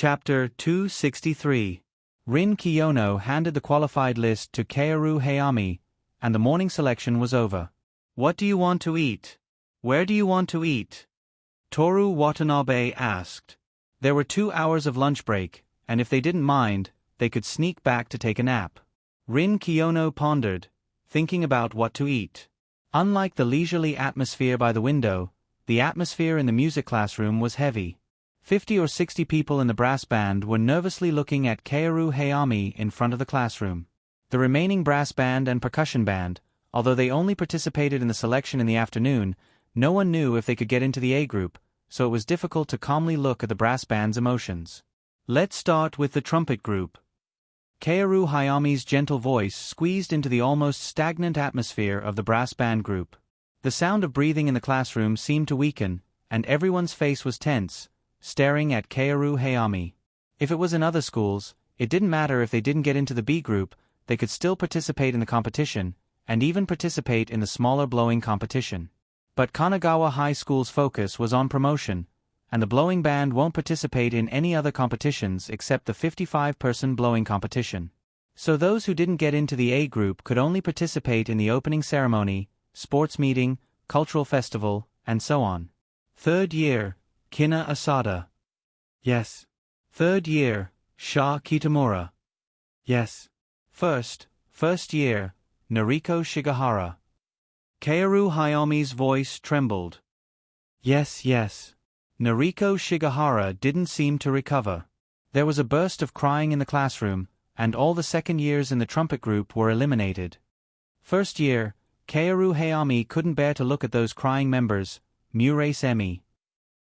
Chapter 263. Rin Kiyono handed the qualified list to Kaoru Hayami, and the morning selection was over. "What do you want to eat? Where do you want to eat?" Toru Watanabe asked. There were 2 hours of lunch break, and if they didn't mind, they could sneak back to take a nap. Rin Kiyono pondered, thinking about what to eat. Unlike the leisurely atmosphere by the window, the atmosphere in the music classroom was heavy. 50 or 60 people in the brass band were nervously looking at Kaoru Hayami in front of the classroom. The remaining brass band and percussion band, although they only participated in the selection in the afternoon, no one knew if they could get into the A group, so it was difficult to calmly look at the brass band's emotions. "Let's start with the trumpet group." Kaoru Hayami's gentle voice squeezed into the almost stagnant atmosphere of the brass band group. The sound of breathing in the classroom seemed to weaken, and everyone's face was tense, staring at Kaoru Hayami. If it was in other schools, it didn't matter if they didn't get into the B group, they could still participate in the competition, and even participate in the smaller blowing competition. But Kanagawa High School's focus was on promotion, and the blowing band won't participate in any other competitions except the 55-person blowing competition. So those who didn't get into the A group could only participate in the opening ceremony, sports meeting, cultural festival, and so on. Third year, Kina Asada. Yes. Third year, Sha Kitamura. Yes. First year, Noriko Shigahara. Kaoru Hayami's voice trembled. Yes. Noriko Shigahara didn't seem to recover. There was a burst of crying in the classroom, and all the second years in the trumpet group were eliminated. First year, Kaoru Hayami couldn't bear to look at those crying members, Murase Emi.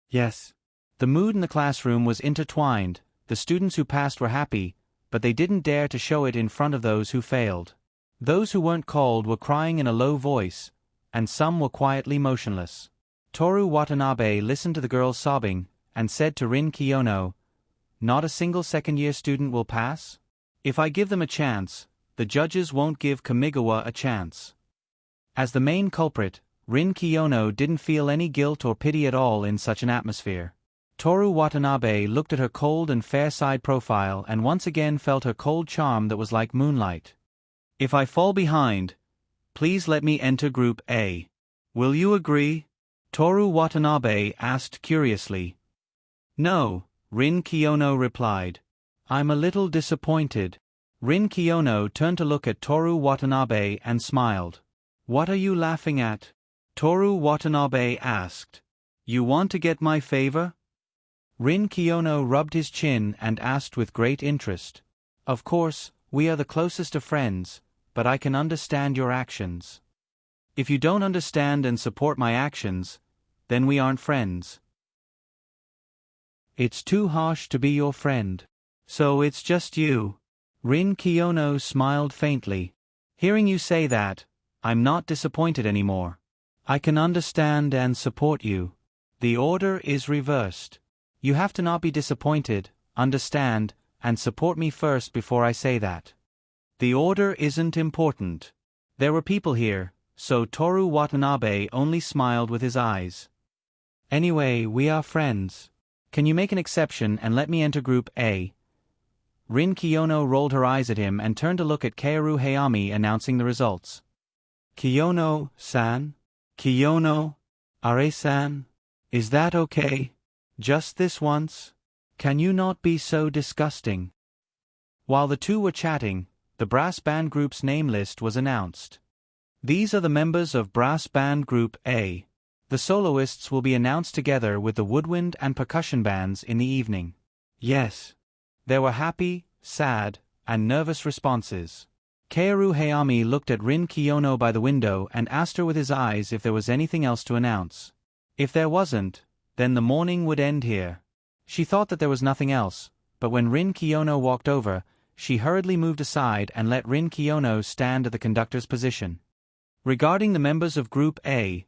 Yes. The mood in the classroom was intertwined. The students who passed were happy, but they didn't dare to show it in front of those who failed. Those who weren't called were crying in a low voice, and some were quietly motionless. Toru Watanabe listened to the girls sobbing, and said to Rin Kiyono, "Not a single second-year student will pass? If I give them a chance, the judges won't give Kamigawa a chance." As the main culprit, Rin Kiyono didn't feel any guilt or pity at all in such an atmosphere. Toru Watanabe looked at her cold and fair side profile and once again felt her cold charm that was like moonlight. "If I fall behind, please let me enter Group A. Will you agree?" Toru Watanabe asked curiously. "No," Rin Kiyono replied. "I'm a little disappointed." Rin Kiyono turned to look at Toru Watanabe and smiled. "What are you laughing at?" Toru Watanabe asked. "You want to get my favor?" Rin Kiyono rubbed his chin and asked with great interest. "Of course, we are the closest of friends, but I can understand your actions. If you don't understand and support my actions, then we aren't friends. It's too harsh to be your friend. So it's just you." Rin Kiyono smiled faintly. "Hearing you say that, I'm not disappointed anymore. I can understand and support you. The order is reversed. You have to not be disappointed, understand, and support me first before I say that. The order isn't important." There were people here, so Toru Watanabe only smiled with his eyes. "Anyway, we are friends. Can you make an exception and let me enter Group A?" Rin Kiyono rolled her eyes at him and turned to look at Kaoru Hayami announcing the results. "Kiyono-san? Kiyono? Are-san? Is that okay? Just this once? Can you not be so disgusting?" While the two were chatting, the brass band group's name list was announced. "These are the members of brass band group A. The soloists will be announced together with the woodwind and percussion bands in the evening." Yes. There were happy, sad, and nervous responses. Kaoru Hayami looked at Rin Kiyono by the window and asked her with his eyes if there was anything else to announce. If there wasn't, then the morning would end here. She thought that there was nothing else, but when Rin Kiyono walked over, she hurriedly moved aside and let Rin Kiyono stand at the conductor's position. "Regarding the members of Group A,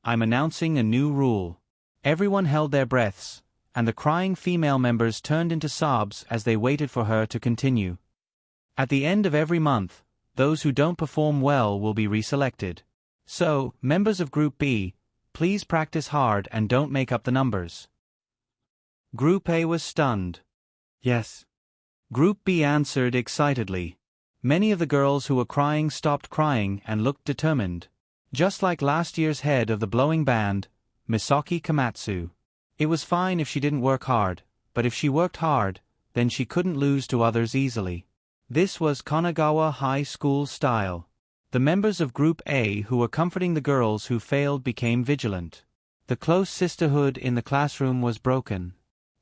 I'm announcing a new rule." Everyone held their breaths, and the crying female members turned into sobs as they waited for her to continue. "At the end of every month, those who don't perform well will be reselected. So, members of Group B, please practice hard and don't make up the numbers." Group A was stunned. Yes. Group B answered excitedly. Many of the girls who were crying stopped crying and looked determined. Just like last year's head of the blowing band, Misaki Komatsu. It was fine if she didn't work hard, but if she worked hard, then she couldn't lose to others easily. This was Kanagawa High School style. The members of Group A who were comforting the girls who failed became vigilant. The close sisterhood in the classroom was broken.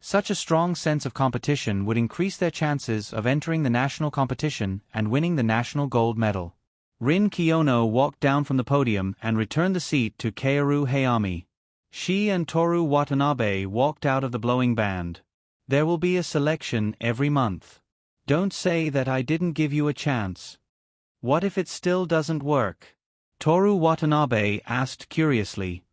Such a strong sense of competition would increase their chances of entering the national competition and winning the national gold medal. Rin Kiyono walked down from the podium and returned the seat to Kaoru Hayami. She and Toru Watanabe walked out of the blowing band. There will be a selection every month. Don't say that I didn't give you a chance. What if it still doesn't work? Toru Watanabe asked curiously.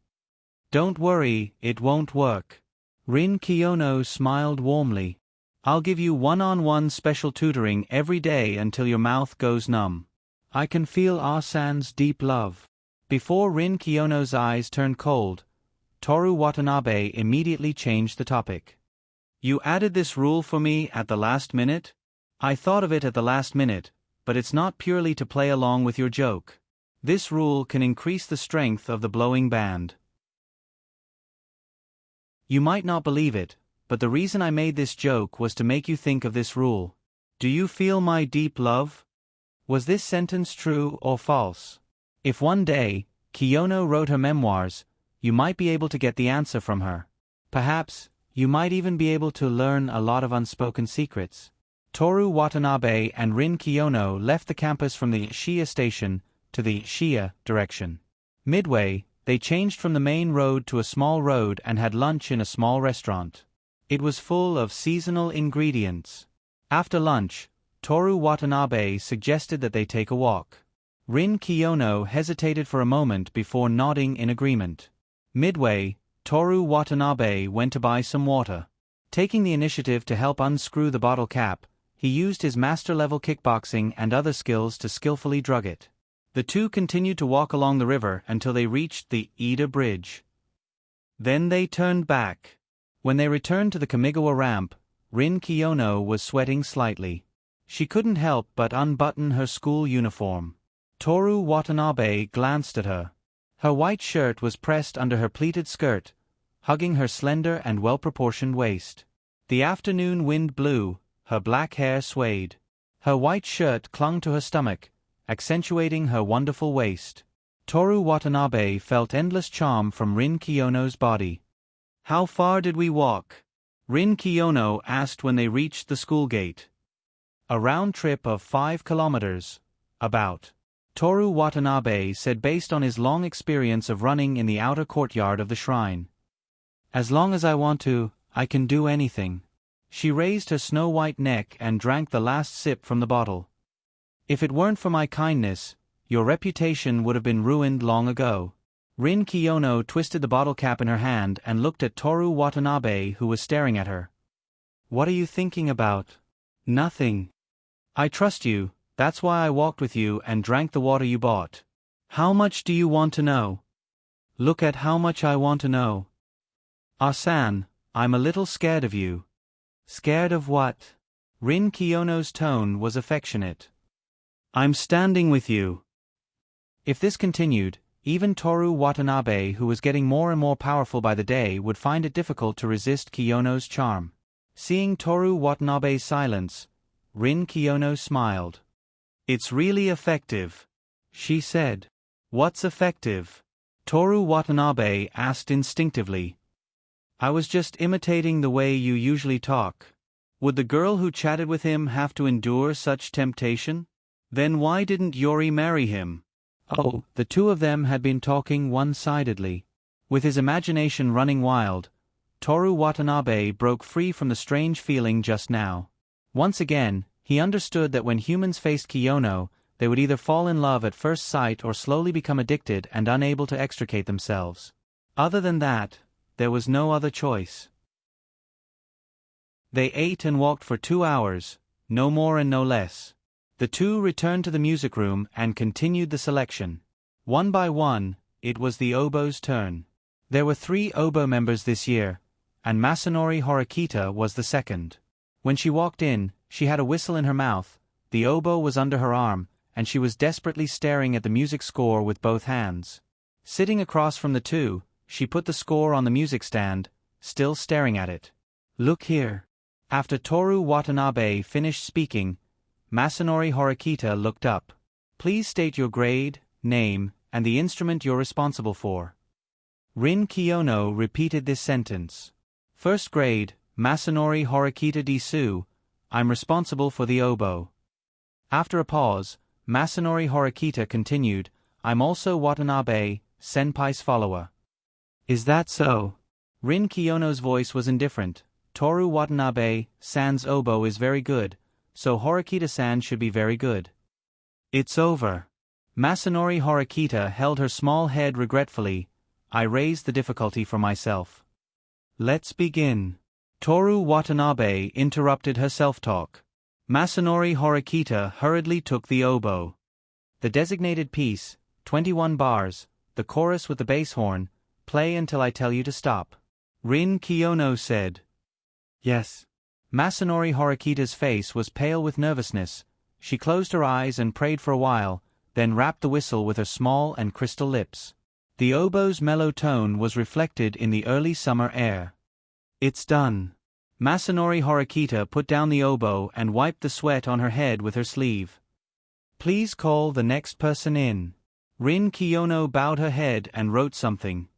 Don't worry, it won't work. Rin Kiyono smiled warmly. I'll give you one-on-one special tutoring every day until your mouth goes numb. I can feel Asan's deep love. Before Rin Kiyono's eyes turned cold, Toru Watanabe immediately changed the topic. You added this rule for me at the last minute? I thought of it at the last minute, but it's not purely to play along with your joke. This rule can increase the strength of the blowing band. You might not believe it, but the reason I made this joke was to make you think of this rule. Do you feel my deep love? Was this sentence true or false? If one day, Kiyono wrote her memoirs, you might be able to get the answer from her. Perhaps, you might even be able to learn a lot of unspoken secrets. Toru Watanabe and Rin Kiyono left the campus from the Shiya station to the Shiya direction. Midway, they changed from the main road to a small road and had lunch in a small restaurant. It was full of seasonal ingredients. After lunch, Toru Watanabe suggested that they take a walk. Rin Kiyono hesitated for a moment before nodding in agreement. Midway, Toru Watanabe went to buy some water. Taking the initiative to help unscrew the bottle cap, he used his master-level kickboxing and other skills to skillfully drug it. The two continued to walk along the river until they reached the Ida Bridge. Then they turned back. When they returned to the Kamigawa ramp, Rin Kiyono was sweating slightly. She couldn't help but unbutton her school uniform. Toru Watanabe glanced at her. Her white shirt was pressed under her pleated skirt, hugging her slender and well-proportioned waist. The afternoon wind blew, her black hair swayed. Her white shirt clung to her stomach, accentuating her wonderful waist. Toru Watanabe felt endless charm from Rin Kiyono's body. How far did we walk? Rin Kiyono asked when they reached the school gate. A round trip of 5 kilometers. About. Toru Watanabe said based on his long experience of running in the outer courtyard of the shrine. As long as I want to, I can do anything. She raised her snow-white neck and drank the last sip from the bottle. If it weren't for my kindness, your reputation would have been ruined long ago. Rin Kiyono twisted the bottle cap in her hand and looked at Toru Watanabe, who was staring at her. What are you thinking about? Nothing. I trust you, that's why I walked with you and drank the water you bought. How much do you want to know? Look at how much I want to know. Asan, I'm a little scared of you. Scared of what? Rin Kiyono's tone was affectionate. I'm standing with you. If this continued, even Toru Watanabe, who was getting more and more powerful by the day, would find it difficult to resist Kiyono's charm. Seeing Toru Watanabe's silence, Rin Kiyono smiled. It's really effective, she said. What's effective? Toru Watanabe asked instinctively. I was just imitating the way you usually talk. Would the girl who chatted with him have to endure such temptation? Then why didn't Yori marry him? Oh, the two of them had been talking one-sidedly. With his imagination running wild, Toru Watanabe broke free from the strange feeling just now. Once again, he understood that when humans faced Kiyono, they would either fall in love at first sight or slowly become addicted and unable to extricate themselves. Other than that, there was no other choice. They ate and walked for 2 hours, no more and no less. The two returned to the music room and continued the selection. One by one, it was the oboe's turn. There were 3 oboe members this year, and Masanori Horikita was the second. When she walked in, she had a whistle in her mouth, the oboe was under her arm, and she was desperately staring at the music score with both hands. Sitting across from the two, she put the score on the music stand, still staring at it. "Look here." After Toru Watanabe finished speaking, Masanori Horikita looked up. "Please state your grade, name, and the instrument you're responsible for." Rin Kiyono repeated this sentence. "First grade, Masanori Horikita Disu, I'm responsible for the oboe." After a pause, Masanori Horikita continued, "I'm also Watanabe, senpai's follower." "Is that so?" Rin Kiyono's voice was indifferent. "Toru Watanabe-san's oboe is very good, so Horikita-san should be very good." "It's over." Masanori Horikita held her small head regretfully. "I raised the difficulty for myself." "Let's begin." Toru Watanabe interrupted her self-talk. Masanori Horikita hurriedly took the oboe. The designated piece, 21 bars, the chorus with the bass horn, play until I tell you to stop. Rin Kiyono said. "Yes." Masanori Horikita's face was pale with nervousness. She closed her eyes and prayed for a while, then rapped the whistle with her small and crystal lips. The oboe's mellow tone was reflected in the early summer air. "It's done." Masanori Horikita put down the oboe and wiped the sweat on her head with her sleeve. "Please call the next person in." Rin Kiyono bowed her head and wrote something.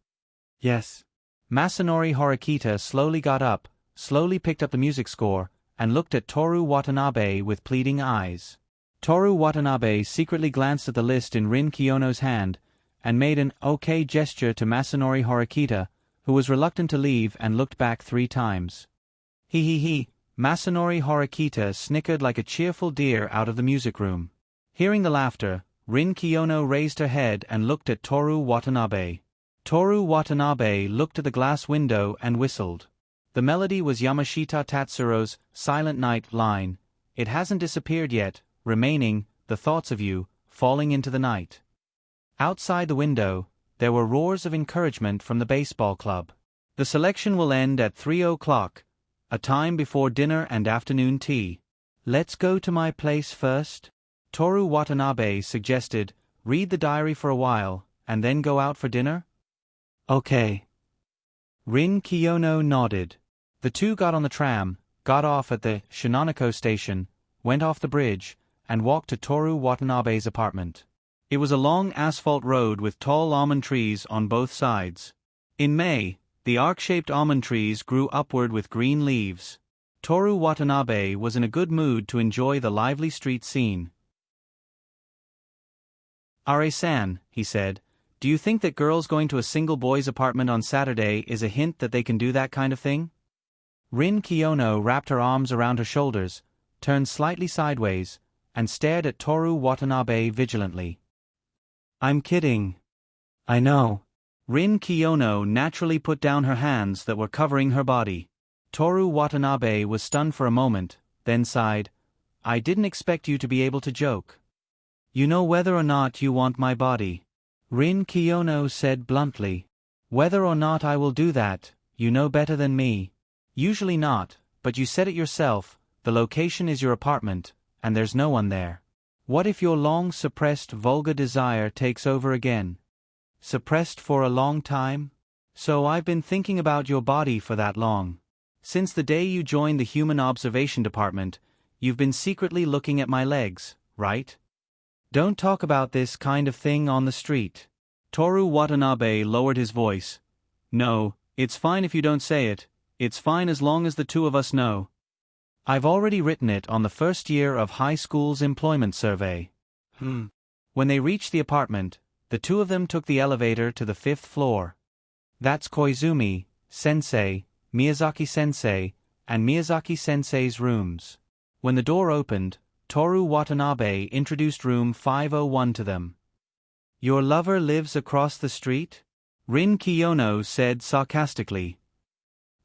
"Yes." Masanori Horikita slowly got up, slowly picked up the music score, and looked at Toru Watanabe with pleading eyes. Toru Watanabe secretly glanced at the list in Rin Kiyono's hand, and made an okay gesture to Masanori Horikita, who was reluctant to leave and looked back 3 times. He. Masanori Horikita snickered like a cheerful deer out of the music room. Hearing the laughter, Rin Kiyono raised her head and looked at Toru Watanabe. Toru Watanabe looked at the glass window and whistled. The melody was Yamashita Tatsuro's Silent Night line, "It hasn't disappeared yet, remaining, the thoughts of you, falling into the night." Outside the window, there were roars of encouragement from the baseball club. "The selection will end at 3 o'clock, a time before dinner and afternoon tea. Let's go to my place first?" Toru Watanabe suggested, "Read the diary for a while, and then go out for dinner?" "Okay." Rin Kiyono nodded. The two got on the tram, got off at the Shinonoko station, went off the bridge, and walked to Toru Watanabe's apartment. It was a long asphalt road with tall almond trees on both sides. In May, the arc-shaped almond trees grew upward with green leaves. Toru Watanabe was in a good mood to enjoy the lively street scene. "Are-san," he said, "do you think that girls going to a single boy's apartment on Saturday is a hint that they can do that kind of thing?" Rin Kiyono wrapped her arms around her shoulders, turned slightly sideways, and stared at Toru Watanabe vigilantly. "I'm kidding." "I know." Rin Kiyono naturally put down her hands that were covering her body. Toru Watanabe was stunned for a moment, then sighed, "I didn't expect you to be able to joke." "You know whether or not you want my body," Rin Kiyono said bluntly. "Whether or not I will do that, you know better than me." "Usually not, but you said it yourself, the location is your apartment, and there's no one there. What if your long-suppressed vulgar desire takes over again?" "Suppressed for a long time? So I've been thinking about your body for that long. Since the day you joined the Human Observation Department, you've been secretly looking at my legs, right? Don't talk about this kind of thing on the street." Toru Watanabe lowered his voice. "No, it's fine if you don't say it. It's fine as long as the two of us know. I've already written it on the first year of high school's employment survey." When they reached the apartment, the two of them took the elevator to the 5th floor. "That's Koizumi, Sensei, Miyazaki Sensei, and Miyazaki Sensei's rooms." When the door opened, Toru Watanabe introduced room 501 to them. "Your lover lives across the street?" Rin Kiyono said sarcastically.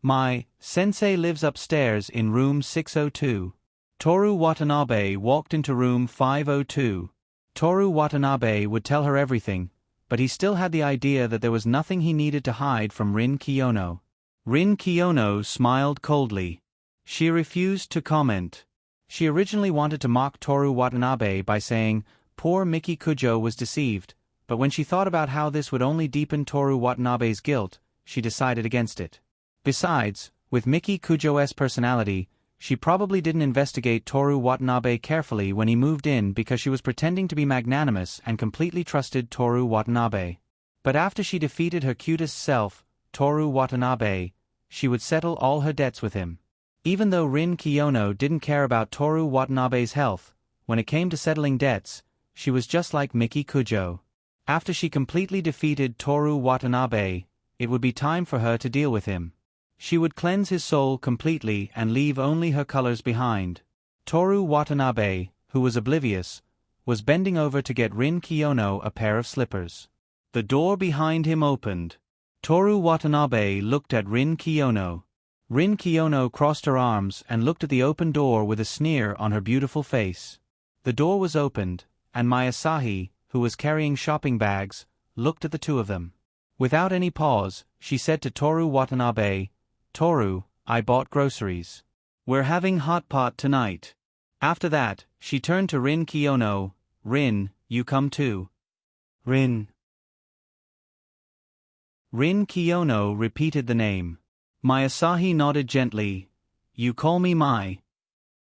"My sensei lives upstairs in room 602. Toru Watanabe walked into room 502. Toru Watanabe would tell her everything, but he still had the idea that there was nothing he needed to hide from Rin Kiyono. Rin Kiyono smiled coldly. She refused to comment. She originally wanted to mock Toru Watanabe by saying, "Poor Miki Kujo was deceived," but when she thought about how this would only deepen Toru Watanabe's guilt, she decided against it. Besides, with Miki Kujo's personality, she probably didn't investigate Toru Watanabe carefully when he moved in because she was pretending to be magnanimous and completely trusted Toru Watanabe. But after she defeated her cutest self, Toru Watanabe, she would settle all her debts with him. Even though Rin Kiyono didn't care about Toru Watanabe's health, when it came to settling debts, she was just like Miki Kujo. After she completely defeated Toru Watanabe, it would be time for her to deal with him. She would cleanse his soul completely and leave only her colors behind. Toru Watanabe, who was oblivious, was bending over to get Rin Kiyono a pair of slippers. The door behind him opened. Toru Watanabe looked at Rin Kiyono. Rin Kiyono crossed her arms and looked at the open door with a sneer on her beautiful face. The door was opened, and Mayasahi, who was carrying shopping bags, looked at the two of them. Without any pause, she said to Toru Watanabe, "Toru, I bought groceries. We're having hot pot tonight." After that, she turned to Rin Kiyono. "Rin, you come too." "Rin." Rin Kiyono repeated the name. Mayasahi nodded gently. "You call me Mai.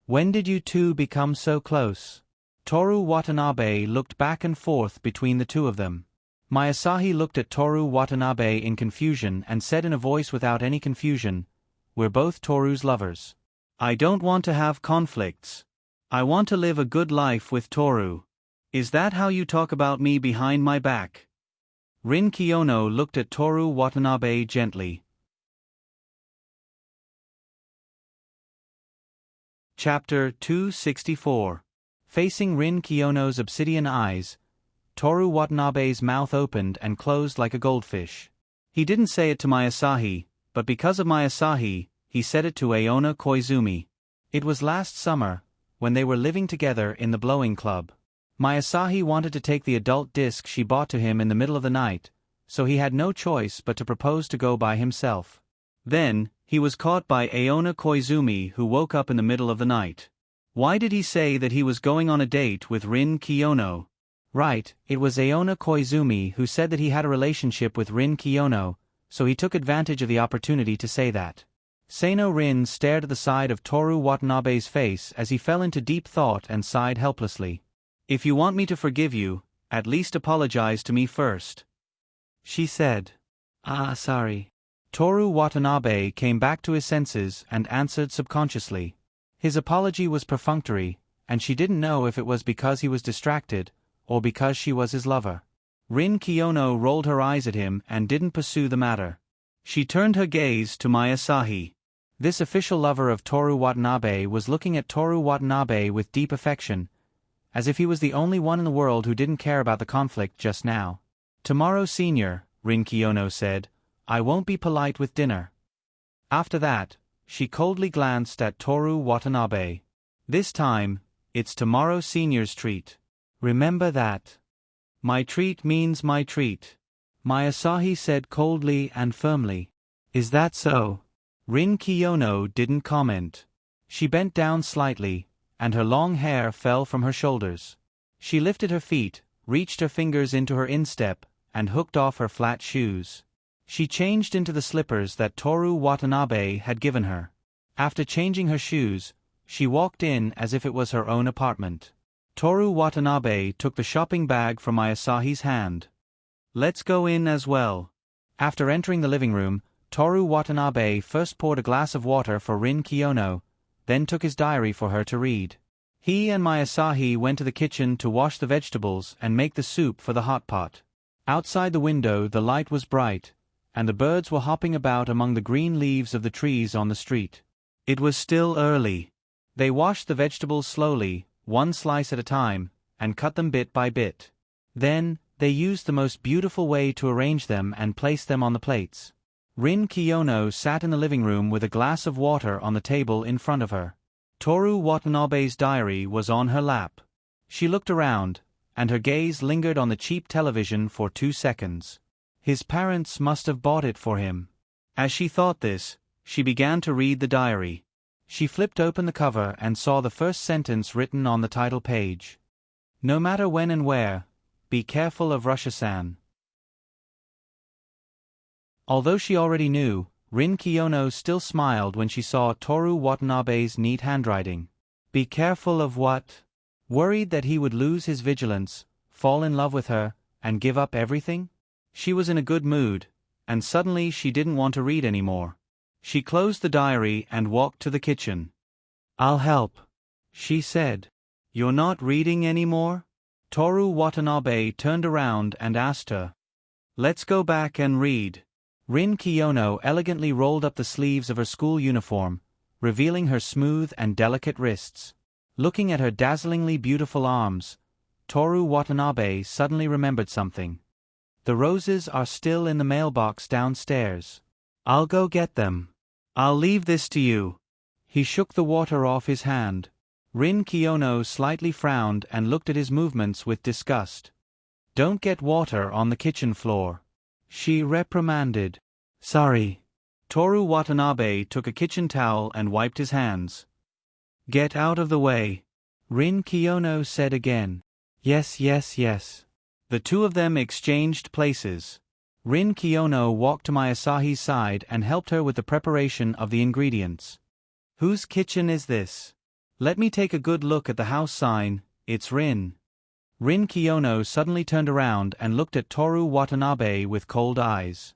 When did you two become so close?" Toru Watanabe looked back and forth between the two of them. Mayasahi looked at Toru Watanabe in confusion and said in a voice without any confusion, "We're both Toru's lovers. I don't want to have conflicts. I want to live a good life with Toru. Is that how you talk about me behind my back?" Rin Kiyono looked at Toru Watanabe gently. Chapter 264. Facing Rin Kiyono's obsidian eyes, Toru Watanabe's mouth opened and closed like a goldfish. He didn't say it to Mayasahi, but because of Mayasahi, he said it to Aona Koizumi. It was last summer, when they were living together in the blowing club. Mayasahi wanted to take the adult disc she bought to him in the middle of the night, so he had no choice but to propose to go by himself. Then, he was caught by Aona Koizumi, who woke up in the middle of the night. Why did he say that he was going on a date with Rin Kiyono? Right, it was Aona Koizumi who said that he had a relationship with Rin Kiyono, so he took advantage of the opportunity to say that. Seino Rin stared at the side of Toru Watanabe's face as he fell into deep thought and sighed helplessly. "If you want me to forgive you, at least apologize to me first," she said. Sorry." Toru Watanabe came back to his senses and answered subconsciously. His apology was perfunctory, and she didn't know if it was because he was distracted, or because she was his lover. Rin Kiyono rolled her eyes at him and didn't pursue the matter. She turned her gaze to Mayasahi. This official lover of Toru Watanabe was looking at Toru Watanabe with deep affection, as if he was the only one in the world who didn't care about the conflict just now. "Tomorrow, senior," Rin Kiyono said, "I won't be polite with dinner." After that, she coldly glanced at Toru Watanabe. "This time, it's tomorrow senior's treat. Remember that." "My treat means my treat," Mayasahi said coldly and firmly. "Is that so?" Rin Kiyono didn't comment. She bent down slightly, and her long hair fell from her shoulders. She lifted her feet, reached her fingers into her instep, and hooked off her flat shoes. She changed into the slippers that Toru Watanabe had given her. After changing her shoes, she walked in as if it was her own apartment. Toru Watanabe took the shopping bag from Mayasahi's hand. "Let's go in as well." After entering the living room, Toru Watanabe first poured a glass of water for Rin Kiyono, then took his diary for her to read. He and Mayasahi went to the kitchen to wash the vegetables and make the soup for the hot pot. Outside the window the light was bright, and the birds were hopping about among the green leaves of the trees on the street. It was still early. They washed the vegetables slowly, one slice at a time, and cut them bit by bit. Then, they used the most beautiful way to arrange them and place them on the plates. Rin Kiyono sat in the living room with a glass of water on the table in front of her. Toru Watanabe's diary was on her lap. She looked around, and her gaze lingered on the cheap television for 2 seconds. His parents must have bought it for him. As she thought this, she began to read the diary. She flipped open the cover and saw the first sentence written on the title page. No matter when and where, be careful of Russia-san. Although she already knew, Rin Kiyono still smiled when she saw Toru Watanabe's neat handwriting. Be careful of what? Worried that he would lose his vigilance, fall in love with her, and give up everything? She was in a good mood, and suddenly she didn't want to read anymore. She closed the diary and walked to the kitchen. I'll help, she said. You're not reading anymore? Toru Watanabe turned around and asked her. Let's go back and read. Rin Kiyono elegantly rolled up the sleeves of her school uniform, revealing her smooth and delicate wrists. Looking at her dazzlingly beautiful arms, Toru Watanabe suddenly remembered something. The roses are still in the mailbox downstairs. I'll go get them. I'll leave this to you. He shook the water off his hand. Rin Kiyono slightly frowned and looked at his movements with disgust. Don't get water on the kitchen floor, she reprimanded. Sorry. Toru Watanabe took a kitchen towel and wiped his hands. Get out of the way, Rin Kiyono said again. Yes, yes, yes. The two of them exchanged places. Rin Kiyono walked to Masahi's side and helped her with the preparation of the ingredients. Whose kitchen is this? Let me take a good look at the house sign. It's Rin. Rin Kiyono suddenly turned around and looked at Toru Watanabe with cold eyes.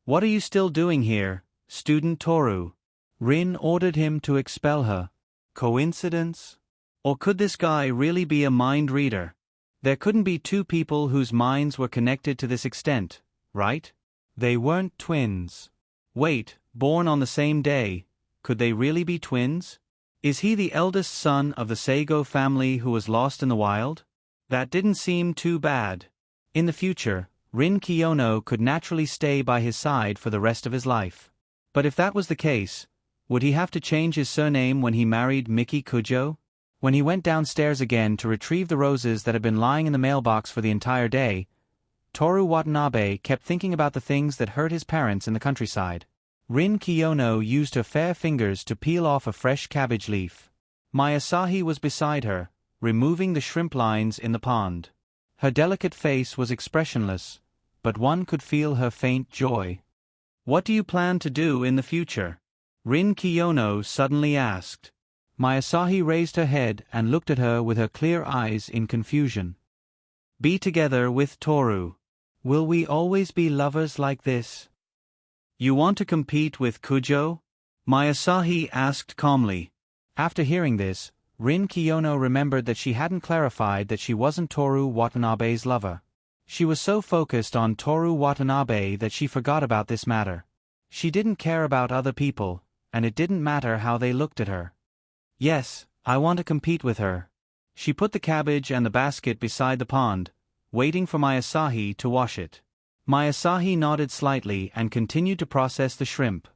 What are you still doing here, student Toru? Rin ordered him to expel her. Coincidence? Or could this guy really be a mind reader? There couldn't be two people whose minds were connected to this extent, right? They weren't twins. Wait, born on the same day, could they really be twins? Is he the eldest son of the Seigo family who was lost in the wild? That didn't seem too bad. In the future, Rin Kiyono could naturally stay by his side for the rest of his life. But if that was the case, would he have to change his surname when he married Miki Kujo? When he went downstairs again to retrieve the roses that had been lying in the mailbox for the entire day, Toru Watanabe kept thinking about the things that hurt his parents in the countryside. Rin Kiyono used her fair fingers to peel off a fresh cabbage leaf. Masahi was beside her, removing the shrimp lines in the pond. Her delicate face was expressionless, but one could feel her faint joy. What do you plan to do in the future? Rin Kiyono suddenly asked. Masahi raised her head and looked at her with her clear eyes in confusion. Be together with Toru. Will we always be lovers like this? You want to compete with Kujo? Masahi asked calmly. After hearing this, Rin Kiyono remembered that she hadn't clarified that she wasn't Toru Watanabe's lover. She was so focused on Toru Watanabe that she forgot about this matter. She didn't care about other people, and it didn't matter how they looked at her. Yes, I want to compete with her. She put the cabbage and the basket beside the pond, waiting for Masahi to wash it. Masahi nodded slightly and continued to process the shrimp.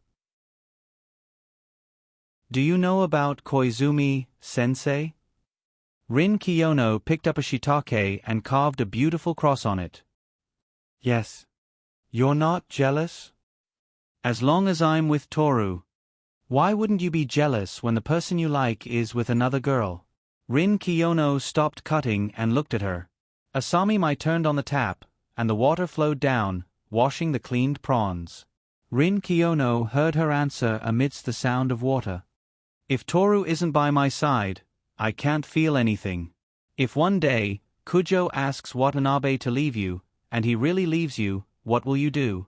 Do you know about Koizumi-sensei? Rin Kiyono picked up a shiitake and carved a beautiful cross on it. Yes. You're not jealous? As long as I'm with Toru. Why wouldn't you be jealous when the person you like is with another girl? Rin Kiyono stopped cutting and looked at her. Asami turned on the tap, and the water flowed down, washing the cleaned prawns. Rin Kiyono heard her answer amidst the sound of water. If Toru isn't by my side, I can't feel anything. If one day, Kujo asks Watanabe to leave you, and he really leaves you, what will you do?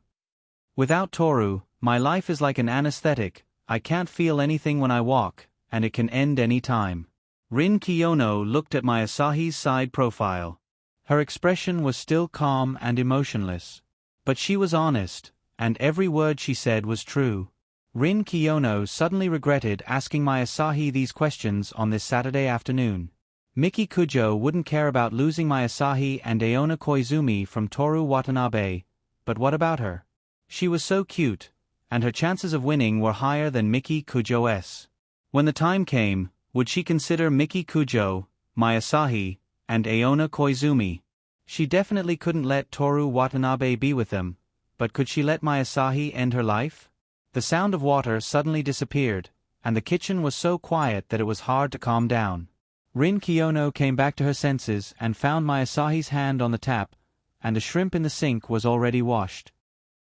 Without Toru, my life is like an anesthetic. I can't feel anything when I walk, and it can end any time. Rin Kiyono looked at Masahi's side profile. Her expression was still calm and emotionless. But she was honest, and every word she said was true. Rin Kiyono suddenly regretted asking Masahi these questions on this Saturday afternoon. Miki Kujo wouldn't care about losing Masahi and Aona Koizumi from Toru Watanabe, but what about her? She was so cute, and her chances of winning were higher than Miki Kujo's. When the time came, would she consider Miki Kujo, Masahi, and Aona Koizumi? She definitely couldn't let Toru Watanabe be with them, but could she let Masahi end her life? The sound of water suddenly disappeared, and the kitchen was so quiet that it was hard to calm down. Rin Kiyono came back to her senses and found Masahi's hand on the tap, and the shrimp in the sink was already washed.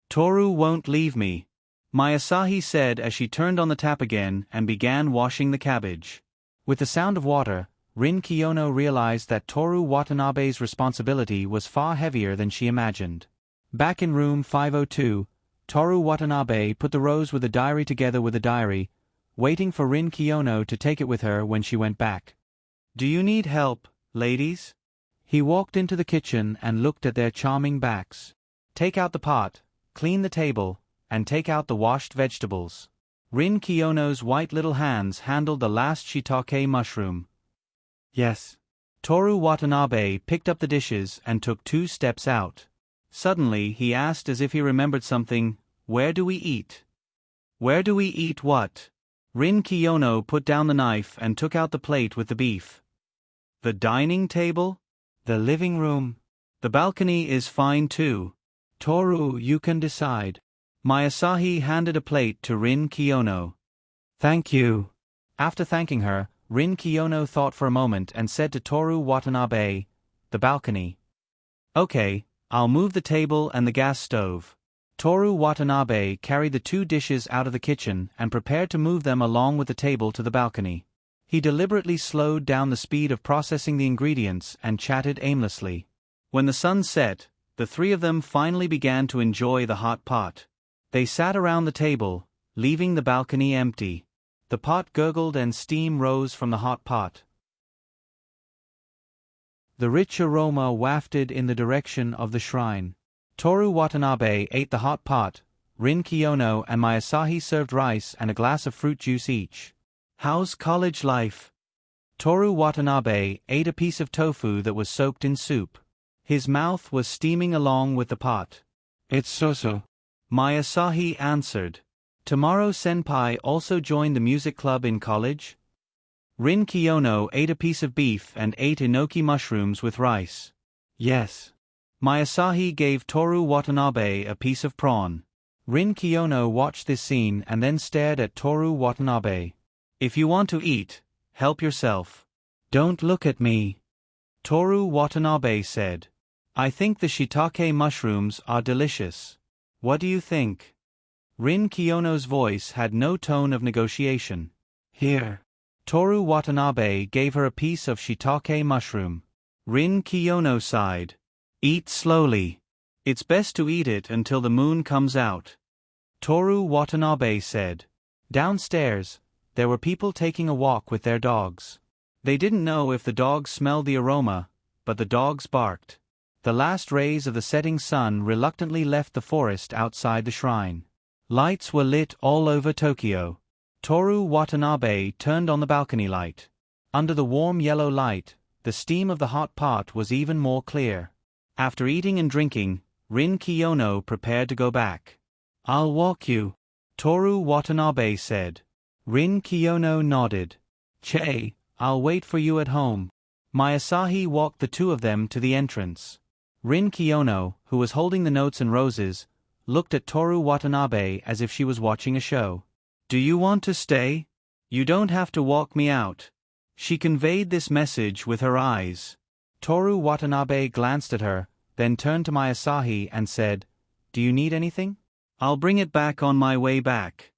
"Toru won't leave me," Masahi said as she turned on the tap again and began washing the cabbage. With the sound of water, Rin Kiyono realized that Toru Watanabe's responsibility was far heavier than she imagined. Back in room 502, Toru Watanabe put the rose with the diary together with the diary, waiting for Rin Kiyono to take it with her when she went back. "Do you need help, ladies?" He walked into the kitchen and looked at their charming backs. "Take out the pot, clean the table, and take out the washed vegetables." Rin Kiyono's white little hands handled the last shiitake mushroom. "Yes." Toru Watanabe picked up the dishes and took 2 steps out. Suddenly he asked as if he remembered something, "Where do we eat?" "Where do we eat what?" Rin Kiyono put down the knife and took out the plate with the beef. "The dining table?" "The living room." "The balcony is fine too." "Toru, you can decide." Masahi handed a plate to Rin Kiyono. "Thank you." After thanking her, Rin Kiyono thought for a moment and said to Toru Watanabe, "The balcony." "Okay, I'll move the table and the gas stove." Toru Watanabe carried the 2 dishes out of the kitchen and prepared to move them along with the table to the balcony. He deliberately slowed down the speed of processing the ingredients and chatted aimlessly. When the sun set, the 3 of them finally began to enjoy the hot pot. They sat around the table, leaving the balcony empty. The pot gurgled and steam rose from the hot pot. The rich aroma wafted in the direction of the shrine. Toru Watanabe ate the hot pot, Rin Kiyono and Masahi served rice and a glass of fruit juice each. "How's college life?" Toru Watanabe ate a piece of tofu that was soaked in soup. His mouth was steaming along with the pot. "It's so-so," Masahi answered. "Tomorrow senpai also joined the music club in college?" Rin Kiyono ate a piece of beef and ate enoki mushrooms with rice. "Yes." Masahi gave Toru Watanabe a piece of prawn. Rin Kiyono watched this scene and then stared at Toru Watanabe. "If you want to eat, help yourself." "Don't look at me," Toru Watanabe said. "I think the shiitake mushrooms are delicious. What do you think?" Rin Kiyono's voice had no tone of negotiation. "Here." Toru Watanabe gave her a piece of shiitake mushroom. Rin Kiyono sighed. "Eat slowly. It's best to eat it until the moon comes out," Toru Watanabe said. Downstairs, there were people taking a walk with their dogs. They didn't know if the dogs smelled the aroma, but the dogs barked. The last rays of the setting sun reluctantly left the forest outside the shrine. Lights were lit all over Tokyo. Toru Watanabe turned on the balcony light. Under the warm yellow light, the steam of the hot pot was even more clear. After eating and drinking, Rin Kiyono prepared to go back. "I'll walk you," Toru Watanabe said. Rin Kiyono nodded. "Che, I'll wait for you at home." Masahi walked the 2 of them to the entrance. Rin Kiyono, who was holding the notes and roses, looked at Toru Watanabe as if she was watching a show. "Do you want to stay? You don't have to walk me out." She conveyed this message with her eyes. Toru Watanabe glanced at her, then turned to Masahi and said, "Do you need anything?" "I'll bring it back on my way back."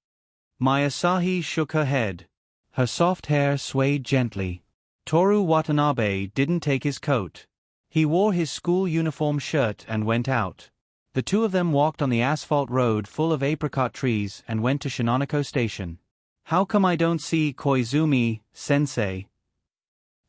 Masahi shook her head. Her soft hair swayed gently. Toru Watanabe didn't take his coat. He wore his school uniform shirt and went out. The 2 of them walked on the asphalt road full of apricot trees and went to Shinonoko Station. "How come I don't see Koizumi, sensei?"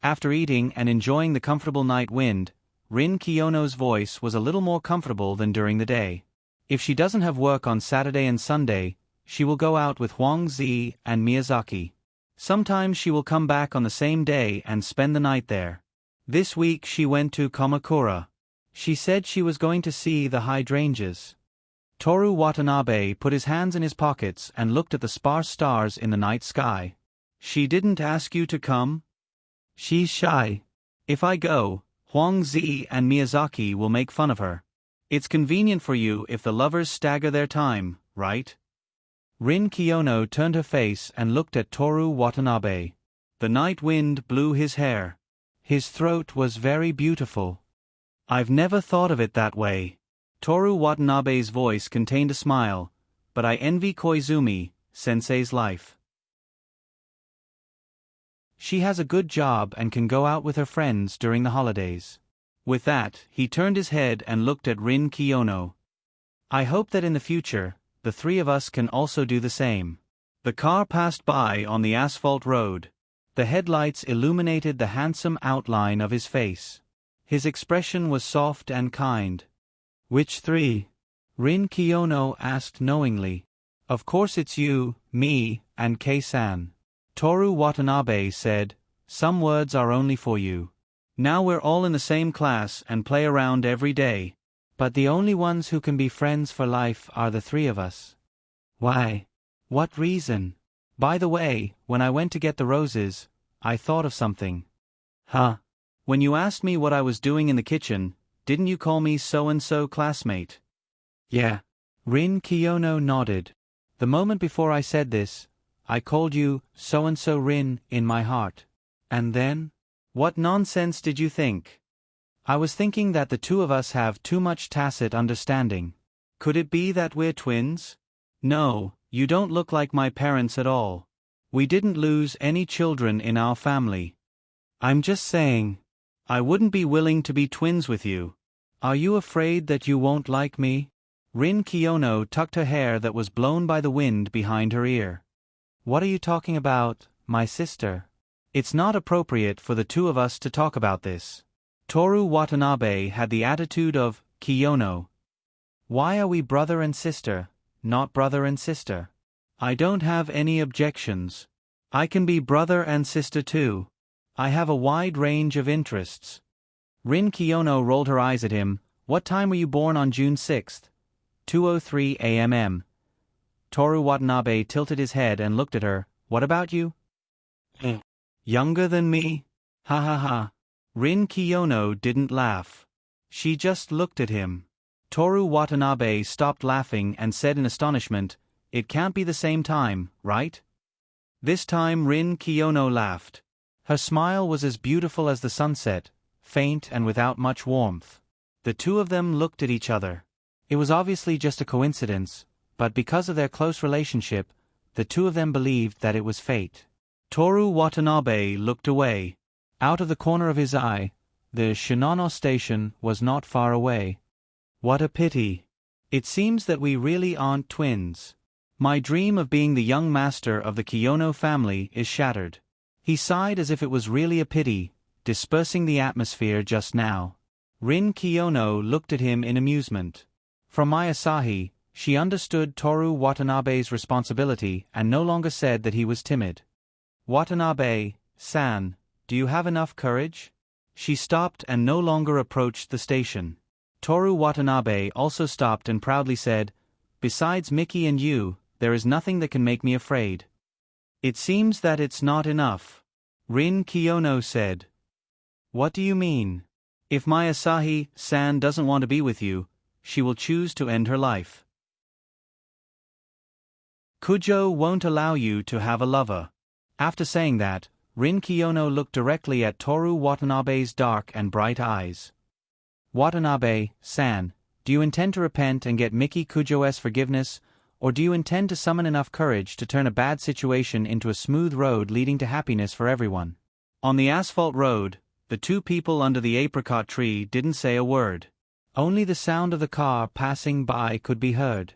After eating and enjoying the comfortable night wind, Rin Kiyono's voice was a little more comfortable than during the day. If she doesn't have work on Saturday and Sunday, she will go out with Huang Zi and Miyazaki. Sometimes she will come back on the same day and spend the night there. This week she went to Kamakura. She said she was going to see the hydrangeas. Toru Watanabe put his hands in his pockets and looked at the sparse stars in the night sky. "She didn't ask you to come?" "She's shy. If I go, Huang Zi and Miyazaki will make fun of her. It's convenient for you if the lovers stagger their time, right?" Rin Kiyono turned her face and looked at Toru Watanabe. The night wind blew his hair. His throat was very beautiful. I've never thought of it that way. Toru Watanabe's voice contained a smile, but I envy Koizumi-sensei's life. She has a good job and can go out with her friends during the holidays. With that, he turned his head and looked at Rin Kiyono. I hope that in the future, the three of us can also do the same. The car passed by on the asphalt road. The headlights illuminated the handsome outline of his face. His expression was soft and kind. Which three? Rin Kiyono asked knowingly. Of course it's you, me, and Kei-san. Toru Watanabe said, some words are only for you. Now we're all in the same class and play around every day. But the only ones who can be friends for life are the three of us. Why? What reason? By the way, when I went to get the roses, I thought of something. Huh? When you asked me what I was doing in the kitchen, didn't you call me so-and-so classmate? Yeah. Rin Kiyono nodded. The moment before I said this, I called you so-and-so Rin in my heart. And then? What nonsense did you think? I was thinking that the two of us have too much tacit understanding. Could it be that we're twins? No, you don't look like my parents at all. We didn't lose any children in our family. I'm just saying. I wouldn't be willing to be twins with you. Are you afraid that you won't like me? Rin Kiyono tucked her hair that was blown by the wind behind her ear. What are you talking about, my sister? It's not appropriate for the two of us to talk about this. Toru Watanabe had the attitude of Kiyono. Why are we brother and sister, not brother and sister? I don't have any objections. I can be brother and sister too. I have a wide range of interests. Rin Kiyono rolled her eyes at him. What time were you born on June 6th? 2:03 a.m. Toru Watanabe tilted his head and looked at her. What about you? Younger than me? Ha ha ha. Rin Kiyono didn't laugh. She just looked at him. Toru Watanabe stopped laughing and said in astonishment, it can't be the same time, right? This time Rin Kiyono laughed. Her smile was as beautiful as the sunset, faint and without much warmth. The two of them looked at each other. It was obviously just a coincidence, but because of their close relationship, the two of them believed that it was fate. Toru Watanabe looked away. Out of the corner of his eye, the Shinano station was not far away. What a pity. It seems that we really aren't twins. My dream of being the young master of the Kiyono family is shattered. He sighed as if it was really a pity, dispersing the atmosphere just now. Rin Kiyono looked at him in amusement. From my Asahi, she understood Toru Watanabe's responsibility and no longer said that he was timid. Watanabe-san, do you have enough courage? She stopped and no longer approached the station. Toru Watanabe also stopped and proudly said, besides Mickey and you, there is nothing that can make me afraid. It seems that it's not enough. Rin Kiyono said. What do you mean? If my Asahi-san doesn't want to be with you, she will choose to end her life. Kujo won't allow you to have a lover. After saying that, Rin Kiyono looked directly at Toru Watanabe's dark and bright eyes. Watanabe-san, do you intend to repent and get Miki Kujo's forgiveness, or do you intend to summon enough courage to turn a bad situation into a smooth road leading to happiness for everyone? On the asphalt road, the two people under the apricot tree didn't say a word. Only the sound of the car passing by could be heard.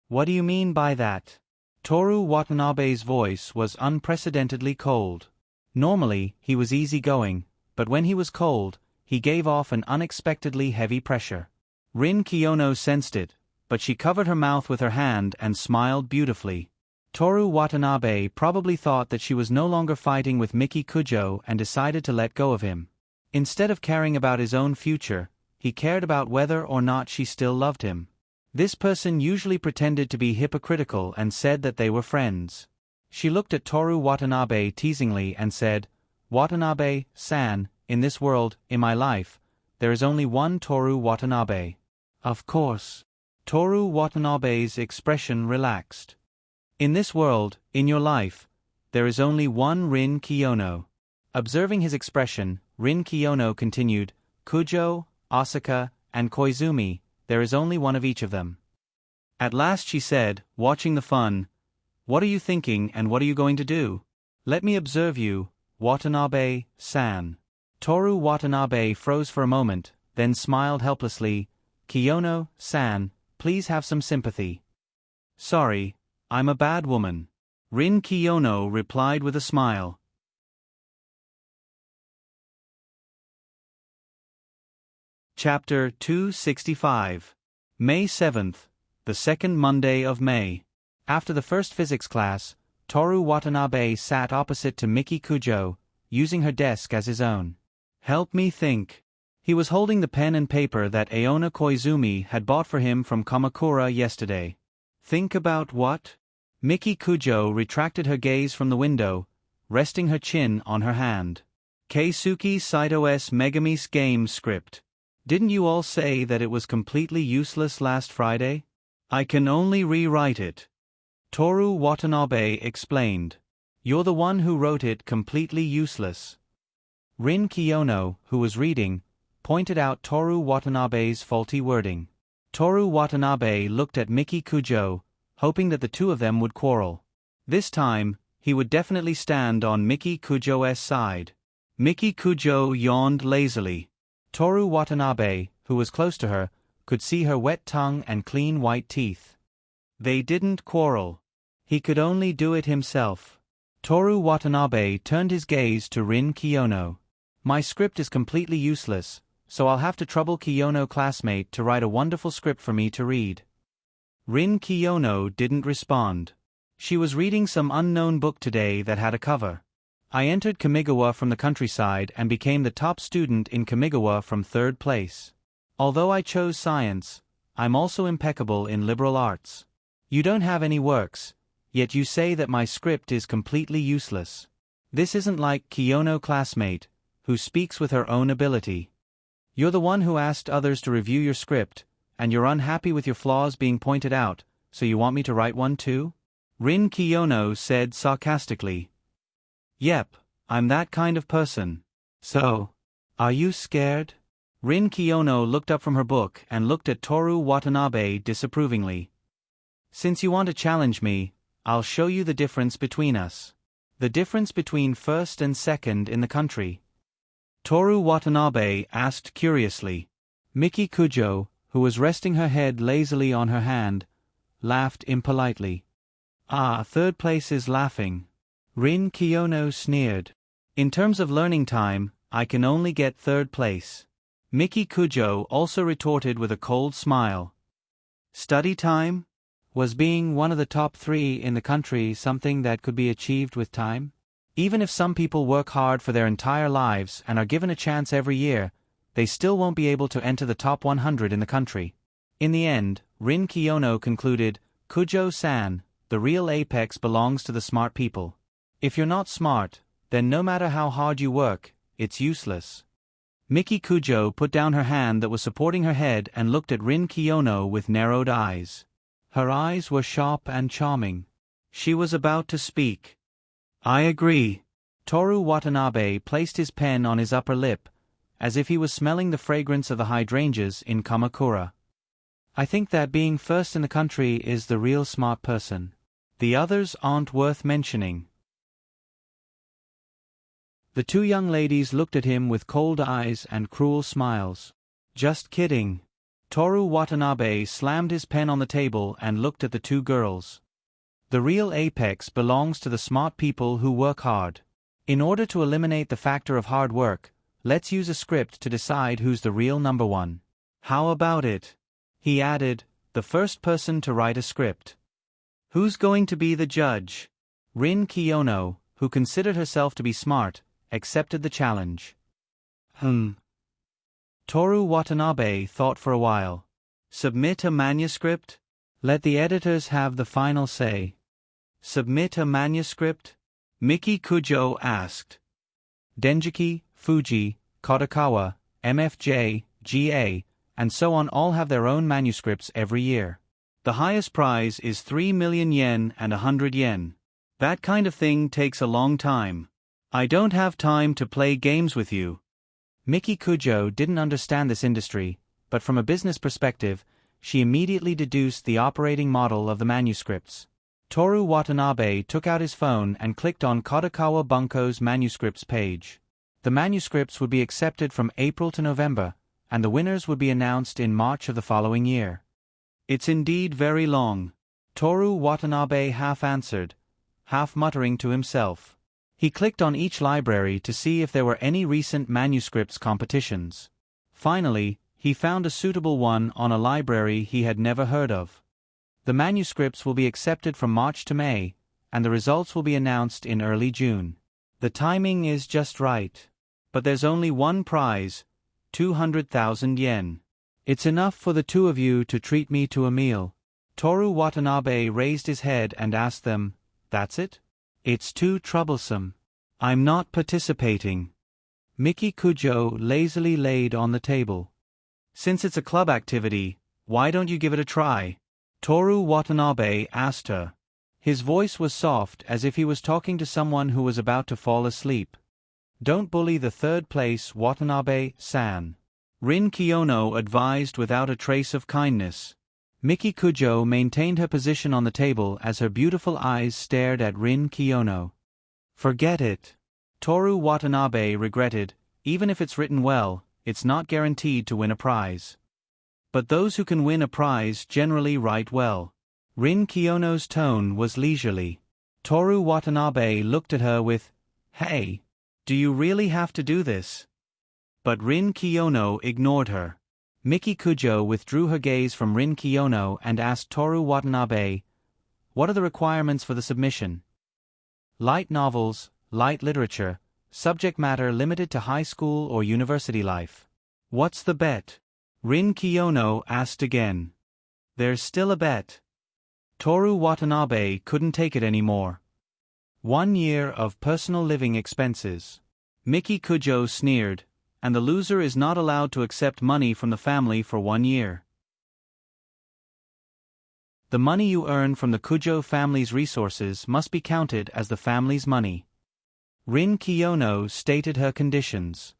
What do you mean by that? Toru Watanabe's voice was unprecedentedly cold. Normally, he was easygoing, but when he was cold, he gave off an unexpectedly heavy pressure. Rin Kiyono sensed it, but she covered her mouth with her hand and smiled beautifully. Toru Watanabe probably thought that she was no longer fighting with Miki Kujo and decided to let go of him. Instead of caring about his own future, he cared about whether or not she still loved him. This person usually pretended to be hypocritical and said that they were friends. She looked at Toru Watanabe teasingly and said, Watanabe-san, in this world, in my life, there is only one Toru Watanabe. Of course. Toru Watanabe's expression relaxed. In this world, in your life, there is only one Rin Kiyono. Observing his expression, Rin Kiyono continued, Kujo, Asaka, and Koizumi, there is only one of each of them. At last she said, watching the fun, what are you thinking and what are you going to do? Let me observe you, Watanabe-san. Toru Watanabe froze for a moment, then smiled helplessly. Kiyono-san, please have some sympathy. Sorry, I'm a bad woman. Rin Kiyono replied with a smile. Chapter 265. May 7th, the second Monday of May. After the first physics class, Toru Watanabe sat opposite to Miki Kujo, using her desk as his own. Help me think. He was holding the pen and paper that Aona Koizumi had bought for him from Kamakura yesterday. Think about what? Miki Kujo retracted her gaze from the window, resting her chin on her hand. Keisuke Saito's Megamis game script. Didn't you all say that it was completely useless last Friday? I can only rewrite it. Toru Watanabe explained. You're the one who wrote it completely useless. Rin Kiyono, who was reading, pointed out Toru Watanabe's faulty wording. Toru Watanabe looked at Miki Kujo, hoping that the two of them would quarrel. This time, he would definitely stand on Miki Kujo's side. Miki Kujo yawned lazily. Toru Watanabe, who was close to her, could see her wet tongue and clean white teeth. They didn't quarrel. He could only do it himself. Toru Watanabe turned his gaze to Rin Kiyono. My script is completely useless, so I'll have to trouble Kiyono classmate to write a wonderful script for me to read. Rin Kiyono didn't respond. She was reading some unknown book today that had a cover. I entered Kamigawa from the countryside and became the top student in Kamigawa from 3rd place. Although I chose science, I'm also impeccable in liberal arts. You don't have any works, yet you say that my script is completely useless. This isn't like Kiyono classmate, who speaks with her own ability. You're the one who asked others to review your script, and you're unhappy with your flaws being pointed out, so you want me to write one too? Rin Kiyono said sarcastically. Yep, I'm that kind of person. So, are you scared? Rin Kiyono looked up from her book and looked at Toru Watanabe disapprovingly. Since you want to challenge me, I'll show you the difference between us. The difference between first and second in the country. Toru Watanabe asked curiously. Miki Kujo, who was resting her head lazily on her hand, laughed impolitely. Ah, 3rd place is laughing. Rin Kiyono sneered. In terms of learning time, I can only get 3rd place. Miki Kujo also retorted with a cold smile. Study time? Was being one of the top 3 in the country something that could be achieved with time? Even if some people work hard for their entire lives and are given a chance every year, they still won't be able to enter the top 100 in the country. In the end, Rin Kiyono concluded, Kujo-san, the real apex belongs to the smart people. If you're not smart, then no matter how hard you work, it's useless. Miki Kujo put down her hand that was supporting her head and looked at Rin Kiyono with narrowed eyes. Her eyes were sharp and charming. She was about to speak. I agree. Toru Watanabe placed his pen on his upper lip, as if he was smelling the fragrance of the hydrangeas in Kamakura. I think that being first in the country is the real smart person. The others aren't worth mentioning. The two young ladies looked at him with cold eyes and cruel smiles. Just kidding. Toru Watanabe slammed his pen on the table and looked at the two girls. The real apex belongs to the smart people who work hard. In order to eliminate the factor of hard work, let's use a script to decide who's the real number one. How about it? He added, the first person to write a script. Who's going to be the judge? Rin Kiyono, who considered herself to be smart, accepted the challenge. Toru Watanabe thought for a while. Submit a manuscript? Let the editors have the final say. Submit a manuscript? Miki Kujo asked. Denjiki, Fuji, Kadokawa, MFJ, GA, and so on all have their own manuscripts every year. The highest prize is 3 million yen and 100 yen. That kind of thing takes a long time. I don't have time to play games with you. Miki Kujo didn't understand this industry, but from a business perspective, she immediately deduced the operating model of the manuscripts. Toru Watanabe took out his phone and clicked on Kadokawa Bunko's manuscripts page. The manuscripts would be accepted from April to November, and the winners would be announced in March of the following year. It's indeed very long. Toru Watanabe half answered, half muttering to himself. He clicked on each library to see if there were any recent manuscripts competitions. Finally, he found a suitable one on a library he had never heard of. The manuscripts will be accepted from March to May, and the results will be announced in early June. The timing is just right. But there's only one prize, 200,000 yen. It's enough for the two of you to treat me to a meal. Toru Watanabe raised his head and asked them, "That's it? It's too troublesome. I'm not participating." Miki Kujo lazily laid on the table. "Since it's a club activity, why don't you give it a try?" Toru Watanabe asked her. His voice was soft as if he was talking to someone who was about to fall asleep. "Don't bully the third place, Watanabe-san," Rin Kiyono advised without a trace of kindness. Miki Kujo maintained her position on the table as her beautiful eyes stared at Rin Kiyono. "Forget it." Toru Watanabe regretted, "Even if it's written well, it's not guaranteed to win a prize. But those who can win a prize generally write well." Rin Kiyono's tone was leisurely. Toru Watanabe looked at her with, "Hey, do you really have to do this?" But Rin Kiyono ignored her. Miki Kujo withdrew her gaze from Rin Kiyono and asked Toru Watanabe, "What are the requirements for the submission?" "Light novels, light literature, subject matter limited to high school or university life." "What's the bet?" Rin Kiyono asked again. "There's still a bet." Toru Watanabe couldn't take it anymore. 1 year of personal living expenses. Miki Kujo sneered, "And the loser is not allowed to accept money from the family for 1 year. The money you earn from the Kujo family's resources must be counted as the family's money." Rin Kiyono stated her conditions.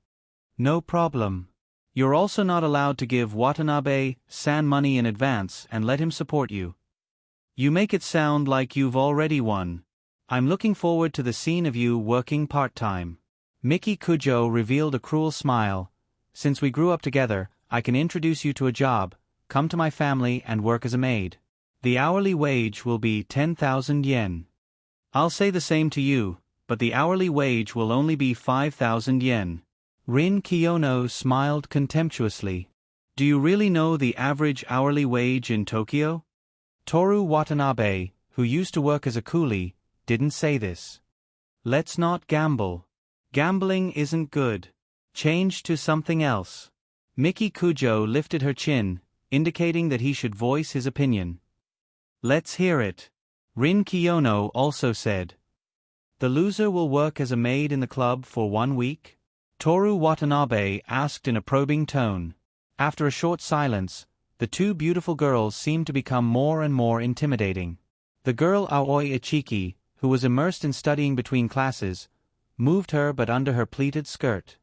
"No problem. You're also not allowed to give Watanabe-san money in advance and let him support you. You make it sound like you've already won. I'm looking forward to the scene of you working part-time." Miki Kujo revealed a cruel smile. "Since we grew up together, I can introduce you to a job, come to my family and work as a maid. The hourly wage will be 10,000 yen. I'll say the same to you, but the hourly wage will only be 5,000 yen. Rin Kiyono smiled contemptuously. "Do you really know the average hourly wage in Tokyo?" Toru Watanabe, who used to work as a coolie, didn't say this. "Let's not gamble. Gambling isn't good. Change to something else." Miki Kujo lifted her chin, indicating that he should voice his opinion. "Let's hear it." Rin Kiyono also said. "The loser will work as a maid in the club for 1 week?" Toru Watanabe asked in a probing tone. After a short silence, the two beautiful girls seemed to become more and more intimidating. The girl Aoi Ichiki, who was immersed in studying between classes, moved her but under her pleated skirt.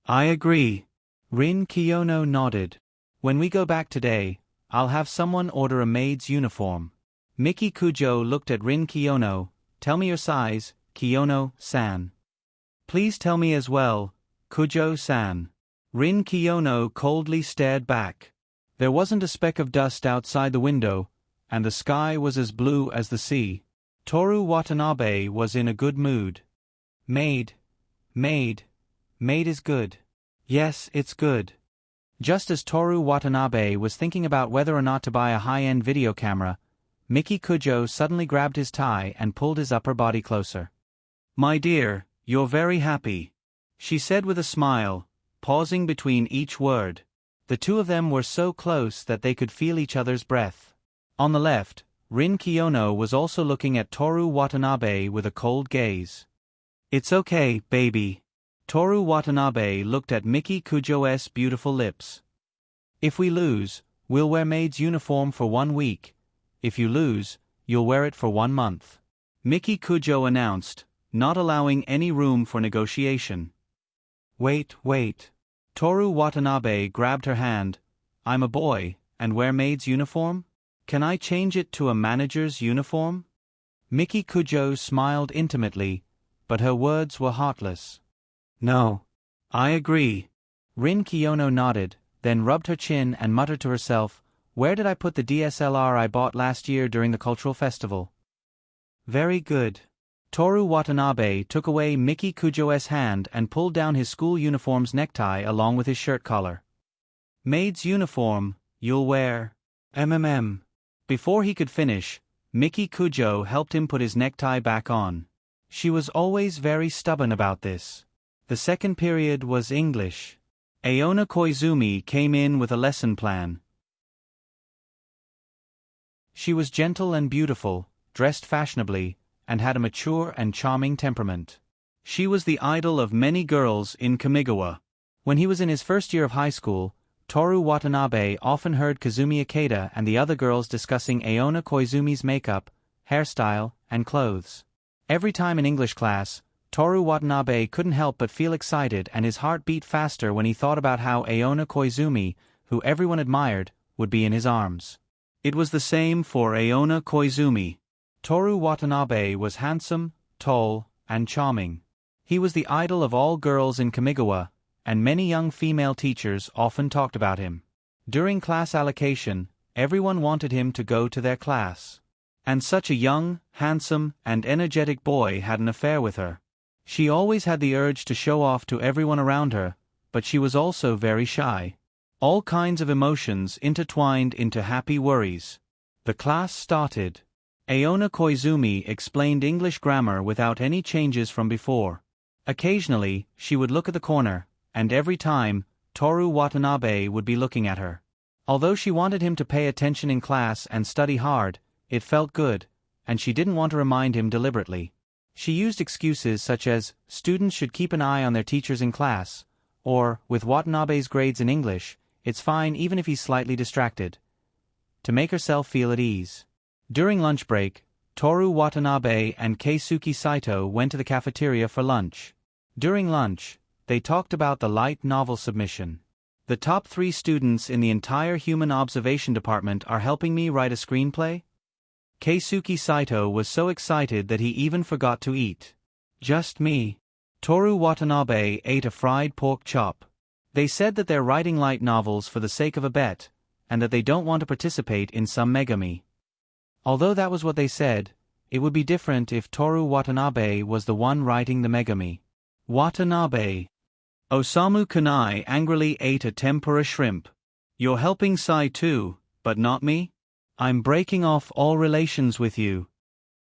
"I agree." Rin Kiyono nodded. "When we go back today, I'll have someone order a maid's uniform." Miki Kujo looked at Rin Kiyono. "Tell me your size, Kiyono-san." "Please tell me as well, Kujo-san." Rin Kiyono coldly stared back. There wasn't a speck of dust outside the window, and the sky was as blue as the sea. Toru Watanabe was in a good mood. Maid is good. Yes, it's good." Just as Toru Watanabe was thinking about whether or not to buy a high-end video camera, Miki Kujo suddenly grabbed his tie and pulled his upper body closer. "My dear, you're very happy," she said with a smile, pausing between each word. The two of them were so close that they could feel each other's breath. On the left, Rin Kiyono was also looking at Toru Watanabe with a cold gaze. "It's okay, baby." Toru Watanabe looked at Miki Kujo's beautiful lips. "If we lose, we'll wear maid's uniform for 1 week, If you lose, you'll wear it for 1 month. Miki Kujo announced, not allowing any room for negotiation. Wait. Toru Watanabe grabbed her hand. I'm a boy, and wear maid's uniform? Can I change it to a manager's uniform? Miki Kujo smiled intimately, but her words were heartless. No. I agree. Rin Kiyono nodded, then rubbed her chin and muttered to herself, where did I put the DSLR I bought last year during the cultural festival? Very good. Toru Watanabe took away Miki Kujo's hand and pulled down his school uniform's necktie along with his shirt collar. Maid's uniform, you'll wear. Before he could finish, Miki Kujo helped him put his necktie back on. She was always very stubborn about this. The second period was English. Aona Koizumi came in with a lesson plan. She was gentle and beautiful, dressed fashionably, and had a mature and charming temperament. She was the idol of many girls in Kamigawa. When he was in his first year of high school, Toru Watanabe often heard Kazumi Ikeda and the other girls discussing Aona Koizumi's makeup, hairstyle, and clothes. Every time in English class, Toru Watanabe couldn't help but feel excited and his heart beat faster when he thought about how Aona Koizumi, who everyone admired, would be in his arms. It was the same for Aona Koizumi. Toru Watanabe was handsome, tall, and charming. He was the idol of all girls in Kamigawa, and many young female teachers often talked about him. During class allocation, everyone wanted him to go to their class. And such a young, handsome, and energetic boy had an affair with her. She always had the urge to show off to everyone around her, but she was also very shy. All kinds of emotions intertwined into happy worries. The class started. Aona Koizumi explained English grammar without any changes from before. Occasionally, she would look at the corner, and every time, Toru Watanabe would be looking at her. Although she wanted him to pay attention in class and study hard, it felt good, and she didn't want to remind him deliberately. She used excuses such as, students should keep an eye on their teachers in class, or, with Watanabe's grades in English, it's fine even if he's slightly distracted. To make herself feel at ease. During lunch break, Toru Watanabe and Keisuke Saito went to the cafeteria for lunch. During lunch, they talked about the light novel submission. The top 3 students in the entire human observation department are helping me write a screenplay? Keisuke Saito was so excited that he even forgot to eat. Just me. Toru Watanabe ate a fried pork chop. They said that they're writing light novels for the sake of a bet, and that they don't want to participate in some megami. Although that was what they said, it would be different if Toru Watanabe was the one writing the megami. Watanabe. Osamu Kunai angrily ate a tempura shrimp. You're helping Sai too, but not me? I'm breaking off all relations with you.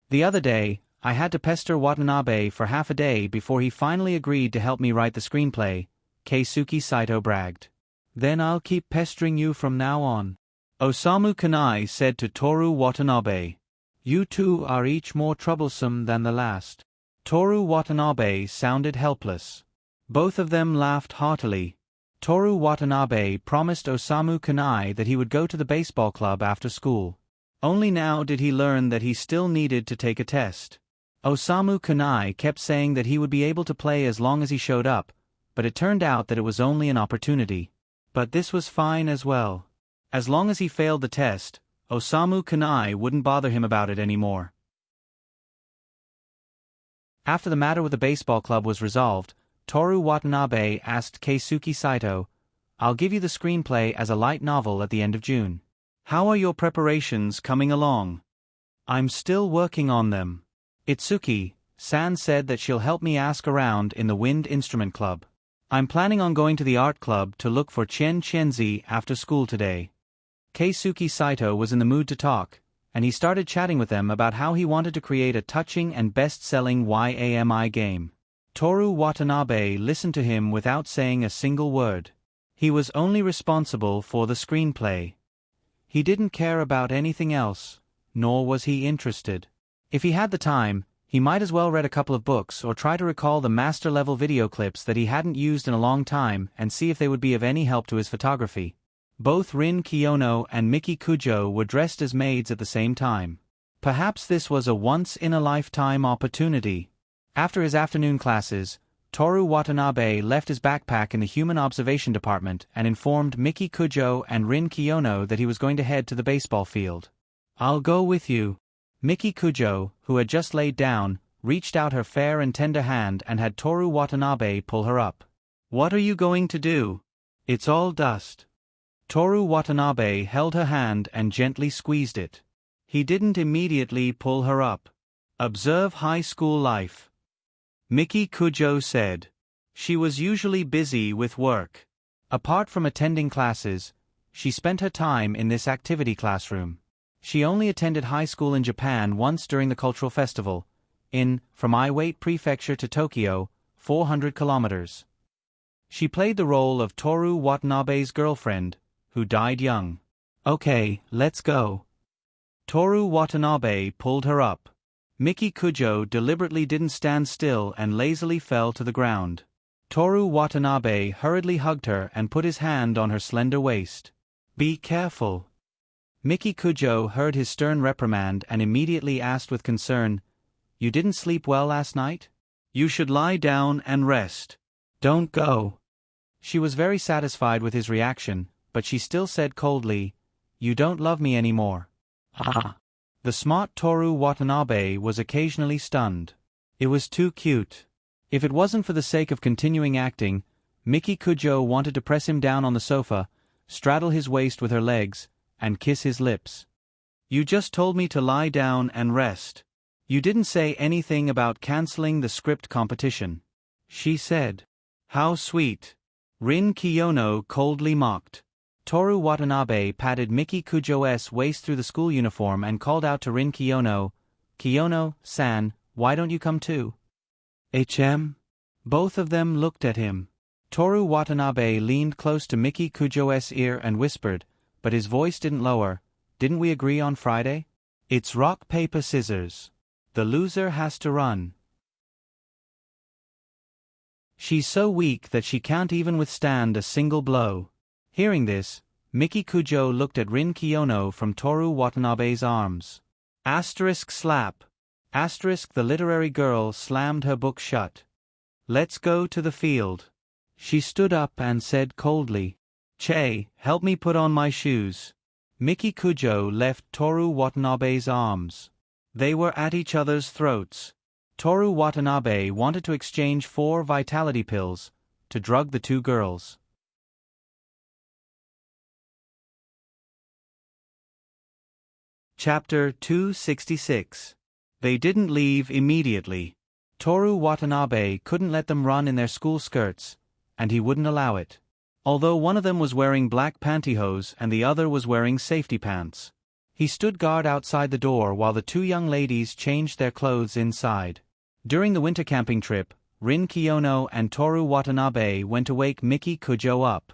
The other day, I had to pester Watanabe for half a day before he finally agreed to help me write the screenplay, Keisuke Saito bragged. Then I'll keep pestering you from now on. Osamu Kunai said to Toru Watanabe. You two are each more troublesome than the last. Toru Watanabe sounded helpless. Both of them laughed heartily. Toru Watanabe promised Osamu Kunai that he would go to the baseball club after school. Only now did he learn that he still needed to take a test. Osamu Kunai kept saying that he would be able to play as long as he showed up, but it turned out that it was only an opportunity. But this was fine as well. As long as he failed the test, Osamu Kunai wouldn't bother him about it anymore. After the matter with the baseball club was resolved, Toru Watanabe asked Keisuke Saito, I'll give you the screenplay as a light novel at the end of June. How are your preparations coming along? I'm still working on them. Itsuki-san said that she'll help me ask around in the Wind Instrument Club. I'm planning on going to the art club to look for Chen Chenzi after school today. Keisuke Saito was in the mood to talk, and he started chatting with them about how he wanted to create a touching and best-selling YAMI game. Toru Watanabe listened to him without saying a single word. He was only responsible for the screenplay. He didn't care about anything else, nor was he interested. If he had the time, he might as well read a couple of books or try to recall the master-level video clips that he hadn't used in a long time and see if they would be of any help to his photography. Both Rin Kiyono and Miki Kujo were dressed as maids at the same time. Perhaps this was a once-in-a-lifetime opportunity. After his afternoon classes, Toru Watanabe left his backpack in the Human Observation Department and informed Miki Kujo and Rin Kiyono that he was going to head to the baseball field. "I'll go with you." Miki Kujo, who had just laid down, reached out her fair and tender hand and had Toru Watanabe pull her up. "What are you going to do? It's all dust." Toru Watanabe held her hand and gently squeezed it. He didn't immediately pull her up. "Observe high school life," Miki Kujo said. She was usually busy with work. Apart from attending classes, she spent her time in this activity classroom. She only attended high school in Japan once during the cultural festival, from Iwate Prefecture to Tokyo, 400 kilometers. She played the role of Toru Watanabe's girlfriend, who died young. "Okay, let's go." Toru Watanabe pulled her up. Miki Kujo deliberately didn't stand still and lazily fell to the ground. Toru Watanabe hurriedly hugged her and put his hand on her slender waist. "Be careful." Miki Kujo heard his stern reprimand and immediately asked with concern, "You didn't sleep well last night? You should lie down and rest. Don't go." She was very satisfied with his reaction, but she still said coldly, "You don't love me anymore." Ah. The smart Toru Watanabe was occasionally stunned. It was too cute. If it wasn't for the sake of continuing acting, Miki Kujo wanted to press him down on the sofa, straddle his waist with her legs, and kiss his lips. "You just told me to lie down and rest. You didn't say anything about canceling the script competition," she said. "How sweet," Rin Kiyono coldly mocked. Toru Watanabe patted Miki Kujo's waist through the school uniform and called out to Rin Kiyono, "Kiyono-san, why don't you come too?" Both of them looked at him. Toru Watanabe leaned close to Miki Kujo's ear and whispered, but his voice didn't lower, "Didn't we agree on Friday? It's rock, paper, scissors. The loser has to run." "She's so weak that she can't even withstand a single blow." Hearing this, Miki Kujo looked at Rin Kiyono from Toru Watanabe's arms. *slap. The literary girl slammed her book shut. "Let's go to the field." She stood up and said coldly, "Che, help me put on my shoes." Miki Kujo left Toru Watanabe's arms. They were at each other's throats. Toru Watanabe wanted to exchange 4 vitality pills to drug the two girls. Chapter 266. They didn't leave immediately. Toru Watanabe couldn't let them run in their school skirts, and he wouldn't allow it. Although one of them was wearing black pantyhose and the other was wearing safety pants. He stood guard outside the door while the two young ladies changed their clothes inside. During the winter camping trip, Rin Kiyono and Toru Watanabe went to wake Miki Kujo up.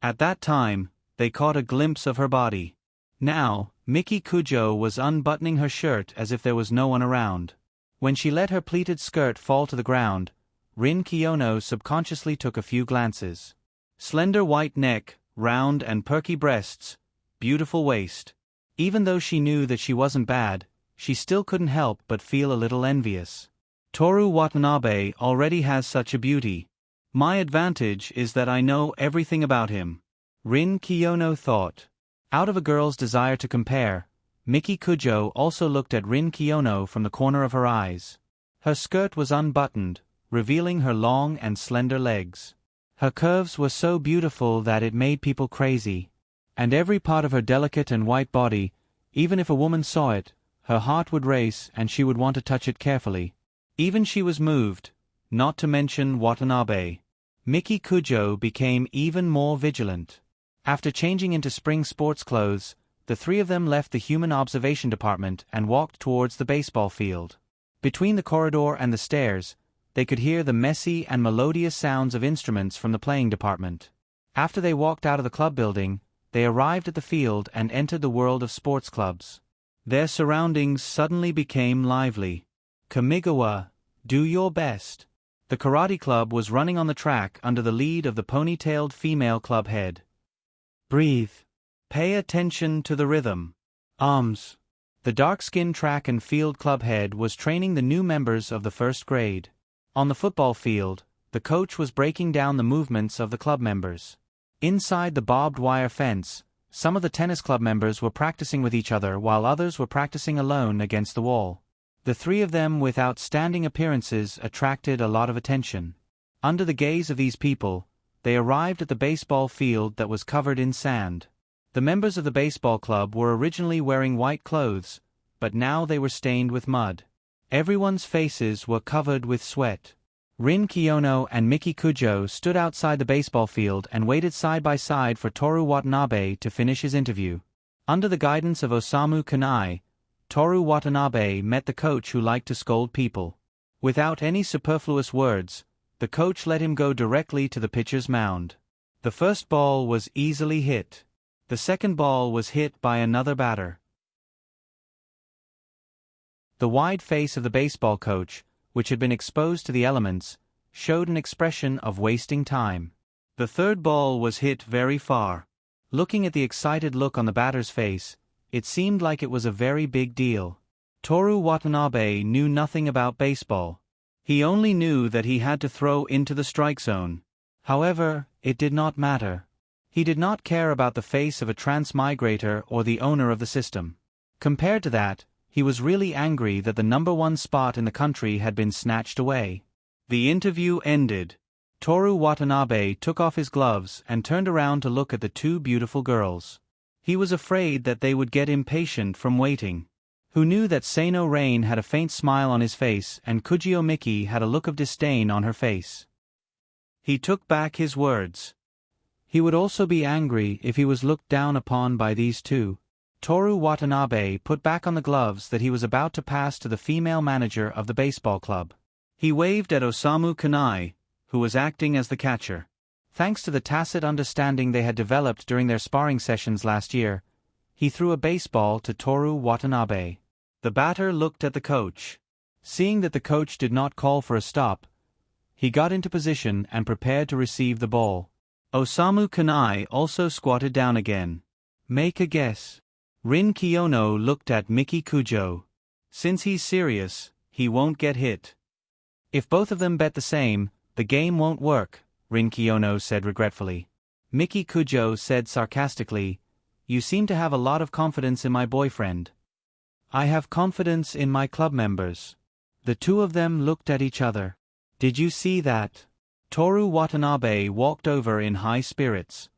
At that time, they caught a glimpse of her body. Now, Miki Kujo was unbuttoning her shirt as if there was no one around. When she let her pleated skirt fall to the ground, Rin Kiyono subconsciously took a few glances. Slender white neck, round and perky breasts, beautiful waist. Even though she knew that she wasn't bad, she still couldn't help but feel a little envious. Toru Watanabe already has such a beauty. My advantage is that I know everything about him, Rin Kiyono thought. Out of a girl's desire to compare, Miki Kujo also looked at Rin Kiyono from the corner of her eyes. Her skirt was unbuttoned, revealing her long and slender legs. Her curves were so beautiful that it made people crazy. And every part of her delicate and white body, even if a woman saw it, her heart would race and she would want to touch it carefully. Even she was moved, not to mention Watanabe. Miki Kujo became even more vigilant. After changing into spring sports clothes, the three of them left the Human Observation Department and walked towards the baseball field. Between the corridor and the stairs, they could hear the messy and melodious sounds of instruments from the playing department. After they walked out of the club building, they arrived at the field and entered the world of sports clubs. Their surroundings suddenly became lively. Kamigawa, do your best. The karate club was running on the track under the lead of the ponytailed female club head. Breathe. Pay attention to the rhythm. Arms. The dark-skinned track and field club head was training the new members of the first grade. On the football field, the coach was breaking down the movements of the club members. Inside the barbed wire fence, some of the tennis club members were practicing with each other while others were practicing alone against the wall. The three of them with outstanding appearances attracted a lot of attention. Under the gaze of these people, they arrived at the baseball field that was covered in sand. The members of the baseball club were originally wearing white clothes, but now they were stained with mud. Everyone's faces were covered with sweat. Rin Kiyono and Miki Kujo stood outside the baseball field and waited side by side for Toru Watanabe to finish his interview. Under the guidance of Osamu Kanai, Toru Watanabe met the coach who liked to scold people. Without any superfluous words, the coach let him go directly to the pitcher's mound. The first ball was easily hit. The second ball was hit by another batter. The wide face of the baseball coach, which had been exposed to the elements, showed an expression of wasting time. The third ball was hit very far. Looking at the excited look on the batter's face, it seemed like it was a very big deal. Toru Watanabe knew nothing about baseball. He only knew that he had to throw into the strike zone. However, it did not matter. He did not care about the face of a transmigrator or the owner of the system. Compared to that, he was really angry that the #1 spot in the country had been snatched away. The interview ended. Toru Watanabe took off his gloves and turned around to look at the two beautiful girls. He was afraid that they would get impatient from waiting. Who knew that Sano Rain had a faint smile on his face and Kujio Miki had a look of disdain on her face. He took back his words. He would also be angry if he was looked down upon by these two. Toru Watanabe put back on the gloves that he was about to pass to the female manager of the baseball club. He waved at Osamu Kanai, who was acting as the catcher. Thanks to the tacit understanding they had developed during their sparring sessions last year, he threw a baseball to Toru Watanabe. The batter looked at the coach. Seeing that the coach did not call for a stop, he got into position and prepared to receive the ball. Osamu Kanai also squatted down again. Make a guess. Rin Kiyono looked at Miki Kujo. Since he's serious, he won't get hit. If both of them bet the same, the game won't work, Rin Kiyono said regretfully. Miki Kujo said sarcastically, You seem to have a lot of confidence in my boyfriend. I have confidence in my club members. The two of them looked at each other. Did you see that? Toru Watanabe walked over in high spirits.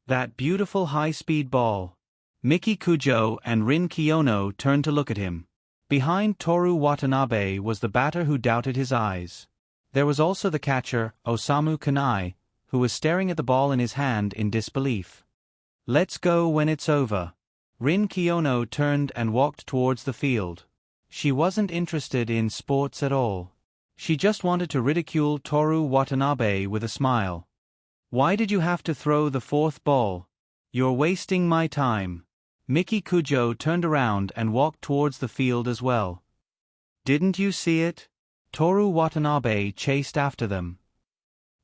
That beautiful high-speed ball. Miki Kujo and Rin Kiyono turned to look at him. Behind Toru Watanabe was the batter who doubted his eyes. There was also the catcher, Osamu Kanai, who was staring at the ball in his hand in disbelief. Let's go when it's over. Rin Kiyono turned and walked towards the field. She wasn't interested in sports at all. She just wanted to ridicule Toru Watanabe with a smile. Why did you have to throw the fourth ball? You're wasting my time. Miki Kujo turned around and walked towards the field as well. Didn't you see it? Toru Watanabe chased after them.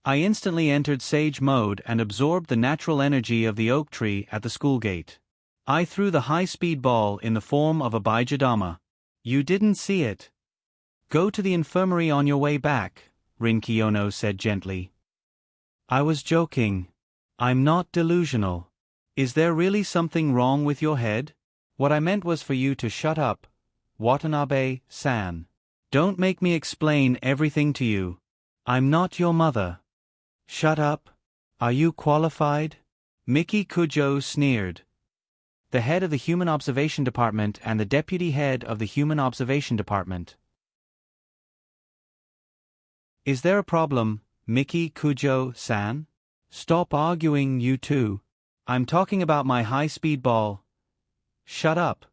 I instantly entered sage mode and absorbed the natural energy of the oak tree at the school gate. I threw the high-speed ball in the form of a Baijidama. You didn't see it. Go to the infirmary on your way back, Rin Kiyono said gently. I was joking. I'm not delusional. Is there really something wrong with your head? What I meant was for you to shut up, Watanabe-san. Don't make me explain everything to you. I'm not your mother. Shut up. Are you qualified? Miki Kujo sneered. The head of the Human Observation Department and the deputy head of the Human Observation Department. Is there a problem, Miki Kujo-san? Stop arguing, you two. I'm talking about my high-speed ball. Shut up.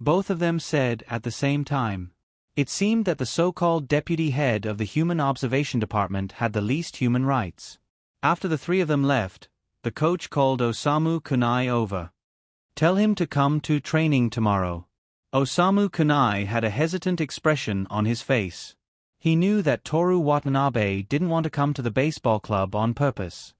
Both of them said at the same time. It seemed that the so-called deputy head of the Human Observation Department had the least human rights. After the three of them left, the coach called Osamu Kanai over. Tell him to come to training tomorrow. Osamu Kanai had a hesitant expression on his face. He knew that Toru Watanabe didn't want to come to the baseball club on purpose.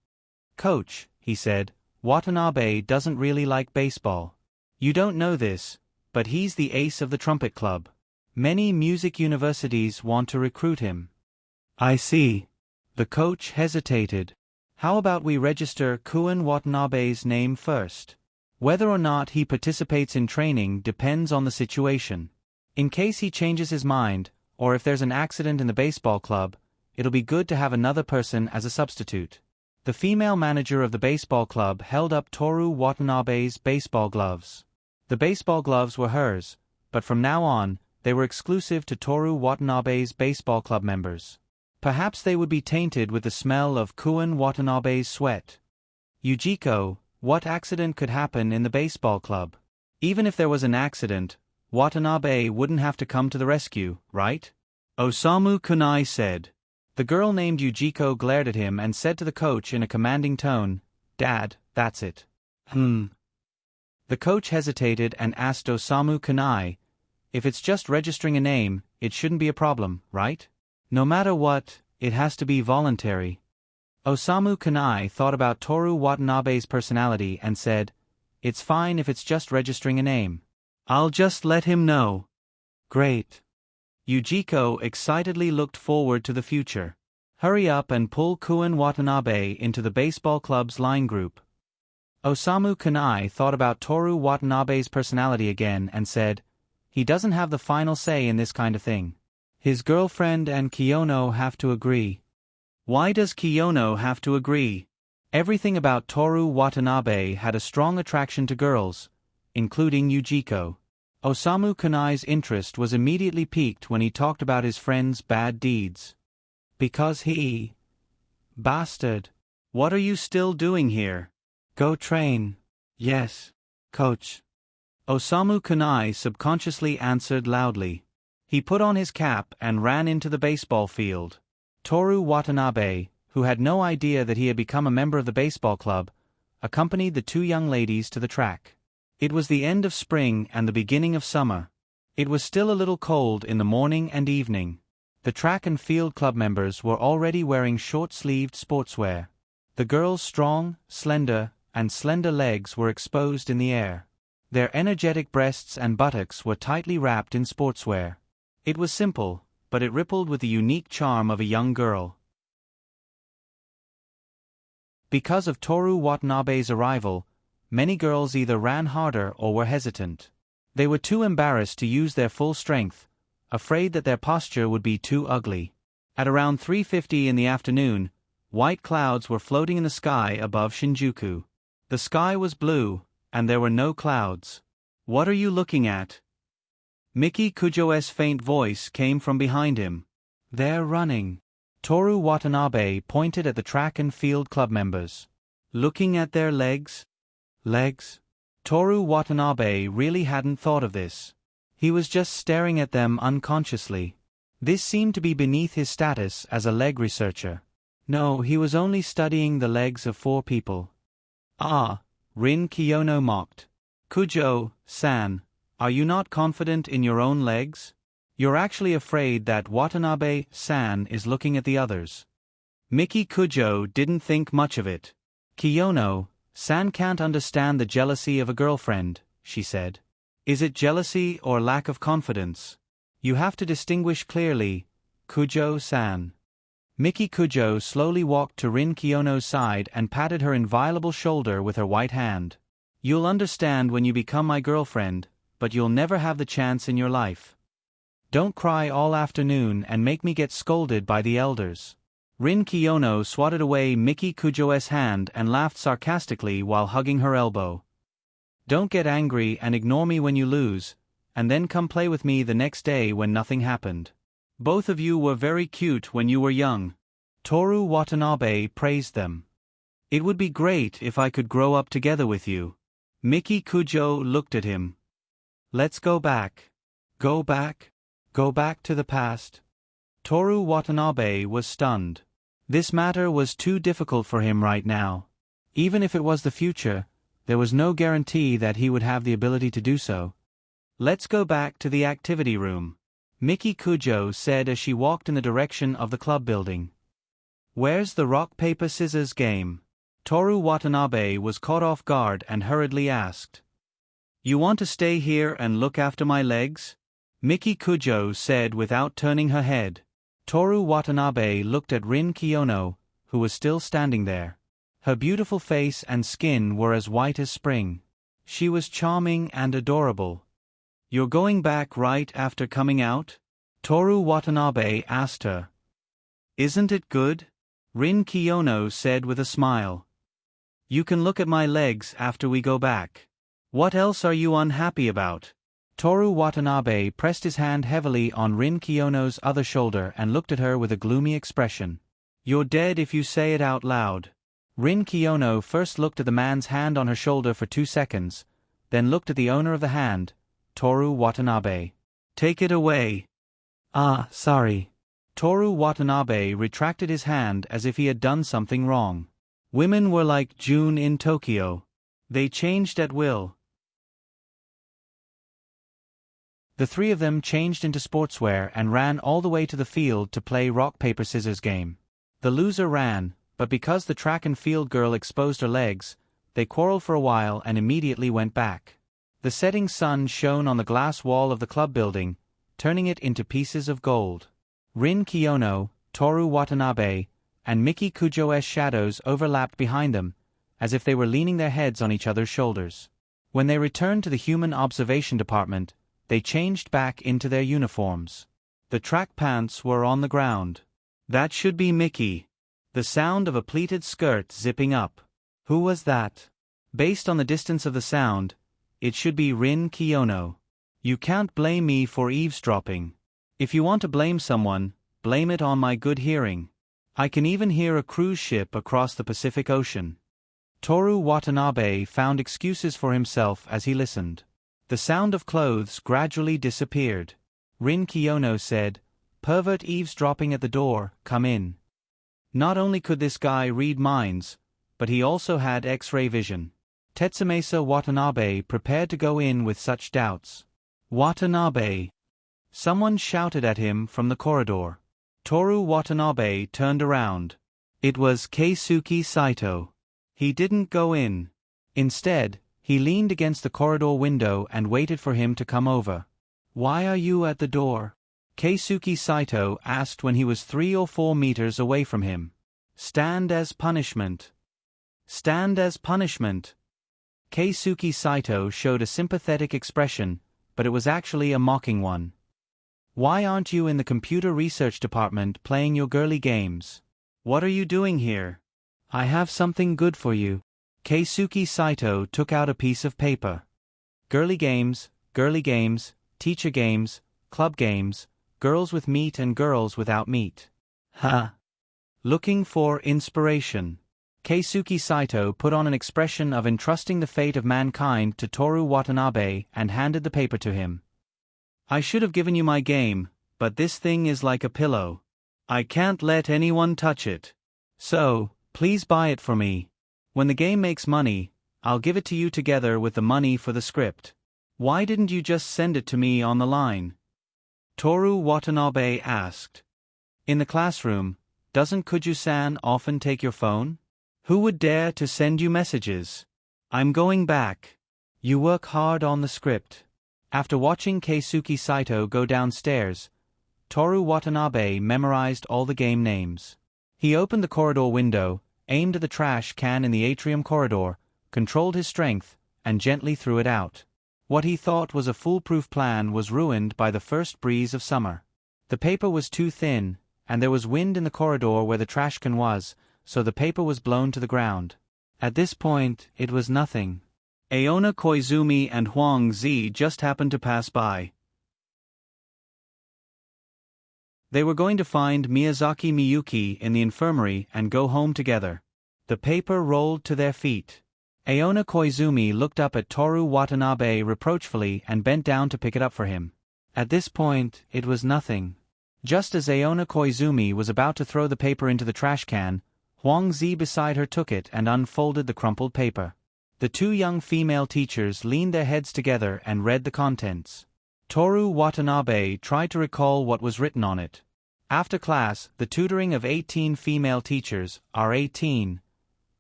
Coach, he said, Watanabe doesn't really like baseball. You don't know this, but he's the ace of the trumpet club. Many music universities want to recruit him. I see. The coach hesitated. How about we register Kuan Watanabe's name first? Whether or not he participates in training depends on the situation. In case he changes his mind, or if there's an accident in the baseball club, it'll be good to have another person as a substitute. The female manager of the baseball club held up Toru Watanabe's baseball gloves. The baseball gloves were hers, but from now on, they were exclusive to Toru Watanabe's baseball club members. Perhaps they would be tainted with the smell of Kuan Watanabe's sweat. Yujiko, what accident could happen in the baseball club? Even if there was an accident, Watanabe wouldn't have to come to the rescue, right? Osamu Kunai said. The girl named Yujiko glared at him and said to the coach in a commanding tone, "Dad, that's it." The coach hesitated and asked Osamu Kunai, "If it's just registering a name, it shouldn't be a problem, right? No matter what, it has to be voluntary." Osamu Kunai thought about Toru Watanabe's personality and said, "It's fine if it's just registering a name. I'll just let him know." Great. Yujiko excitedly looked forward to the future. Hurry up and pull Kuan Watanabe into the baseball club's line group. Osamu Kunai thought about Toru Watanabe's personality again and said, "He doesn't have the final say in this kind of thing. His girlfriend and Kiyono have to agree." Why does Kiyono have to agree? Everything about Toru Watanabe had a strong attraction to girls, including Yujiko. Osamu Kunai's interest was immediately piqued when he talked about his friend's bad deeds. Because he... Bastard. What are you still doing here? Go train. Yes, coach. Osamu Kunai subconsciously answered loudly. He put on his cap and ran into the baseball field. Toru Watanabe, who had no idea that he had become a member of the baseball club, accompanied the two young ladies to the track. It was the end of spring and the beginning of summer. It was still a little cold in the morning and evening. The track and field club members were already wearing short-sleeved sportswear. The girls' strong, slender legs were exposed in the air. Their energetic breasts and buttocks were tightly wrapped in sportswear. It was simple, but it rippled with the unique charm of a young girl. Because of Toru Watanabe's arrival, many girls either ran harder or were hesitant. They were too embarrassed to use their full strength, afraid that their posture would be too ugly. At around 3:50 in the afternoon, white clouds were floating in the sky above Shinjuku. The sky was blue, and there were no clouds. "What are you looking at?" Miki Kujo's faint voice came from behind him. "They're running." Toru Watanabe pointed at the track and field club members. "Looking at their legs?" Legs? Toru Watanabe really hadn't thought of this. He was just staring at them unconsciously. This seemed to be beneath his status as a leg researcher. No, he was only studying the legs of 4 people. "Ah," Rin Kiyono mocked. "Kujo-san, are you not confident in your own legs? You're actually afraid that Watanabe-san is looking at the others." Miki Kujo didn't think much of it. "Kiyono-san can't understand the jealousy of a girlfriend," she said. "Is it jealousy or lack of confidence? You have to distinguish clearly, Kujo-san." Miki Kujo slowly walked to Rin Kiyono's side and patted her inviolable shoulder with her white hand. "You'll understand when you become my girlfriend, but you'll never have the chance in your life. Don't cry all afternoon and make me get scolded by the elders." Rin Kiyono swatted away Miki Kujo's hand and laughed sarcastically while hugging her elbow. "Don't get angry and ignore me when you lose, and then come play with me the next day when nothing happened. Both of you were very cute when you were young." Toru Watanabe praised them. "It would be great if I could grow up together with you." Miki Kujo looked at him. "Let's go back." "Go back? Go back to the past?" Toru Watanabe was stunned. This matter was too difficult for him right now. Even if it was the future, there was no guarantee that he would have the ability to do so. "Let's go back to the activity room," Miki Kujo said as she walked in the direction of the club building. "Where's the rock-paper-scissors game?" Toru Watanabe was caught off guard and hurriedly asked. You want to stay here and look after my legs? Miki Kujo said without turning her head. Toru Watanabe looked at Rin Kiyono, who was still standing there. Her beautiful face and skin were as white as spring. She was charming and adorable. You're going back right after coming out? Toru Watanabe asked her. Isn't it good? Rin Kiyono said with a smile. You can look at my legs after we go back. What else are you unhappy about? Toru Watanabe pressed his hand heavily on Rin Kiyono's other shoulder and looked at her with a gloomy expression. You're dead if you say it out loud. Rin Kiyono first looked at the man's hand on her shoulder for 2 seconds, then looked at the owner of the hand, Toru Watanabe. Take it away. Ah, sorry. Toru Watanabe retracted his hand as if he had done something wrong. Women were like June in Tokyo. They changed at will. The three of them changed into sportswear and ran all the way to the field to play rock-paper-scissors game. The loser ran, but because the track and field girl exposed her legs, they quarreled for a while and immediately went back. The setting sun shone on the glass wall of the club building, turning it into pieces of gold. Rin Kiyono, Toru Watanabe, and Miki Kujo's shadows overlapped behind them, as if they were leaning their heads on each other's shoulders. When they returned to the human observation department, they changed back into their uniforms. The track pants were on the ground. That should be Miki. The sound of a pleated skirt zipping up. Who was that? Based on the distance of the sound, it should be Rin Kiyono. You can't blame me for eavesdropping. If you want to blame someone, blame it on my good hearing. I can even hear a cruise ship across the Pacific Ocean. Toru Watanabe found excuses for himself as he listened. The sound of clothes gradually disappeared. Rin Kiyono said, Pervert eavesdropping at the door, come in. Not only could this guy read minds, but he also had X-ray vision. Tetsumasa Watanabe prepared to go in with such doubts. Watanabe. Someone shouted at him from the corridor. Toru Watanabe turned around. It was Keisuke Saito. He didn't go in. Instead, he leaned against the corridor window and waited for him to come over. Why are you at the door? Keisuke Saito asked when he was 3 or 4 meters away from him. Stand as punishment. Stand as punishment. Keisuke Saito showed a sympathetic expression, but it was actually a mocking one. Why aren't you in the computer research department playing your girly games? What are you doing here? I have something good for you. Keisuke Saito took out a piece of paper. Girly games, teacher games, club games, girls with meat and girls without meat. Ha! Looking for inspiration. Keisuke Saito put on an expression of entrusting the fate of mankind to Toru Watanabe and handed the paper to him. I should have given you my game, but this thing is like a pillow. I can't let anyone touch it. So, please buy it for me. When the game makes money, I'll give it to you together with the money for the script. Why didn't you just send it to me on the line? Toru Watanabe asked. In the classroom, doesn't Kuju-san often take your phone? Who would dare to send you messages? I'm going back. You work hard on the script. After watching Keisuke Saito go downstairs, Toru Watanabe memorized all the game names. He opened the corridor window, aimed at the trash can in the atrium corridor, controlled his strength, and gently threw it out. What he thought was a foolproof plan was ruined by the first breeze of summer. The paper was too thin, and there was wind in the corridor where the trash can was, so the paper was blown to the ground. At this point, it was nothing. Aona Koizumi and Huang Zi just happened to pass by. They were going to find Miyazaki Miyuki in the infirmary and go home together. The paper rolled to their feet. Aona Koizumi looked up at Toru Watanabe reproachfully and bent down to pick it up for him. At this point, it was nothing. Just as Aona Koizumi was about to throw the paper into the trash can, Huang Zi beside her took it and unfolded the crumpled paper. The 2 young female teachers leaned their heads together and read the contents. Toru Watanabe tried to recall what was written on it. After class, the tutoring of 18 female teachers are 18.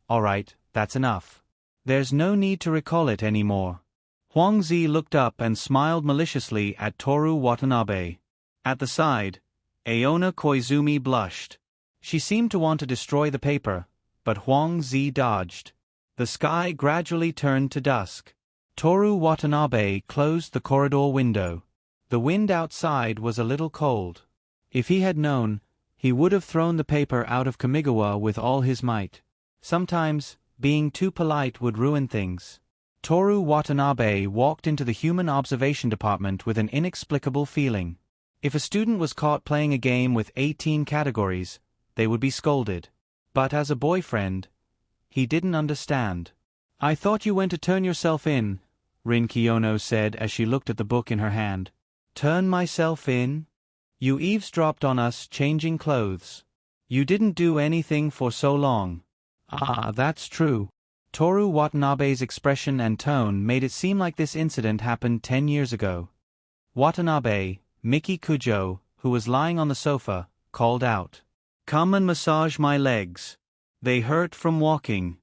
Alright, that's enough. There's no need to recall it anymore. Huang Zi looked up and smiled maliciously at Toru Watanabe. At the side, Aona Koizumi blushed. She seemed to want to destroy the paper, but Huang Zi dodged. The sky gradually turned to dusk. Toru Watanabe closed the corridor window. The wind outside was a little cold. If he had known, he would have thrown the paper out of Kamigawa with all his might. Sometimes, being too polite would ruin things. Toru Watanabe walked into the human observation department with an inexplicable feeling. If a student was caught playing a game with 18 categories, they would be scolded. But as a boyfriend, he didn't understand. "I thought you went to turn yourself in," Rin Kiyono said as she looked at the book in her hand. "Turn myself in? You eavesdropped on us changing clothes. You didn't do anything for so long." "Ah, that's true." Toru Watanabe's expression and tone made it seem like this incident happened 10 years ago. Watanabe, Miki Kujo, who was lying on the sofa, called out, "Come and massage my legs. They hurt from walking.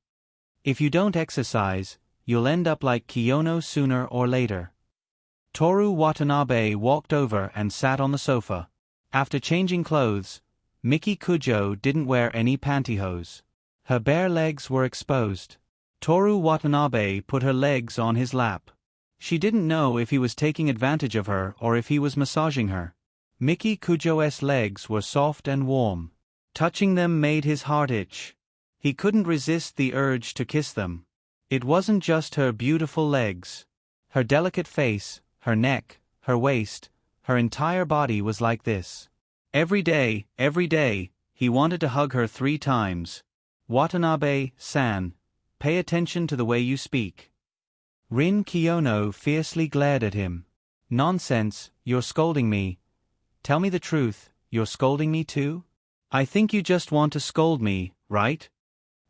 If you don't exercise, you'll end up like Kiyono sooner or later." Toru Watanabe walked over and sat on the sofa. After changing clothes, Miki Kujo didn't wear any pantyhose. Her bare legs were exposed. Toru Watanabe put her legs on his lap. She didn't know if he was taking advantage of her or if he was massaging her. Miki Kujo's legs were soft and warm. Touching them made his heart itch. He couldn't resist the urge to kiss them. It wasn't just her beautiful legs. Her delicate face, her neck, her waist, her entire body was like this. Every day, he wanted to hug her 3 times. "Watanabe-san, pay attention to the way you speak." Rin Kiyono fiercely glared at him. "Nonsense, you're scolding me. Tell me the truth, you're scolding me too? I think you just want to scold me, right?"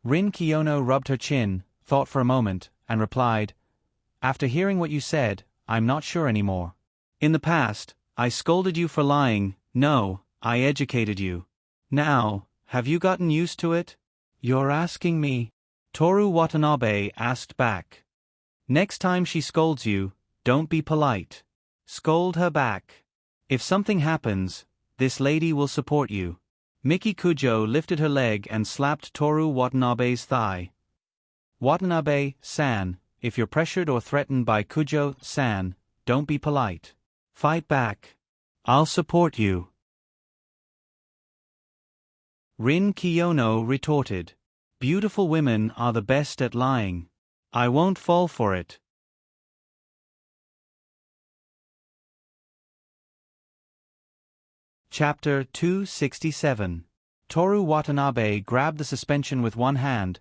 Rin Kiyono rubbed her chin, thought for a moment, and replied, "After hearing what you said, I'm not sure anymore. In the past, I scolded you for lying. No, I educated you. Now, have you gotten used to it?" "You're asking me?" Toru Watanabe asked back. "Next time she scolds you, don't be polite. Scold her back. If something happens, this lady will support you." Miki Kujo lifted her leg and slapped Toru Watanabe's thigh. "Watanabe-san, if you're pressured or threatened by Kujo-san, don't be polite. Fight back. I'll support you." Rin Kiyono retorted, "Beautiful women are the best at lying. I won't fall for it." Chapter 267. Toru Watanabe grabbed the suspension with one hand,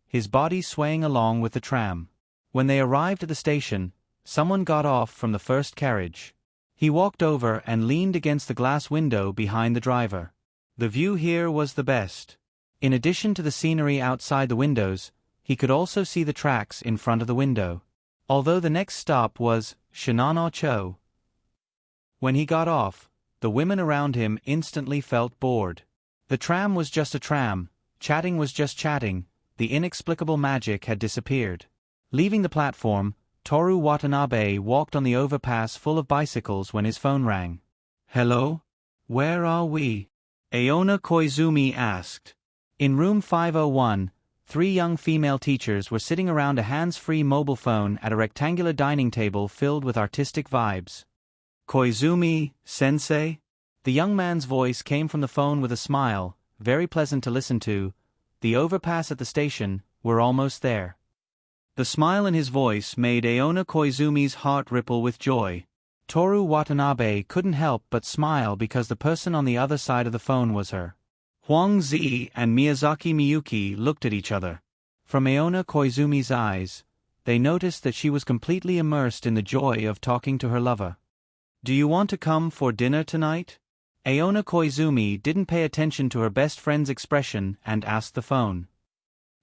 his body swaying along with the tram. When they arrived at the station, someone got off from the first carriage. He walked over and leaned against the glass window behind the driver. The view here was the best. In addition to the scenery outside the windows, he could also see the tracks in front of the window. Although the next stop was Shinano-cho. When he got off, the women around him instantly felt bored. The tram was just a tram, chatting was just chatting, the inexplicable magic had disappeared. Leaving the platform, Toru Watanabe walked on the overpass full of bicycles when his phone rang. "Hello? Where are we?" Aona Koizumi asked. In room 501, 3 young female teachers were sitting around a hands-free mobile phone at a rectangular dining table filled with artistic vibes. "Koizumi-sensei?" The young man's voice came from the phone with a smile, very pleasant to listen to. The overpass at the station, we're almost there. The smile in his voice made Aona Koizumi's heart ripple with joy. Toru Watanabe couldn't help but smile because the person on the other side of the phone was her. Huang Zi and Miyazaki Miyuki looked at each other. From Aona Koizumi's eyes, they noticed that she was completely immersed in the joy of talking to her lover. "Do you want to come for dinner tonight?" Aona Koizumi didn't pay attention to her best friend's expression and asked the phone.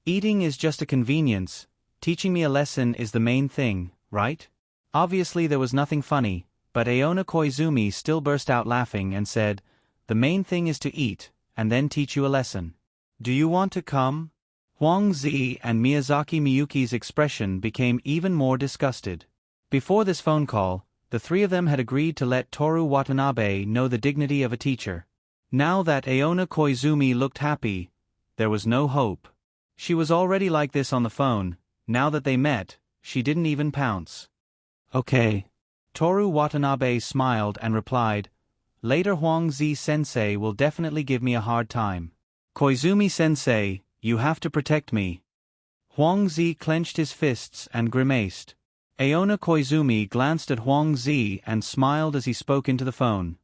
"Eating is just a convenience, teaching me a lesson is the main thing, right?" Obviously there was nothing funny, but Aona Koizumi still burst out laughing and said, "The main thing is to eat, and then teach you a lesson. Do you want to come?" Huang Zi and Miyazaki Miyuki's expression became even more disgusted. Before this phone call, the three of them had agreed to let Toru Watanabe know the dignity of a teacher. Now that Aona Koizumi looked happy, there was no hope. She was already like this on the phone. Now that they met, she didn't even pounce. Okay. Toru Watanabe smiled and replied, "Later Huang Zi sensei will definitely give me a hard time. Koizumi sensei, you have to protect me." Huang Zi clenched his fists and grimaced. Aona Koizumi glanced at Huang Zi and smiled as he spoke into the phone.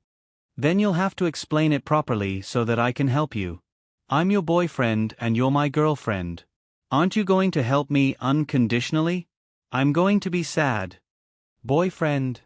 "Then you'll have to explain it properly so that I can help you. I'm your boyfriend and you're my girlfriend. Aren't you going to help me unconditionally? I'm going to be sad." Boyfriend,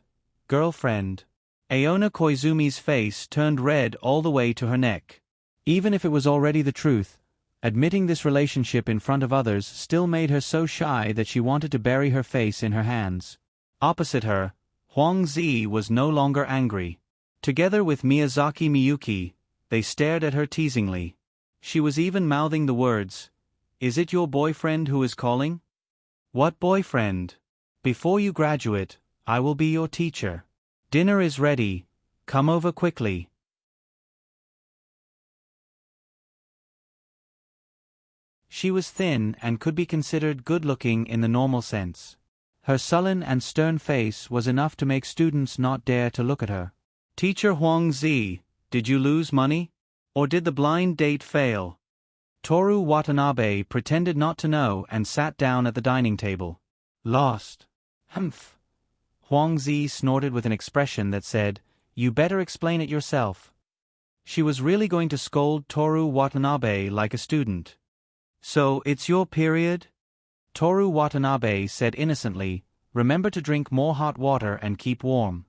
girlfriend. Aona Koizumi's face turned red all the way to her neck. Even if it was already the truth, admitting this relationship in front of others still made her so shy that she wanted to bury her face in her hands. Opposite her, Huang Zi was no longer angry. Together with Miyazaki Miyuki, they stared at her teasingly. She was even mouthing the words, "Is it your boyfriend who is calling?" "What boyfriend? Before you graduate, I will be your teacher. Dinner is ready, come over quickly." She was thin and could be considered good-looking in the normal sense. Her sullen and stern face was enough to make students not dare to look at her. "Teacher Huang Zi, did you lose money? Or did the blind date fail?" Toru Watanabe pretended not to know and sat down at the dining table. "Lost." "Humph." Huang Zi snorted with an expression that said, "You better explain it yourself." She was really going to scold Toru Watanabe like a student. "So it's your period?" Toru Watanabe said innocently, "Remember to drink more hot water and keep warm."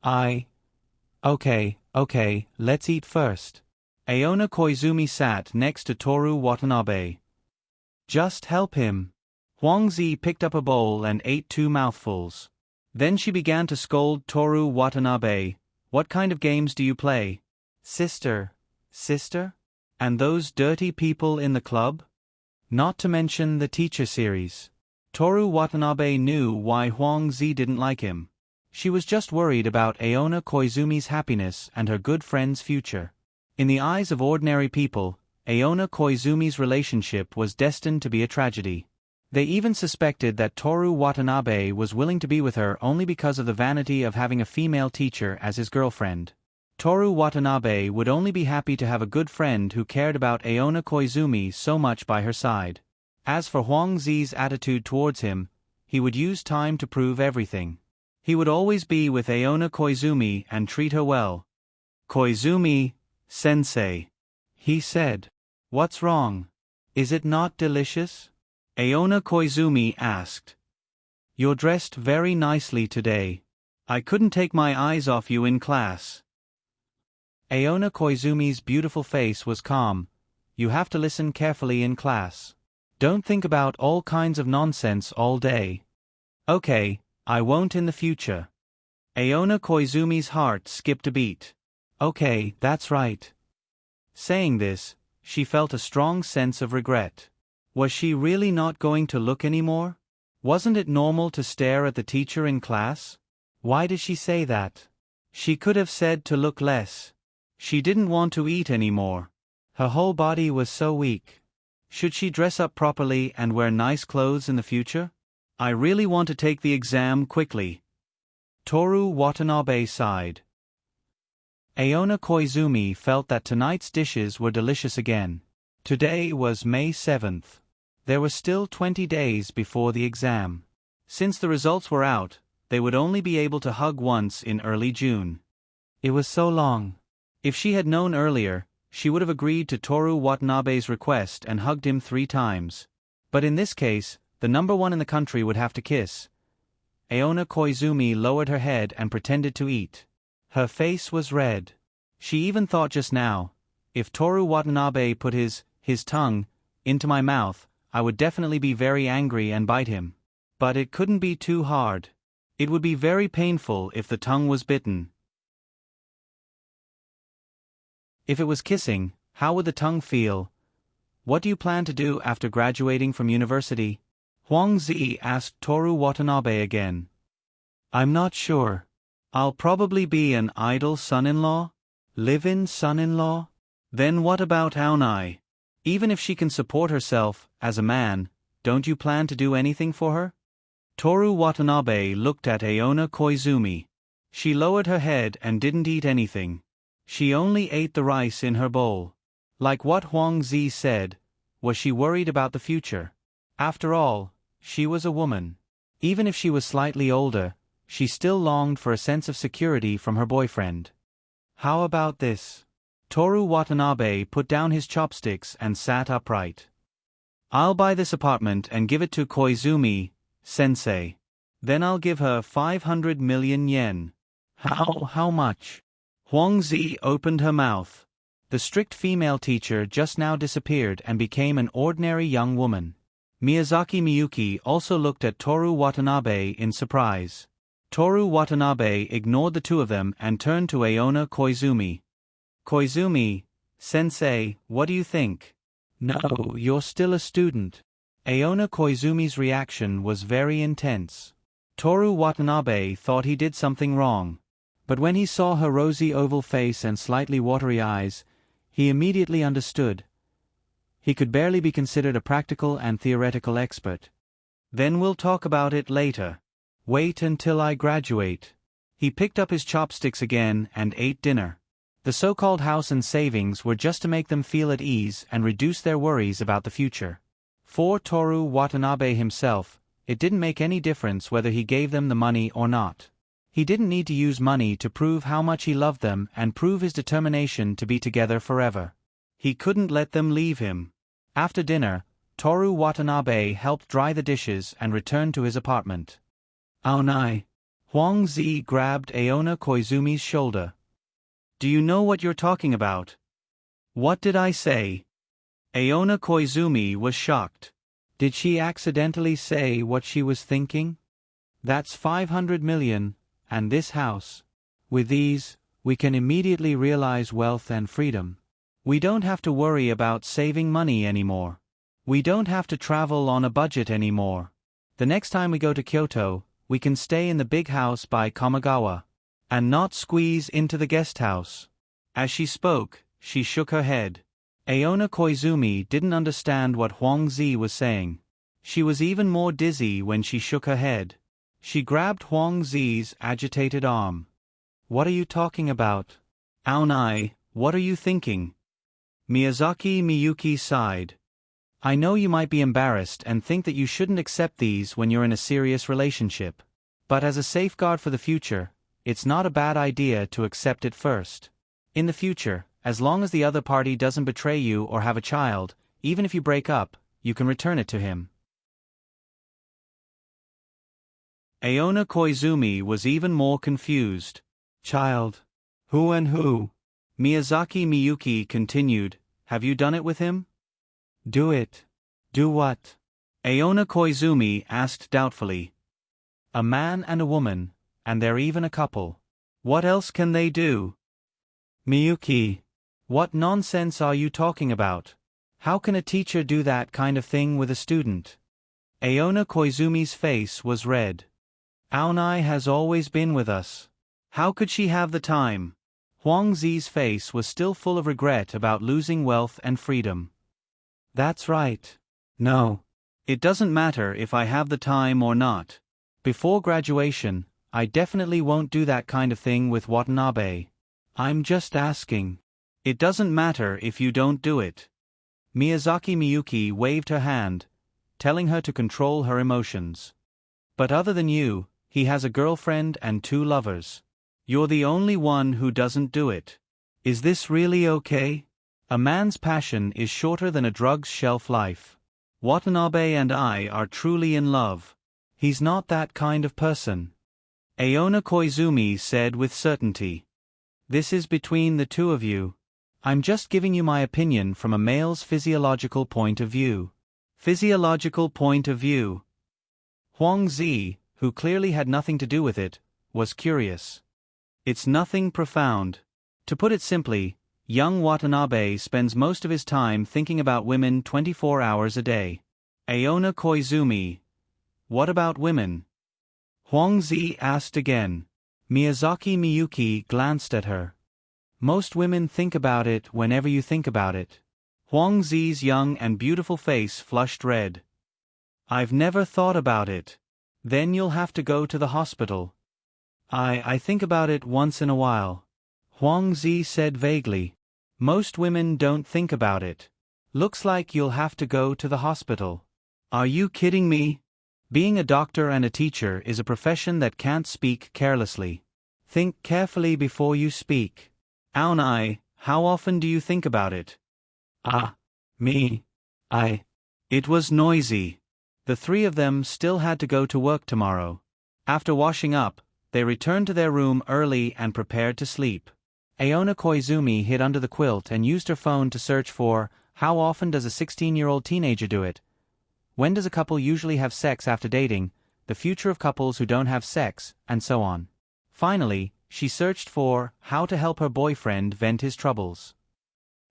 Okay, let's eat first." Aona Koizumi sat next to Toru Watanabe. "Just help him." Huang Zi picked up a bowl and ate 2 mouthfuls. Then she began to scold Toru Watanabe. "What kind of games do you play? Sister? And those dirty people in the club? Not to mention the teacher series." Toru Watanabe knew why Huang Zi didn't like him. She was just worried about Aona Koizumi's happiness and her good friend's future. In the eyes of ordinary people, Aona Koizumi's relationship was destined to be a tragedy. They even suspected that Toru Watanabe was willing to be with her only because of the vanity of having a female teacher as his girlfriend. Toru Watanabe would only be happy to have a good friend who cared about Aona Koizumi so much by her side. As for Huang Zi's attitude towards him, he would use time to prove everything. He would always be with Aona Koizumi and treat her well. "Koizumi, sensei," he said. "What's wrong? Is it not delicious?" Aona Koizumi asked. "You're dressed very nicely today. I couldn't take my eyes off you in class." Aona Koizumi's beautiful face was calm. "You have to listen carefully in class. Don't think about all kinds of nonsense all day." "Okay, I won't in the future." Aona Koizumi's heart skipped a beat. "Okay, that's right." Saying this, she felt a strong sense of regret. Was she really not going to look anymore? Wasn't it normal to stare at the teacher in class? Why did she say that? She could have said to look less. She didn't want to eat anymore. Her whole body was so weak. Should she dress up properly and wear nice clothes in the future? "I really want to take the exam quickly." Toru Watanabe sighed. Aona Koizumi felt that tonight's dishes were delicious again. Today was May 7th. There were still 20 days before the exam. Since the results were out, they would only be able to hug once in early June. It was so long. If she had known earlier, she would have agreed to Toru Watanabe's request and hugged him 3 times. But in this case, the number one in the country would have to kiss. Aona Koizumi lowered her head and pretended to eat. Her face was red. She even thought just now, if Toru Watanabe put his tongue into my mouth, I would definitely be very angry and bite him. But it couldn't be too hard. It would be very painful if the tongue was bitten. If it was kissing, how would the tongue feel? What do you plan to do after graduating from university? Huang Zi asked Toru Watanabe again. I'm not sure. I'll probably be an idle son-in-law? Live-in son-in-law? Then what about Aonai? Even if she can support herself, as a man, don't you plan to do anything for her? Toru Watanabe looked at Aona Koizumi. She lowered her head and didn't eat anything. She only ate the rice in her bowl. Like what Huang Zi said, was she worried about the future? After all, she was a woman. Even if she was slightly older, she still longed for a sense of security from her boyfriend. How about this? Toru Watanabe put down his chopsticks and sat upright. I'll buy this apartment and give it to Koizumi, sensei. Then I'll give her 500 million yen. How much? Huang Zi opened her mouth. The strict female teacher just now disappeared and became an ordinary young woman. Miyazaki Miyuki also looked at Toru Watanabe in surprise. Toru Watanabe ignored the two of them and turned to Aona Koizumi. Koizumi, sensei, what do you think? No, you're still a student. Aona Koizumi's reaction was very intense. Toru Watanabe thought he did something wrong. But when he saw her rosy oval face and slightly watery eyes, he immediately understood. He could barely be considered a practical and theoretical expert. Then we'll talk about it later. Wait until I graduate. He picked up his chopsticks again and ate dinner. The so-called house and savings were just to make them feel at ease and reduce their worries about the future. For Toru Watanabe himself, it didn't make any difference whether he gave them the money or not. He didn't need to use money to prove how much he loved them and prove his determination to be together forever. He couldn't let them leave him. After dinner, Toru Watanabe helped dry the dishes and returned to his apartment. Aonai. Huang Zi grabbed Aona Koizumi's shoulder. Do you know what you're talking about? What did I say? Aona Koizumi was shocked. Did she accidentally say what she was thinking? That's 500 million, and this house. With these, we can immediately realize wealth and freedom. We don't have to worry about saving money anymore. We don't have to travel on a budget anymore. The next time we go to Kyoto, we can stay in the big house by Kamagawa, and not squeeze into the guest house. As she spoke, she shook her head. Aona Koizumi didn't understand what Huang Zi was saying. She was even more dizzy when she shook her head. She grabbed Huang Zi's agitated arm. What are you talking about? Aonai, what are you thinking? Miyazaki Miyuki sighed. I know you might be embarrassed and think that you shouldn't accept these when you're in a serious relationship. But as a safeguard for the future, it's not a bad idea to accept it first. In the future, as long as the other party doesn't betray you or have a child, even if you break up, you can return it to him. Aona Koizumi was even more confused. Child? Who and who? Miyazaki Miyuki continued, have you done it with him? Do it. Do what? Aona Koizumi asked doubtfully. A man and a woman, and they're even a couple. What else can they do? Miyuki. What nonsense are you talking about? How can a teacher do that kind of thing with a student? Aona Koizumi's face was red. Aonai has always been with us. How could she have the time? Huang Zi's face was still full of regret about losing wealth and freedom. That's right. No. It doesn't matter if I have the time or not. Before graduation, I definitely won't do that kind of thing with Watanabe. I'm just asking. It doesn't matter if you don't do it. Miyazaki Miyuki waved her hand, telling her to control her emotions. But other than you, he has a girlfriend and 2 lovers. You're the only one who doesn't do it. Is this really okay? A man's passion is shorter than a drug's shelf life. Watanabe and I are truly in love. He's not that kind of person. Aona Koizumi said with certainty. This is between the two of you. I'm just giving you my opinion from a male's physiological point of view. Physiological point of view. Huang Zi, who clearly had nothing to do with it, was curious. It's nothing profound. To put it simply, Young Watanabe spends most of his time thinking about women 24 hours a day. Aona Koizumi. What about women? Huang Zi asked again. Miyazaki Miyuki glanced at her. Most women think about it whenever you think about it. Huang Zi's young and beautiful face flushed red. I've never thought about it. Then you'll have to go to the hospital. I think about it once in a while. Huang Zi said vaguely. Most women don't think about it. Looks like you'll have to go to the hospital. Are you kidding me? Being a doctor and a teacher is a profession that can't speak carelessly. Think carefully before you speak. Aonai, how often do you think about it? It was noisy. The three of them still had to go to work tomorrow. After washing up, they returned to their room early and prepared to sleep. Aona Koizumi hid under the quilt and used her phone to search for, how often does a 16-year-old teenager do it? When does a couple usually have sex after dating, the future of couples who don't have sex, and so on. Finally, she searched for, how to help her boyfriend vent his troubles.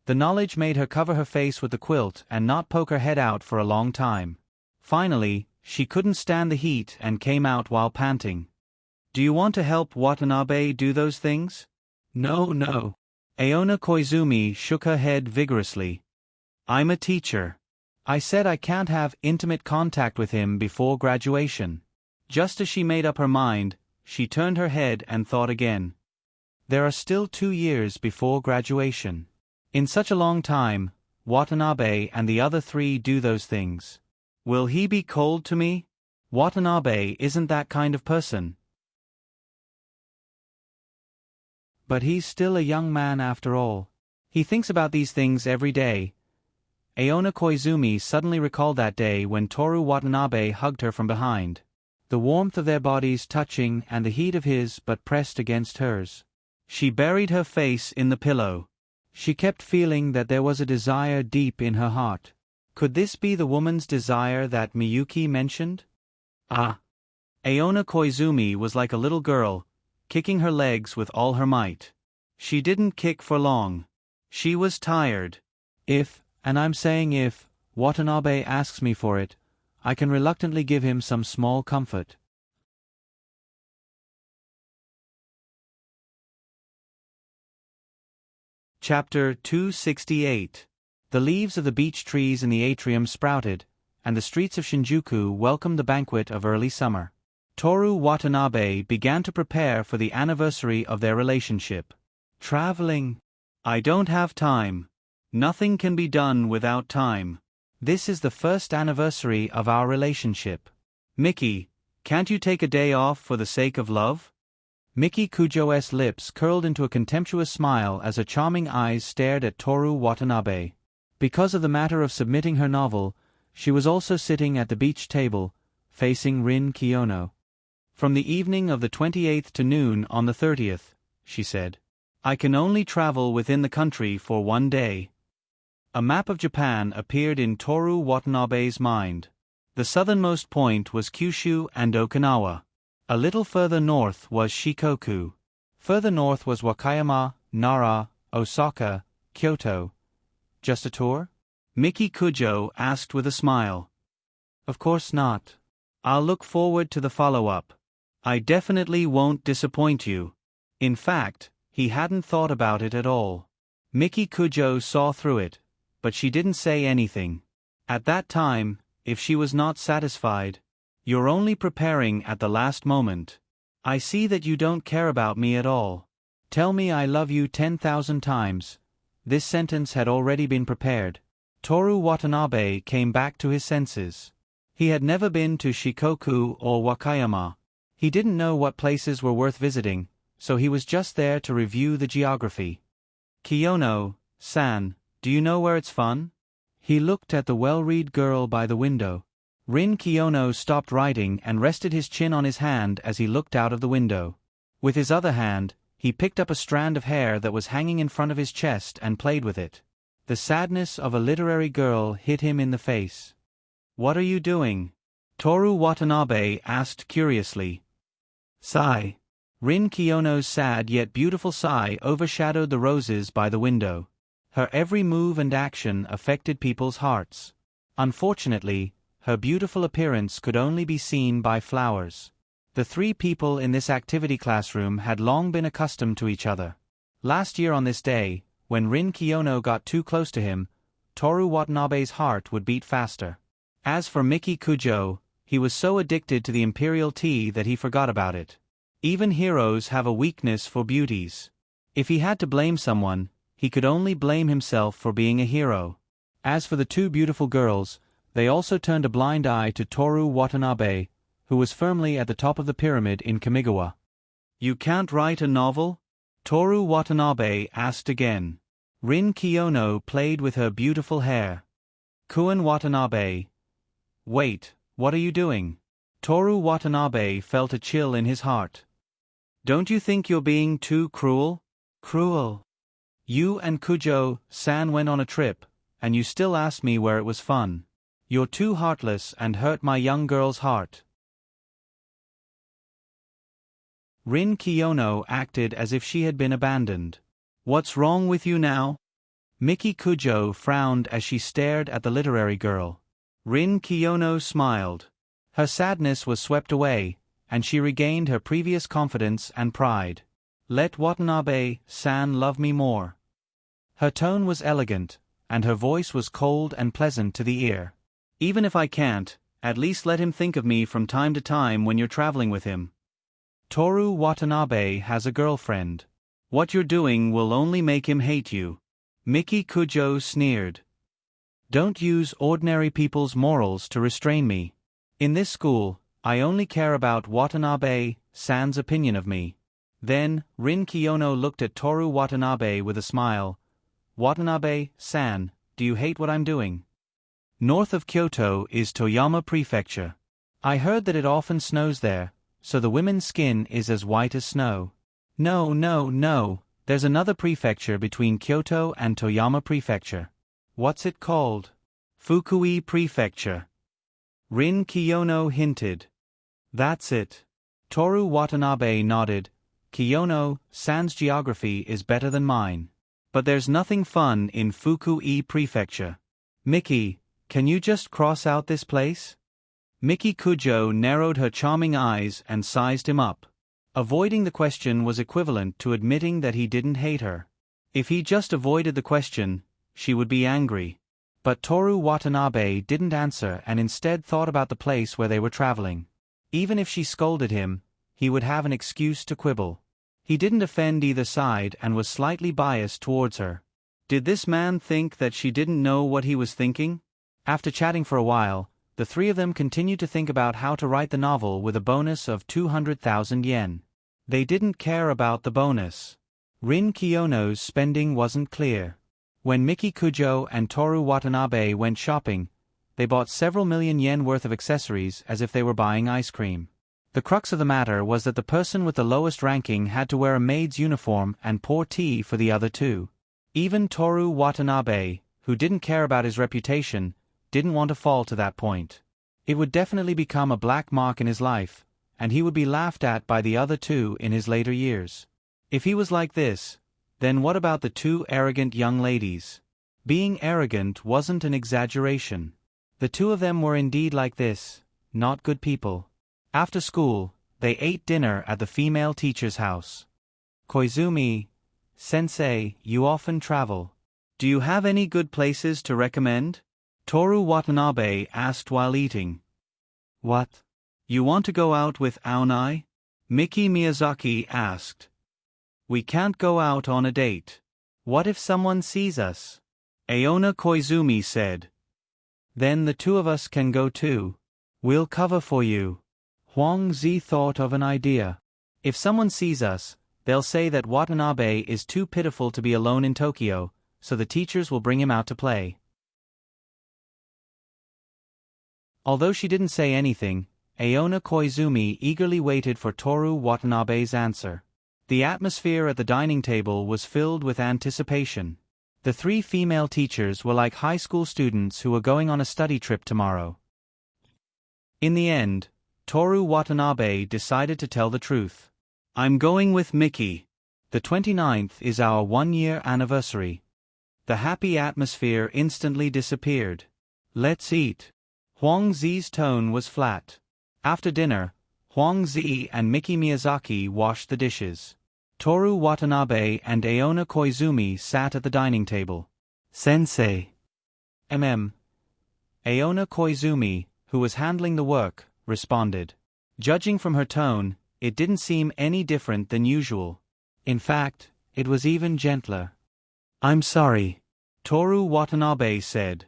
The knowledge made her cover her face with the quilt and not poke her head out for a long time. Finally, she couldn't stand the heat and came out while panting. Do you want to help Watanabe do those things? No. Aona Koizumi shook her head vigorously. I'm a teacher. I said I can't have intimate contact with him before graduation. Just as she made up her mind, she turned her head and thought again. There are still 2 years before graduation. In such a long time, Watanabe and the other three do those things. Will he be cold to me? Watanabe isn't that kind of person. But he's still a young man after all. He thinks about these things every day. Aona Koizumi suddenly recalled that day when Toru Watanabe hugged her from behind. The warmth of their bodies touching and the heat of his but pressed against hers. She buried her face in the pillow. She kept feeling that there was a desire deep in her heart. Could this be the woman's desire that Miyuki mentioned? Aona Koizumi was like a little girl, kicking her legs with all her might. She didn't kick for long. She was tired. If, and I'm saying if, Watanabe asks me for it, I can reluctantly give him some small comfort. Chapter 268. The leaves of the beech trees in the atrium sprouted, and the streets of Shinjuku welcomed the banquet of early summer. Toru Watanabe began to prepare for the anniversary of their relationship. Traveling. I don't have time. Nothing can be done without time. This is the first anniversary of our relationship. Miki, can't you take a day off for the sake of love? Miki Kujo's lips curled into a contemptuous smile as her charming eyes stared at Toru Watanabe. Because of the matter of submitting her novel, she was also sitting at the beach table, facing Rin Kiyono. From the evening of the 28th to noon on the 30th, she said. I can only travel within the country for 1 day. A map of Japan appeared in Toru Watanabe's mind. The southernmost point was Kyushu and Okinawa. A little further north was Shikoku. Further north was Wakayama, Nara, Osaka, Kyoto. Just a tour? Miki Kujo asked with a smile. Of course not. I'll look forward to the follow-up. I definitely won't disappoint you. In fact, he hadn't thought about it at all. Miki Kujo saw through it, but she didn't say anything. At that time, if she was not satisfied, you're only preparing at the last moment. I see that you don't care about me at all. Tell me I love you 10,000 times. This sentence had already been prepared. Toru Watanabe came back to his senses. He had never been to Shikoku or Wakayama. He didn't know what places were worth visiting, so he was just there to review the geography. Kiyono-san, do you know where it's fun? He looked at the well-read girl by the window. Rin Kiyono stopped writing and rested his chin on his hand as he looked out of the window. With his other hand, he picked up a strand of hair that was hanging in front of his chest and played with it. The sadness of a literary girl hit him in the face. What are you doing? Toru Watanabe asked curiously. Sigh. Rin Kiyono's sad yet beautiful sigh overshadowed the roses by the window. Her every move and action affected people's hearts. Unfortunately, her beautiful appearance could only be seen by flowers. The three people in this activity classroom had long been accustomed to each other. Last year on this day, when Rin Kiyono got too close to him, Toru Watanabe's heart would beat faster. As for Miki Kujo, he was so addicted to the imperial tea that he forgot about it. Even heroes have a weakness for beauties. If he had to blame someone, he could only blame himself for being a hero. As for the two beautiful girls, they also turned a blind eye to Toru Watanabe, who was firmly at the top of the pyramid in Kamigawa. "You can't write a novel?" Toru Watanabe asked again. Rin Kiyono played with her beautiful hair. Kuan Watanabe. "Wait, what are you doing?" Toru Watanabe felt a chill in his heart. "Don't you think you're being too cruel?" "Cruel? You and Kujo-san went on a trip, and you still asked me where it was fun. You're too heartless and hurt my young girl's heart." Rin Kiyono acted as if she had been abandoned. "What's wrong with you now?" Miki Kujo frowned as she stared at the literary girl. Rin Kiyono smiled. Her sadness was swept away, and she regained her previous confidence and pride. "Let Watanabe-san love me more." Her tone was elegant, and her voice was cold and pleasant to the ear. "Even if I can't, at least let him think of me from time to time when you're traveling with him. Toru Watanabe has a girlfriend. What you're doing will only make him hate you." Miki Kujo sneered. "Don't use ordinary people's morals to restrain me. In this school, I only care about Watanabe-san's opinion of me." Then, Rin Kiyono looked at Toru Watanabe with a smile. "Watanabe-san, do you hate what I'm doing? North of Kyoto is Toyama Prefecture. I heard that it often snows there, so the women's skin is as white as snow." No, there's another prefecture between Kyoto and Toyama Prefecture. "What's it called?" "Fukui Prefecture." Rin Kiyono hinted. "That's it." Toru Watanabe nodded. "Kiyono-san's geography is better than mine. But there's nothing fun in Fukui Prefecture. Miki, can you just cross out this place?" Miki Kujo narrowed her charming eyes and sized him up. Avoiding the question was equivalent to admitting that he didn't hate her. If he just avoided the question, she would be angry. But Toru Watanabe didn't answer and instead thought about the place where they were traveling. Even if she scolded him, he would have an excuse to quibble. He didn't offend either side and was slightly biased towards her. Did this man think that she didn't know what he was thinking? After chatting for a while, the three of them continued to think about how to write the novel with a bonus of 200,000 yen. They didn't care about the bonus. Rin Kiyono's spending wasn't clear. When Miki Kujo and Toru Watanabe went shopping, they bought several million yen worth of accessories as if they were buying ice cream. The crux of the matter was that the person with the lowest ranking had to wear a maid's uniform and pour tea for the other two. Even Toru Watanabe, who didn't care about his reputation, didn't want to fall to that point. It would definitely become a black mark in his life, and he would be laughed at by the other two in his later years. If he was like this, then what about the two arrogant young ladies? Being arrogant wasn't an exaggeration. The two of them were indeed like this, not good people. After school, they ate dinner at the female teacher's house. "Koizumi-sensei, you often travel. Do you have any good places to recommend?" Toru Watanabe asked while eating. "What? You want to go out with Aonai?" Miki Miyazaki asked. "We can't go out on a date. What if someone sees us?" Aona Koizumi said. "Then the two of us can go too. We'll cover for you." Huang Zi thought of an idea. "If someone sees us, they'll say that Watanabe is too pitiful to be alone in Tokyo, so the teachers will bring him out to play." Although she didn't say anything, Aona Koizumi eagerly waited for Toru Watanabe's answer. The atmosphere at the dining table was filled with anticipation. The three female teachers were like high school students who were going on a study trip tomorrow. In the end, Toru Watanabe decided to tell the truth. I'm going with Mickey. The 29th is our 1-year anniversary. The happy atmosphere instantly disappeared. Let's eat. Huang Zi's tone was flat. After dinner, Huang Zi and Miki Miyazaki washed the dishes. Toru Watanabe and Aona Koizumi sat at the dining table. Sensei. Aona Koizumi, who was handling the work, responded. Judging from her tone, it didn't seem any different than usual. In fact, it was even gentler. I'm sorry, Toru Watanabe said.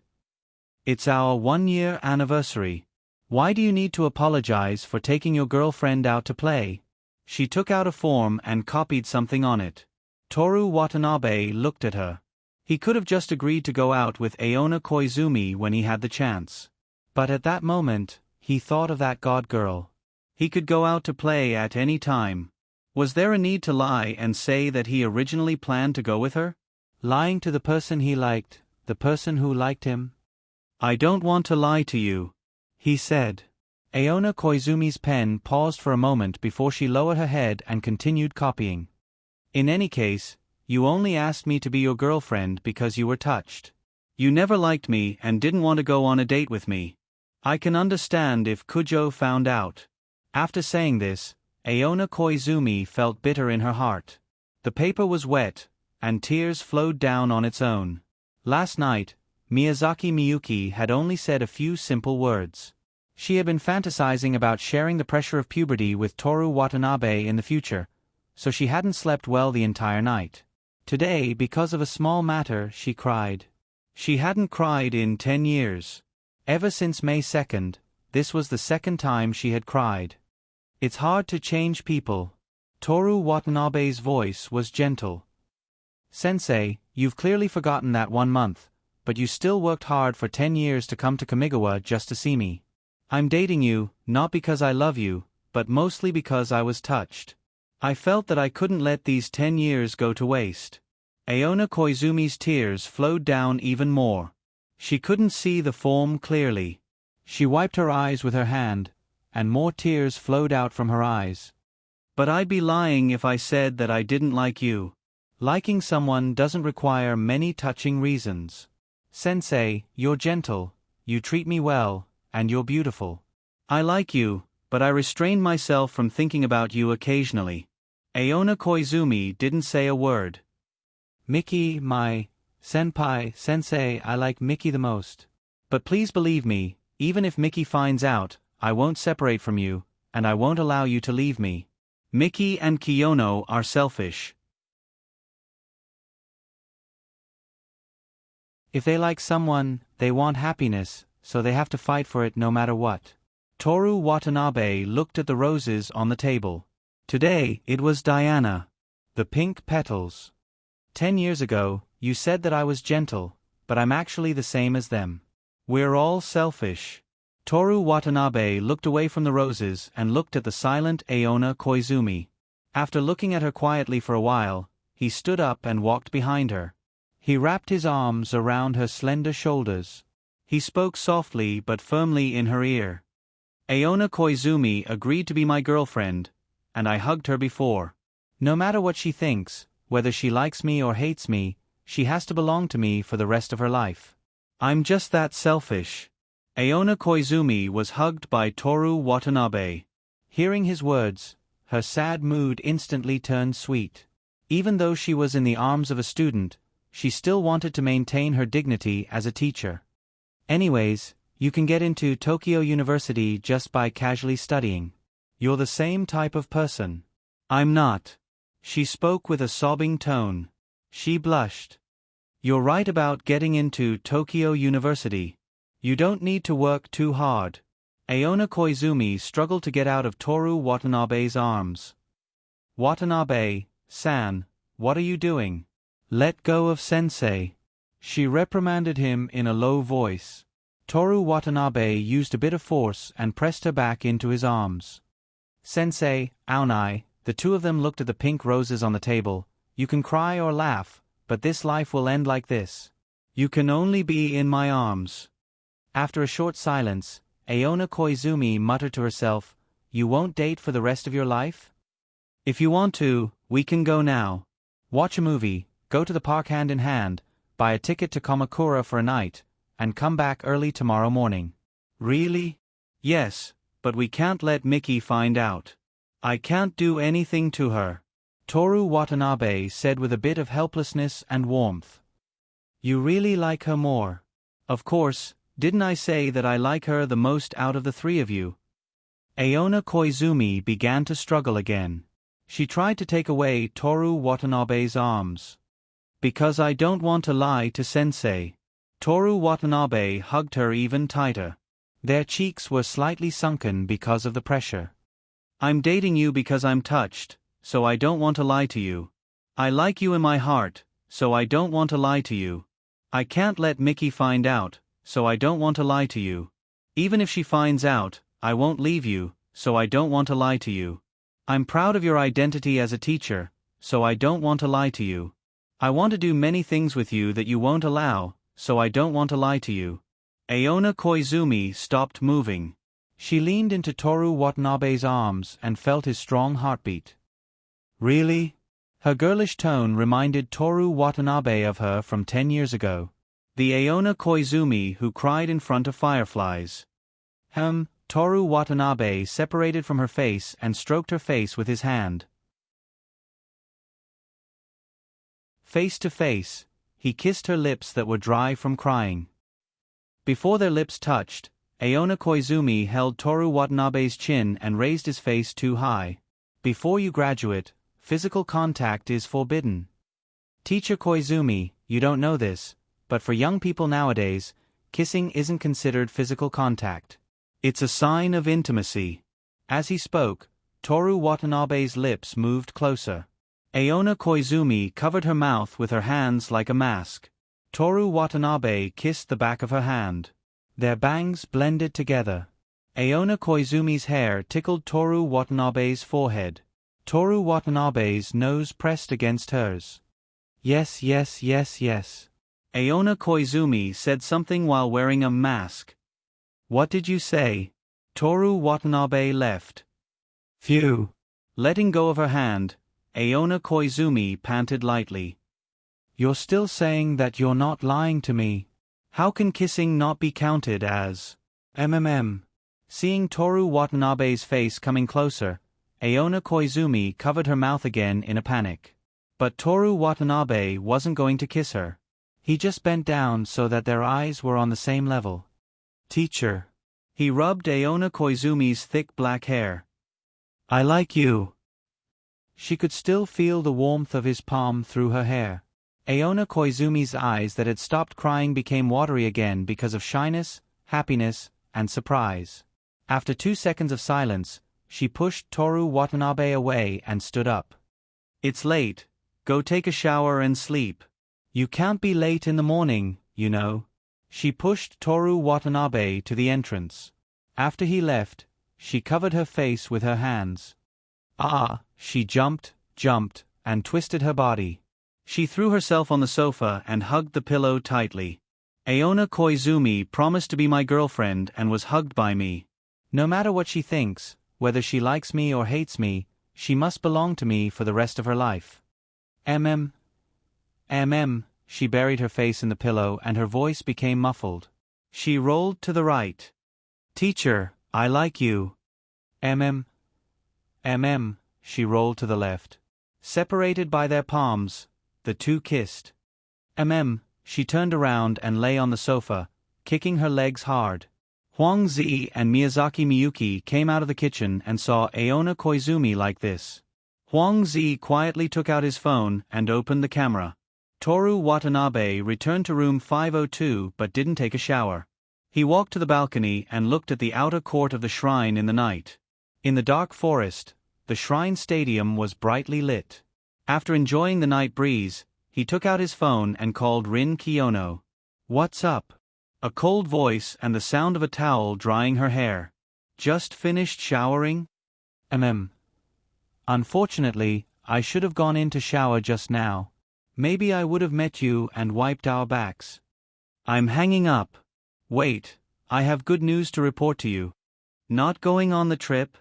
It's our 1-year anniversary. Why do you need to apologize for taking your girlfriend out to play? She took out a form and copied something on it. Toru Watanabe looked at her. He could have just agreed to go out with Aona Koizumi when he had the chance. But at that moment, he thought of that god girl. He could go out to play at any time. Was there a need to lie and say that he originally planned to go with her? Lying to the person he liked, the person who liked him? I don't want to lie to you, he said. Aona Koizumi's pen paused for a moment before she lowered her head and continued copying. In any case, you only asked me to be your girlfriend because you were touched. You never liked me and didn't want to go on a date with me. I can understand if Kujo found out. After saying this, Aona Koizumi felt bitter in her heart. The paper was wet, and tears flowed down on its own. Last night, Miyazaki Miyuki had only said a few simple words. She had been fantasizing about sharing the pressure of puberty with Toru Watanabe in the future, so she hadn't slept well the entire night. Today, because of a small matter, she cried. She hadn't cried in 10 years. Ever since May 2nd, this was the second time she had cried. It's hard to change people. Toru Watanabe's voice was gentle. Sensei, you've clearly forgotten that 1 month, but you still worked hard for 10 years to come to Kamigawa just to see me. I'm dating you, not because I love you, but mostly because I was touched. I felt that I couldn't let these 10 years go to waste. Aona Koizumi's tears flowed down even more. She couldn't see the form clearly. She wiped her eyes with her hand, and more tears flowed out from her eyes. But I'd be lying if I said that I didn't like you. Liking someone doesn't require many touching reasons. Sensei, you're gentle, you treat me well, and you're beautiful. I like you, but I restrained myself from thinking about you occasionally. Aona Koizumi didn't say a word. Miki, my senpai, sensei, I like Miki the most. But please believe me, even if Miki finds out, I won't separate from you, and I won't allow you to leave me. Miki and Kiyono are selfish. If they like someone, they want happiness, so they have to fight for it no matter what. Toru Watanabe looked at the roses on the table. Today, it was Diana. The pink petals. 10 years ago, you said that I was gentle, but I'm actually the same as them. We're all selfish. Toru Watanabe looked away from the roses and looked at the silent Aona Koizumi. After looking at her quietly for a while, he stood up and walked behind her. He wrapped his arms around her slender shoulders. He spoke softly but firmly in her ear. Aona Koizumi agreed to be my girlfriend, and I hugged her before. No matter what she thinks, whether she likes me or hates me, she has to belong to me for the rest of her life. I'm just that selfish. Aona Koizumi was hugged by Toru Watanabe. Hearing his words, her sad mood instantly turned sweet. Even though she was in the arms of a student, she still wanted to maintain her dignity as a teacher. Anyways, you can get into Tokyo University just by casually studying. You're the same type of person. I'm not. She spoke with a sobbing tone. She blushed. You're right about getting into Tokyo University. You don't need to work too hard. Aona Koizumi struggled to get out of Toru Watanabe's arms. Watanabe-san, what are you doing? Let go of sensei. She reprimanded him in a low voice. Toru Watanabe used a bit of force and pressed her back into his arms. Sensei, Aonai, the two of them looked at the pink roses on the table. You can cry or laugh, but this life will end like this. You can only be in my arms. After a short silence, Aona Koizumi muttered to herself, You won't date for the rest of your life? If you want to, we can go now. Watch a movie, go to the park hand in hand, buy a ticket to Kamakura for a night, and come back early tomorrow morning. Really? Yes, but we can't let Miki find out. I can't do anything to her, Toru Watanabe said with a bit of helplessness and warmth. You really like her more. Of course, didn't I say that I like her the most out of the three of you? Aona Koizumi began to struggle again. She tried to take away Toru Watanabe's arms. Because I don't want to lie to Sensei. Toru Watanabe hugged her even tighter. Their cheeks were slightly sunken because of the pressure. I'm dating you because I'm touched, so I don't want to lie to you. I like you in my heart, so I don't want to lie to you. I can't let Miki find out, so I don't want to lie to you. Even if she finds out, I won't leave you, so I don't want to lie to you. I'm proud of your identity as a teacher, so I don't want to lie to you. I want to do many things with you that you won't allow, so I don't want to lie to you. Aona Koizumi stopped moving. She leaned into Toru Watanabe's arms and felt his strong heartbeat. Really? Her girlish tone reminded Toru Watanabe of her from 10 years ago. The Aona Koizumi who cried in front of fireflies. Toru Watanabe separated from her face and stroked her face with his hand. Face to face, he kissed her lips that were dry from crying. Before their lips touched, Aona Koizumi held Toru Watanabe's chin and raised his face too high. Before you graduate, physical contact is forbidden. Teacher Koizumi, you don't know this, but for young people nowadays, kissing isn't considered physical contact. It's a sign of intimacy. As he spoke, Toru Watanabe's lips moved closer. Aona Koizumi covered her mouth with her hands like a mask. Toru Watanabe kissed the back of her hand. Their bangs blended together. Aona Koizumi's hair tickled Toru Watanabe's forehead. Toru Watanabe's nose pressed against hers. Yes, yes, yes, yes. Aona Koizumi said something while wearing a mask. What did you say? Toru Watanabe left. Phew. Letting go of her hand, Aona Koizumi panted lightly. You're still saying that you're not lying to me. How can kissing not be counted as MMM? Seeing Toru Watanabe's face coming closer, Aona Koizumi covered her mouth again in a panic. But Toru Watanabe wasn't going to kiss her. He just bent down so that their eyes were on the same level. Teacher. He rubbed Aona Koizumi's thick black hair. I like you. She could still feel the warmth of his palm through her hair. Aona Koizumi's eyes that had stopped crying became watery again because of shyness, happiness, and surprise. After 2 seconds of silence, she pushed Toru Watanabe away and stood up. It's late. Go take a shower and sleep. You can't be late in the morning, you know. She pushed Toru Watanabe to the entrance. After he left, she covered her face with her hands. She jumped, and twisted her body. She threw herself on the sofa and hugged the pillow tightly. Aona Koizumi promised to be my girlfriend and was hugged by me. No matter what she thinks, whether she likes me or hates me, she must belong to me for the rest of her life. She buried her face in the pillow and her voice became muffled. She rolled to the right. Teacher, I like you. She rolled to the left. Separated by their palms, the two kissed. She turned around and lay on the sofa, kicking her legs hard. Huang Zi and Miyazaki Miyuki came out of the kitchen and saw Aona Koizumi like this. Huang Zi quietly took out his phone and opened the camera. Toru Watanabe returned to room 502 but didn't take a shower. He walked to the balcony and looked at the outer court of the shrine in the night. In the dark forest, the shrine stadium was brightly lit. After enjoying the night breeze, he took out his phone and called Rin Kiyono. What's up? A cold voice and the sound of a towel drying her hair. Just finished showering? Unfortunately, I should have gone in to shower just now. Maybe I would have met you and wiped our backs. I'm hanging up. Wait, I have good news to report to you. Not going on the trip?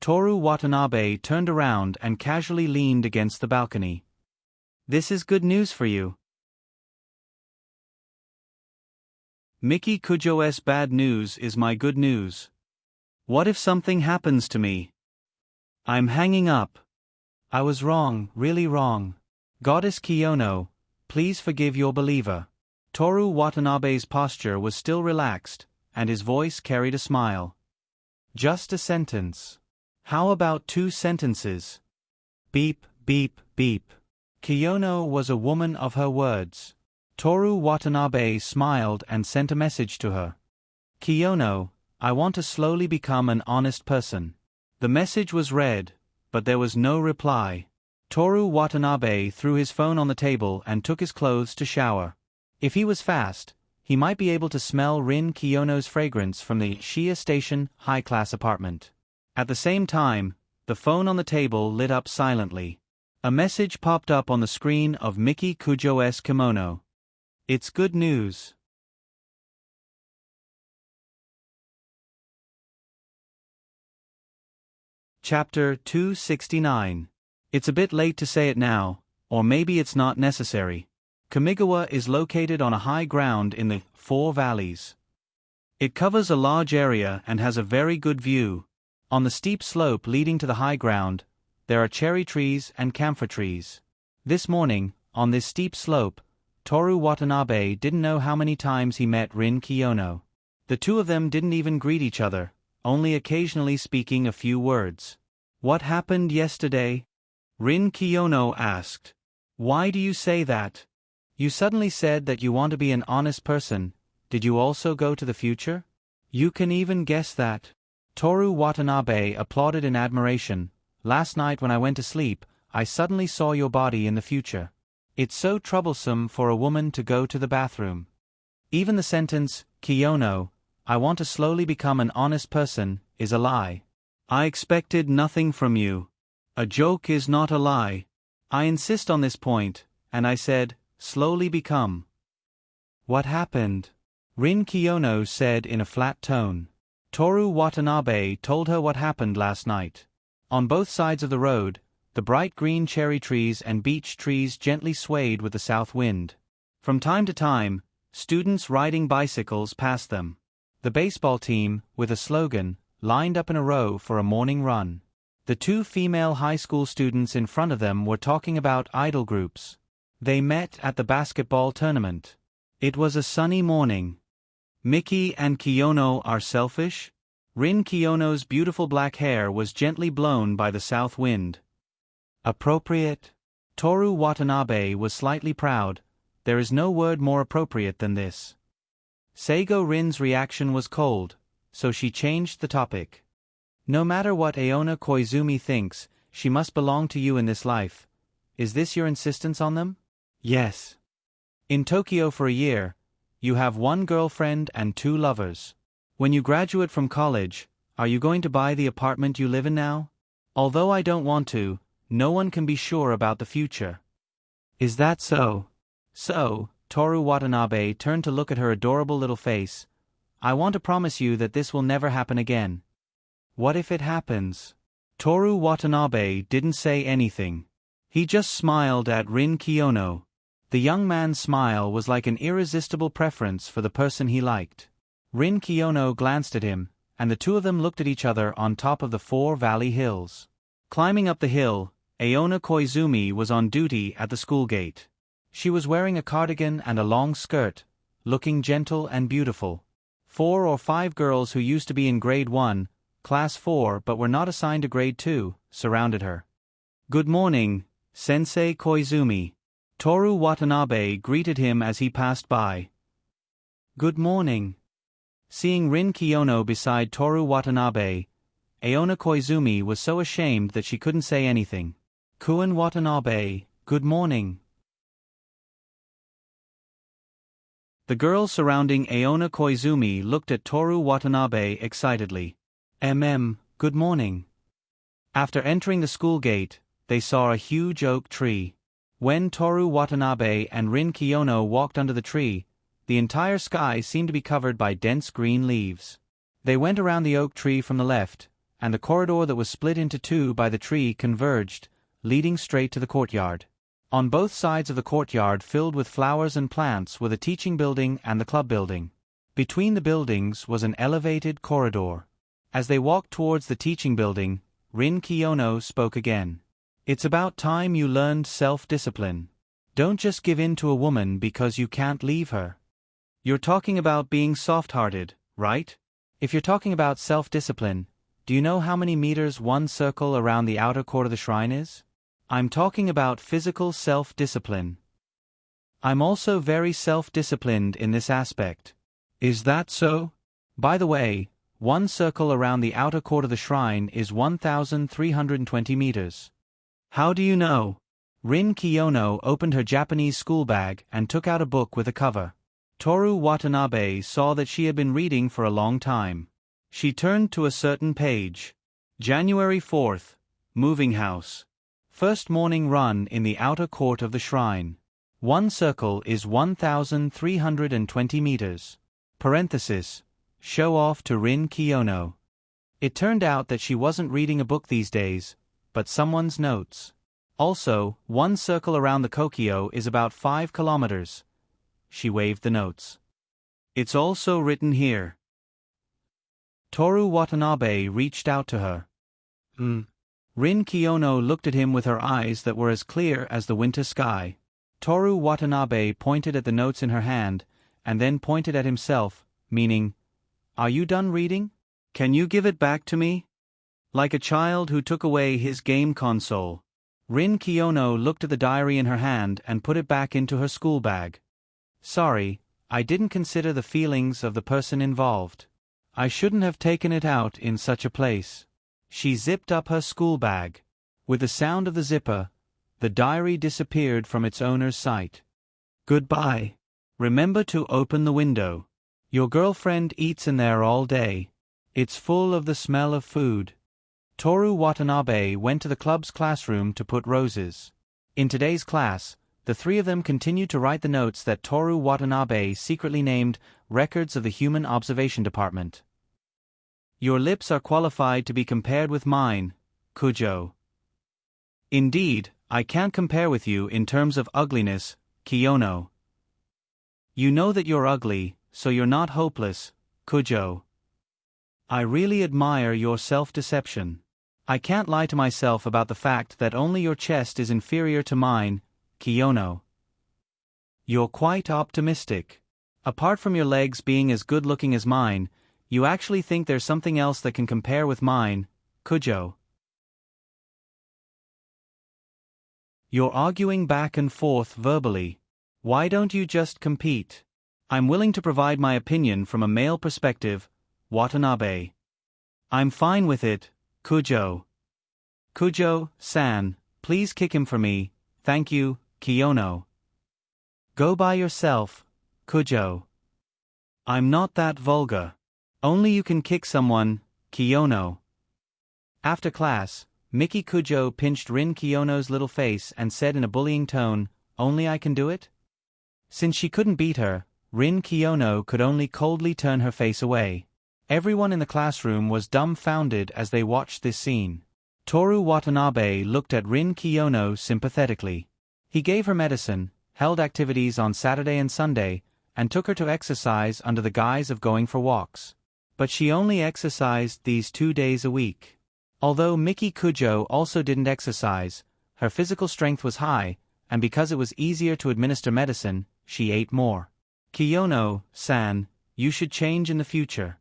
Toru Watanabe turned around and casually leaned against the balcony. This is good news for you. Miki Kujo's bad news is my good news. What if something happens to me? I'm hanging up. I was wrong, really wrong. Goddess Kiyono, please forgive your believer. Toru Watanabe's posture was still relaxed, and his voice carried a smile. Just a sentence. How about 2 sentences? Beep, beep, beep. Kiyono was a woman of her words. Toru Watanabe smiled and sent a message to her. Kiyono, I want to slowly become an honest person. The message was read, but there was no reply. Toru Watanabe threw his phone on the table and took his clothes to shower. If he was fast, he might be able to smell Rin Kiyono's fragrance from the Shiya Station high-class apartment. At the same time, the phone on the table lit up silently. A message popped up on the screen of Miki Kujo's kimono. It's good news. Chapter 269. It's a bit late to say it now, or maybe it's not necessary. Kamigawa is located on a high ground in the 4 Valleys. It covers a large area and has a very good view. On the steep slope leading to the high ground, there are cherry trees and camphor trees. This morning, on this steep slope, Toru Watanabe didn't know how many times he met Rin Kiyono. The 2 of them didn't even greet each other, only occasionally speaking a few words. What happened yesterday? Rin Kiyono asked. Why do you say that? You suddenly said that you want to be an honest person. Did you also go to the future? You can even guess that. Toru Watanabe applauded in admiration. Last night when I went to sleep, I suddenly saw your body in the future. It's so troublesome for a woman to go to the bathroom. Even the sentence, Kiyono, I want to slowly become an honest person, is a lie. I expected nothing from you. A joke is not a lie. I insist on this point, and I said, slowly become. What happened? Rin Kiyono said in a flat tone. Toru Watanabe told her what happened last night. On both sides of the road, the bright green cherry trees and beech trees gently swayed with the south wind. From time to time, students riding bicycles passed them. The baseball team, with a slogan, lined up in a row for a morning run. The 2 female high school students in front of them were talking about idol groups. They met at the basketball tournament. It was a sunny morning. Miki and Kiyono are selfish? Rin Kiyono's beautiful black hair was gently blown by the south wind. Appropriate? Toru Watanabe was slightly proud. There is no word more appropriate than this. Seigo Rin's reaction was cold, so she changed the topic. No matter what Aona Koizumi thinks, she must belong to you in this life. Is this your insistence on them? Yes. In Tokyo for a year, you have 1 girlfriend and 2 lovers. When you graduate from college, are you going to buy the apartment you live in now? Although I don't want to, no one can be sure about the future. Is that so? So, Toru Watanabe turned to look at her adorable little face. I want to promise you that this will never happen again. What if it happens? Toru Watanabe didn't say anything. He just smiled at Rin Kiyono. The young man's smile was like an irresistible preference for the person he liked. Rin Kiyono glanced at him, and the 2 of them looked at each other on top of the 4 valley hills. Climbing up the hill, Aona Koizumi was on duty at the school gate. She was wearing a cardigan and a long skirt, looking gentle and beautiful. 4 or 5 girls who used to be in grade 1, class 4 but were not assigned to grade 2, surrounded her. Good morning, Sensei Koizumi. Toru Watanabe greeted him as he passed by. Good morning. Seeing Rin Kiyono beside Toru Watanabe, Aona Koizumi was so ashamed that she couldn't say anything. Kuin Watanabe, good morning. The girls surrounding Aona Koizumi looked at Toru Watanabe excitedly. Good morning. After entering the school gate, they saw a huge oak tree. When Toru Watanabe and Rin Kiyono walked under the tree, the entire sky seemed to be covered by dense green leaves. They went around the oak tree from the left, and the corridor that was split into two by the tree converged, leading straight to the courtyard. On both sides of the courtyard filled with flowers and plants were the teaching building and the club building. Between the buildings was an elevated corridor. As they walked towards the teaching building, Rin Kiyono spoke again. It's about time you learned self-discipline. Don't just give in to a woman because you can't leave her. You're talking about being soft-hearted, right? If you're talking about self-discipline, do you know how many meters one circle around the outer court of the shrine is? I'm talking about physical self-discipline. I'm also very self-disciplined in this aspect. Is that so? By the way, one circle around the outer court of the shrine is 1,320 meters. How do you know? Rin Kiyono opened her Japanese school bag and took out a book with a cover. Toru Watanabe saw that she had been reading for a long time. She turned to a certain page. January 4th, moving house. First morning run in the outer court of the shrine. One circle is 1,320 meters. Parenthesis. Show off to Rin Kiyono. It turned out that she wasn't reading a book these days, but someone's notes. Also, one circle around the Kokyo is about 5 kilometers. She waved the notes. It's also written here. Toru Watanabe reached out to her. Rin Kiyono looked at him with her eyes that were as clear as the winter sky. Toru Watanabe pointed at the notes in her hand, and then pointed at himself, meaning, "Are you done reading? Can you give it back to me?" Like a child who took away his game console. Rin Kiyono looked at the diary in her hand and put it back into her school bag. Sorry, I didn't consider the feelings of the person involved. I shouldn't have taken it out in such a place. She zipped up her school bag. With the sound of the zipper, the diary disappeared from its owner's sight. Goodbye. Remember to open the window. Your girlfriend eats in there all day. It's full of the smell of food. Toru Watanabe went to the club's classroom to put roses. In today's class, the three of them continued to write the notes that Toru Watanabe secretly named Records of the Human Observation Department. Your lips are qualified to be compared with mine, Kujo. Indeed, I can't compare with you in terms of ugliness, Kiyono. You know that you're ugly, so you're not hopeless, Kujo. I really admire your self-deception. I can't lie to myself about the fact that only your chest is inferior to mine, Kiyono. You're quite optimistic. Apart from your legs being as good-looking as mine, you actually think there's something else that can compare with mine, Kujo. You're arguing back and forth verbally. Why don't you just compete? I'm willing to provide my opinion from a male perspective, Watanabe. I'm fine with it, Kujo. Kujo-san, please kick him for me, thank you, Kiyono. Go by yourself, Kujo. I'm not that vulgar. Only you can kick someone, Kiyono. After class, Miki Kujo pinched Rin Kiyono's little face and said in a bullying tone, "Only I can do it?" Since she couldn't beat her, Rin Kiyono could only coldly turn her face away. Everyone in the classroom was dumbfounded as they watched this scene. Toru Watanabe looked at Rin Kiyono sympathetically. He gave her medicine, held activities on Saturday and Sunday, and took her to exercise under the guise of going for walks. But she only exercised these 2 days a week. Although Miki Kujo also didn't exercise, her physical strength was high, and because it was easier to administer medicine, she ate more. Kiyono-san, you should change in the future.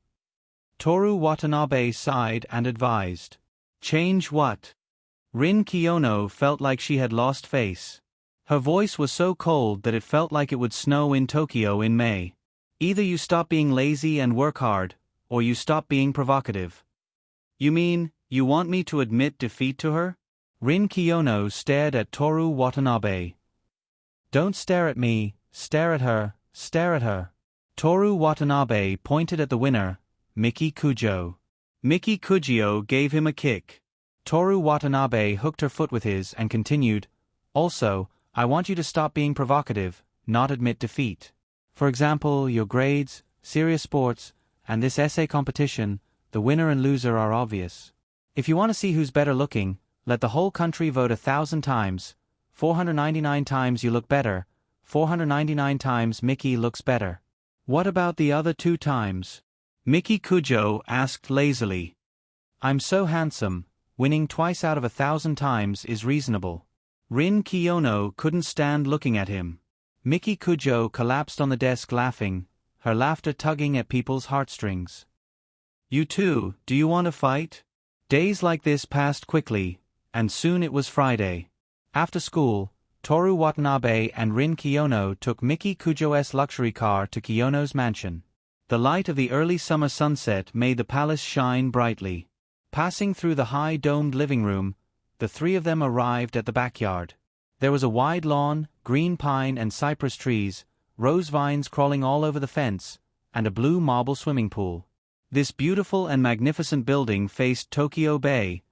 Toru Watanabe sighed and advised. Change what? Rin Kiyono felt like she had lost face. Her voice was so cold that it felt like it would snow in Tokyo in May. Either you stop being lazy and work hard, or you stop being provocative. You mean, you want me to admit defeat to her? Rin Kiyono stared at Toru Watanabe. Don't stare at me, stare at her, stare at her. Toru Watanabe pointed at the winner, Miki Kujo. Miki Kujo gave him a kick. Toru Watanabe hooked her foot with his and continued, Also, I want you to stop being provocative, not admit defeat. For example, your grades, serious sports, and this essay competition, the winner and loser are obvious. If you want to see who's better looking, let the whole country vote 1,000 times. 499 times you look better, 499 times Mickey looks better. What about the other 2 times? Miki Kujo asked lazily. I'm so handsome, winning twice out of 1,000 times is reasonable. Rin Kiyono couldn't stand looking at him. Miki Kujo collapsed on the desk laughing, her laughter tugging at people's heartstrings. You too, do you want to fight? Days like this passed quickly, and soon it was Friday. After school, Toru Watanabe and Rin Kiyono took Miki Kujo's luxury car to Kiyono's mansion. The light of the early summer sunset made the palace shine brightly. Passing through the high-domed living room, the 3 of them arrived at the backyard. There was a wide lawn, green pine and cypress trees, rose vines crawling all over the fence, and a blue marble swimming pool. This beautiful and magnificent building faced Tokyo Bay,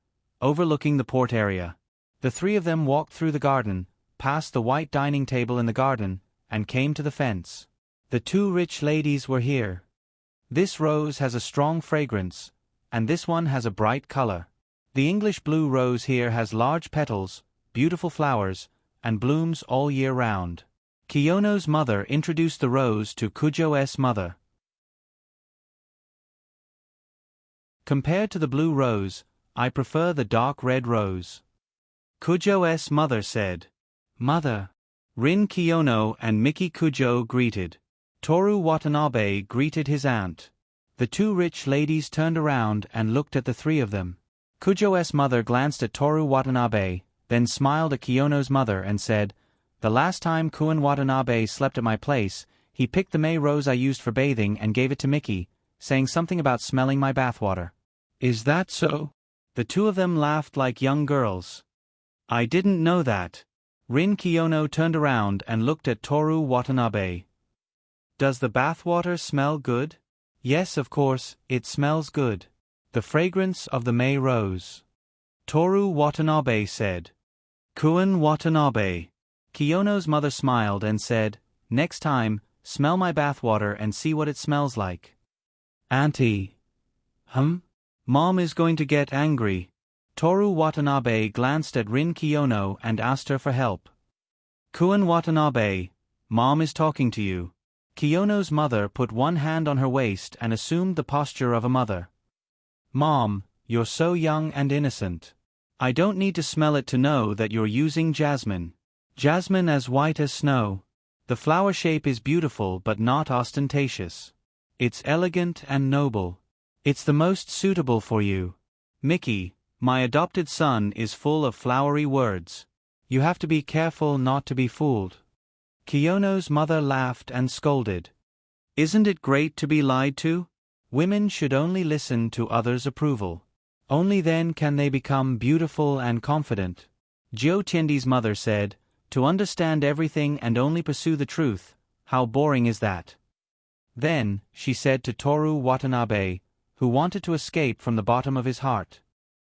overlooking the port area. The 3 of them walked through the garden, past the white dining table in the garden, and came to the fence. The 2 rich ladies were here. This rose has a strong fragrance, and this one has a bright color. The English blue rose here has large petals, beautiful flowers, and blooms all year round. Kiyono's mother introduced the rose to Kujo's mother. Compared to the blue rose, I prefer the dark red rose. Kujo's mother said. Mother. Rin Kiyono and Miki Kujo greeted. Toru Watanabe greeted his aunt. The 2 rich ladies turned around and looked at the 3 of them. Kujo's mother glanced at Toru Watanabe, then smiled at Kiyono's mother and said, The last time Kun Watanabe slept at my place, he picked the May rose I used for bathing and gave it to Miki, saying something about smelling my bathwater. Is that so? The 2 of them laughed like young girls. I didn't know that. Rin Kiyono turned around and looked at Toru Watanabe. Does the bathwater smell good? Yes, of course, it smells good. The fragrance of the May rose. Toru Watanabe said. Kun Watanabe. Kiyono's mother smiled and said, Next time, smell my bathwater and see what it smells like. Auntie. Mom is going to get angry. Toru Watanabe glanced at Rin Kiyono and asked her for help. Kun Watanabe, Mom is talking to you. Kiyono's mother put one hand on her waist and assumed the posture of a mother. Mom, you're so young and innocent. I don't need to smell it to know that you're using jasmine. Jasmine as white as snow. The flower shape is beautiful but not ostentatious. It's elegant and noble. It's the most suitable for you. Mickey, my adopted son is full of flowery words. You have to be careful not to be fooled. Kiyono's mother laughed and scolded. Isn't it great to be lied to? Women should only listen to others' approval. Only then can they become beautiful and confident. Jio Tiendi's mother said, To understand everything and only pursue the truth, how boring is that? Then, she said to Toru Watanabe, who wanted to escape from the bottom of his heart.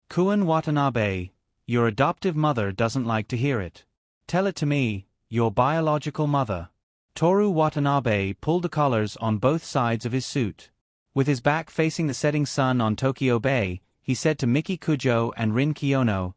Kun Watanabe, your adoptive mother doesn't like to hear it. Tell it to me, your biological mother. Toru Watanabe pulled the collars on both sides of his suit. With his back facing the setting sun on Tokyo Bay, he said to Miki Kujo and Rin Kiyono,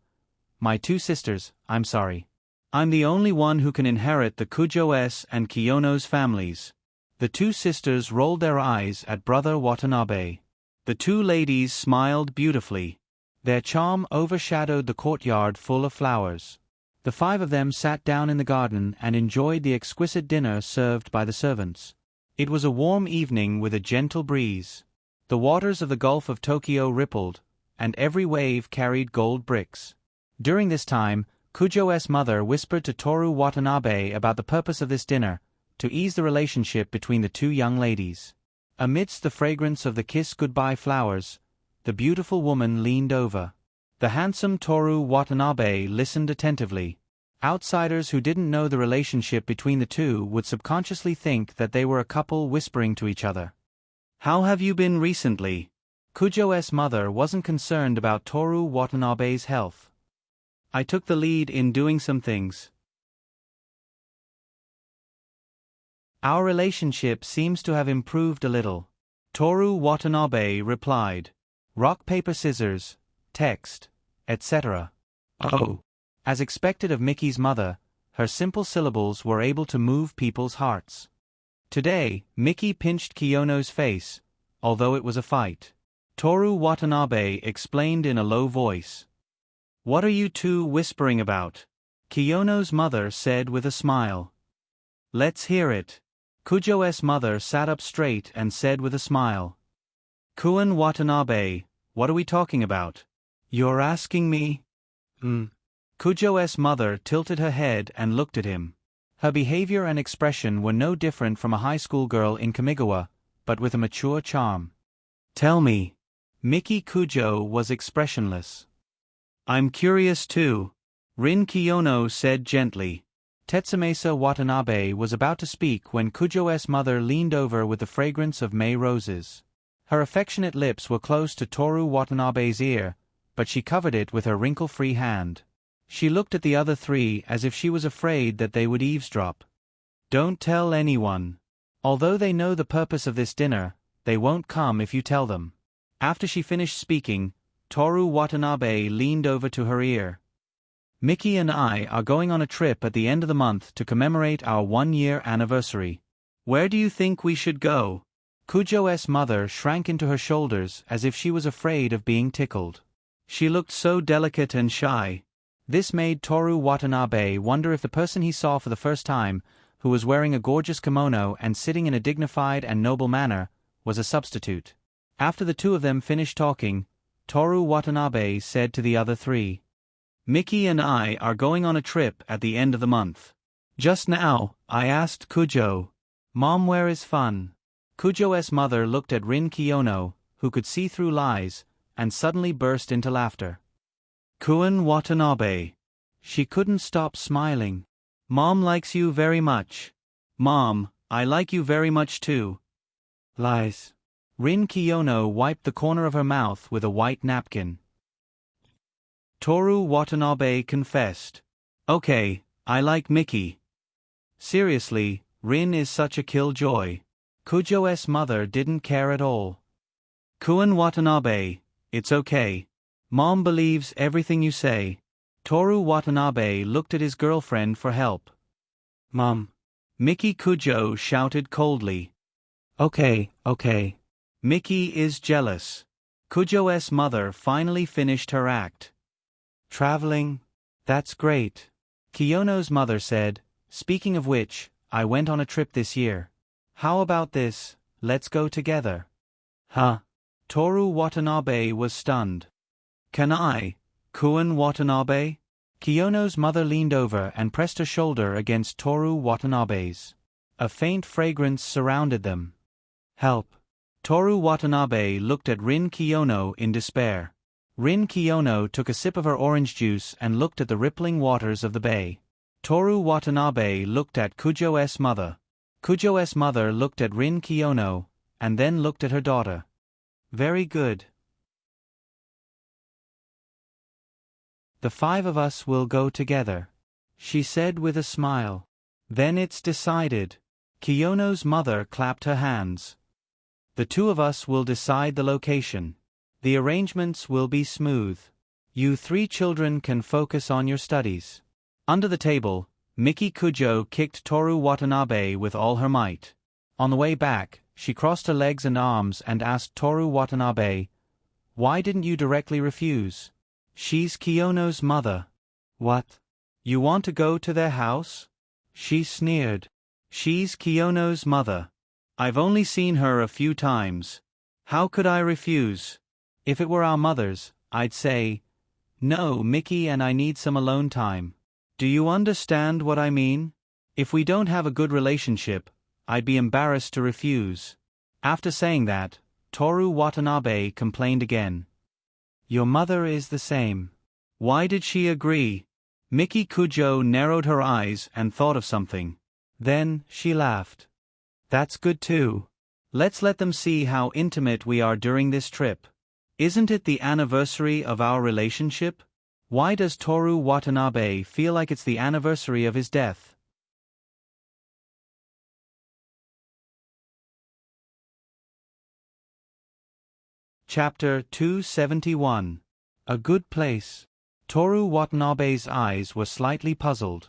My 2 sisters, I'm sorry. I'm the only one who can inherit the Kujo's and Kiyono's families. The 2 sisters rolled their eyes at Brother Watanabe. The 2 ladies smiled beautifully. Their charm overshadowed the courtyard full of flowers. The 5 of them sat down in the garden and enjoyed the exquisite dinner served by the servants. It was a warm evening with a gentle breeze. The waters of the Gulf of Tokyo rippled, and every wave carried gold bricks. During this time, Kujo's mother whispered to Toru Watanabe about the purpose of this dinner, to ease the relationship between the 2 young ladies. Amidst the fragrance of the kiss goodbye flowers, the beautiful woman leaned over. The handsome Toru Watanabe listened attentively. Outsiders who didn't know the relationship between the 2 would subconsciously think that they were a couple whispering to each other. How have you been recently? Kujo's mother wasn't concerned about Toru Watanabe's health. I took the lead in doing some things. Our relationship seems to have improved a little. Toru Watanabe replied. Rock, paper, scissors. text, etc. Oh. As expected of Mickey's mother, her simple syllables were able to move people's hearts. Today, Mickey pinched Kiyono's face, although it was a fight. Toru Watanabe explained in a low voice. "What are you two whispering about?" Kiyono's mother said with a smile. "Let's hear it." Kujo's mother sat up straight and said with a smile. "Kuan Watanabe, what are we talking about?" "You're asking me?" Kujo's mother tilted her head and looked at him. Her behavior and expression were no different from a high school girl in Kamigawa, but with a mature charm. "Tell me." Miki Kujo was expressionless. "I'm curious too," Rin Kiyono said gently. Tetsumesa Watanabe was about to speak when Kujo's mother leaned over with the fragrance of May roses. Her affectionate lips were close to Toru Watanabe's ear, but she covered it with her wrinkle-free hand. She looked at the other three as if she was afraid that they would eavesdrop. "Don't tell anyone. Although they know the purpose of this dinner, they won't come if you tell them." After she finished speaking, Toru Watanabe leaned over to her ear. "Mickey and I are going on a trip at the end of the month to commemorate our 1-year anniversary. Where do you think we should go?" Kujo's mother shrank into her shoulders as if she was afraid of being tickled. She looked so delicate and shy. This made Toru Watanabe wonder if the person he saw for the first time, who was wearing a gorgeous kimono and sitting in a dignified and noble manner, was a substitute. After the two of them finished talking, Toru Watanabe said to the other three, "Mickey and I are going on a trip at the end of the month. Just now, I asked Kujo, 'Mom, where is fun?'" Kujo's mother looked at Rin Kiyono, who could see through lies, and suddenly burst into laughter. "Kuan Watanabe." She couldn't stop smiling. "Mom likes you very much." "Mom, I like you very much too." "Lies." Rin Kiyono wiped the corner of her mouth with a white napkin. Toru Watanabe confessed. "Okay, I like Mickey." "Seriously, Rin is such a killjoy." Kujo's mother didn't care at all. "Kuan Watanabe, it's okay. Mom believes everything you say." Toru Watanabe looked at his girlfriend for help. "Mom." Miki Kujo shouted coldly. Okay. Mickey is jealous." Kujo's mother finally finished her act. "Traveling? That's great." Kiyono's mother said, "Speaking of which, I went on a trip this year. How about this, let's go together?" "Huh?" Toru Watanabe was stunned. "Can I, Kuan Watanabe?" Kiyono's mother leaned over and pressed her shoulder against Toru Watanabe's. A faint fragrance surrounded them. "Help." Toru Watanabe looked at Rin Kiyono in despair. Rin Kiyono took a sip of her orange juice and looked at the rippling waters of the bay. Toru Watanabe looked at Kujo's mother. Kujo's mother looked at Rin Kiyono, and then looked at her daughter. "Very good. The 5 of us will go together," she said with a smile. "Then it's decided." Kiyono's mother clapped her hands. "The 2 of us will decide the location. The arrangements will be smooth. You 3 children can focus on your studies." Under the table, Miki Kujo kicked Toru Watanabe with all her might. On the way back, she crossed her legs and arms and asked Toru Watanabe, "Why didn't you directly refuse?" "She's Kiyono's mother." "What? You want to go to their house?" She sneered. "She's Kiyono's mother. I've only seen her a few times. How could I refuse? If it were our mothers, I'd say, 'No, Mickey and I need some alone time.' Do you understand what I mean? If we don't have a good relationship, I'd be embarrassed to refuse." After saying that, Toru Watanabe complained again. "Your mother is the same." Why did she agree? Miki Kujo narrowed her eyes and thought of something. Then, she laughed. "That's good too. Let's let them see how intimate we are during this trip. Isn't it the anniversary of our relationship? Why does Toru Watanabe feel like it's the anniversary of his death?" Chapter 271. A good place. Toru Watanabe's eyes were slightly puzzled.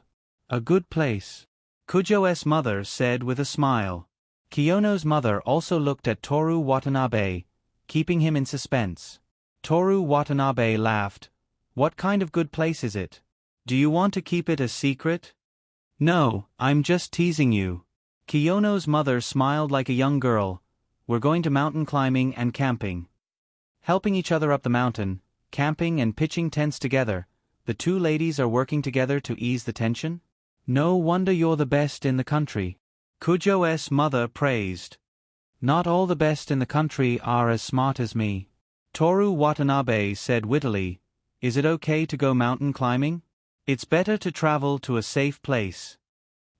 A good place. Kujo's mother said with a smile. Kiyono's mother also looked at Toru Watanabe, keeping him in suspense. Toru Watanabe laughed. What kind of good place is it? Do you want to keep it a secret? No, I'm just teasing you. Kiyono's mother smiled like a young girl. We're going to mountain climbing and camping. Helping each other up the mountain, camping and pitching tents together, the two ladies are working together to ease the tension? No wonder you're the best in the country. Kujo's mother praised. Not all the best in the country are as smart as me. Toru Watanabe said wittily, Is it okay to go mountain climbing? It's better to travel to a safe place.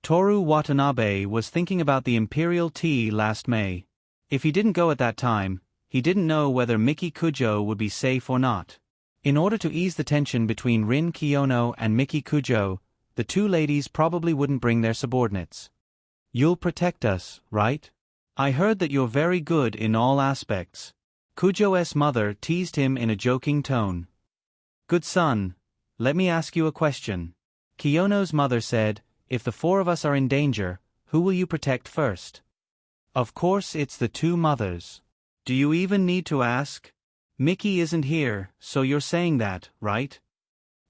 Toru Watanabe was thinking about the imperial tea last May. If he didn't go at that time, he didn't know whether Miki Kujo would be safe or not. In order to ease the tension between Rin Kiyono and Miki Kujo, the two ladies probably wouldn't bring their subordinates. You'll protect us, right? I heard that you're very good in all aspects. Kujo's mother teased him in a joking tone. Good son, let me ask you a question. Kiyono's mother said, If the four of us are in danger, who will you protect first? Of course it's the two mothers. Do you even need to ask? Miki isn't here, so you're saying that, right?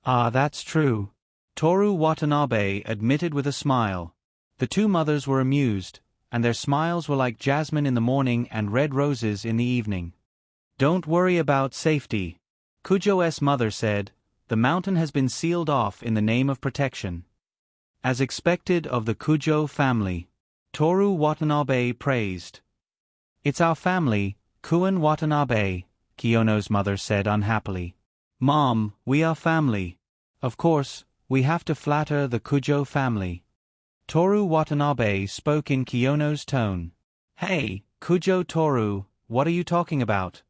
Ah, that's true. Toru Watanabe admitted with a smile. The two mothers were amused, and their smiles were like jasmine in the morning and red roses in the evening. Don't worry about safety. Kujo's mother said, The mountain has been sealed off in the name of protection. As expected of the Kujo family. Toru Watanabe praised. It's our family, Kuin Watanabe, Kiyono's mother said unhappily. Mom, we are family. Of course, we have to flatter the Kujo family. Toru Watanabe spoke in Kiyono's tone. Hey, Kujo Toru, what are you talking about?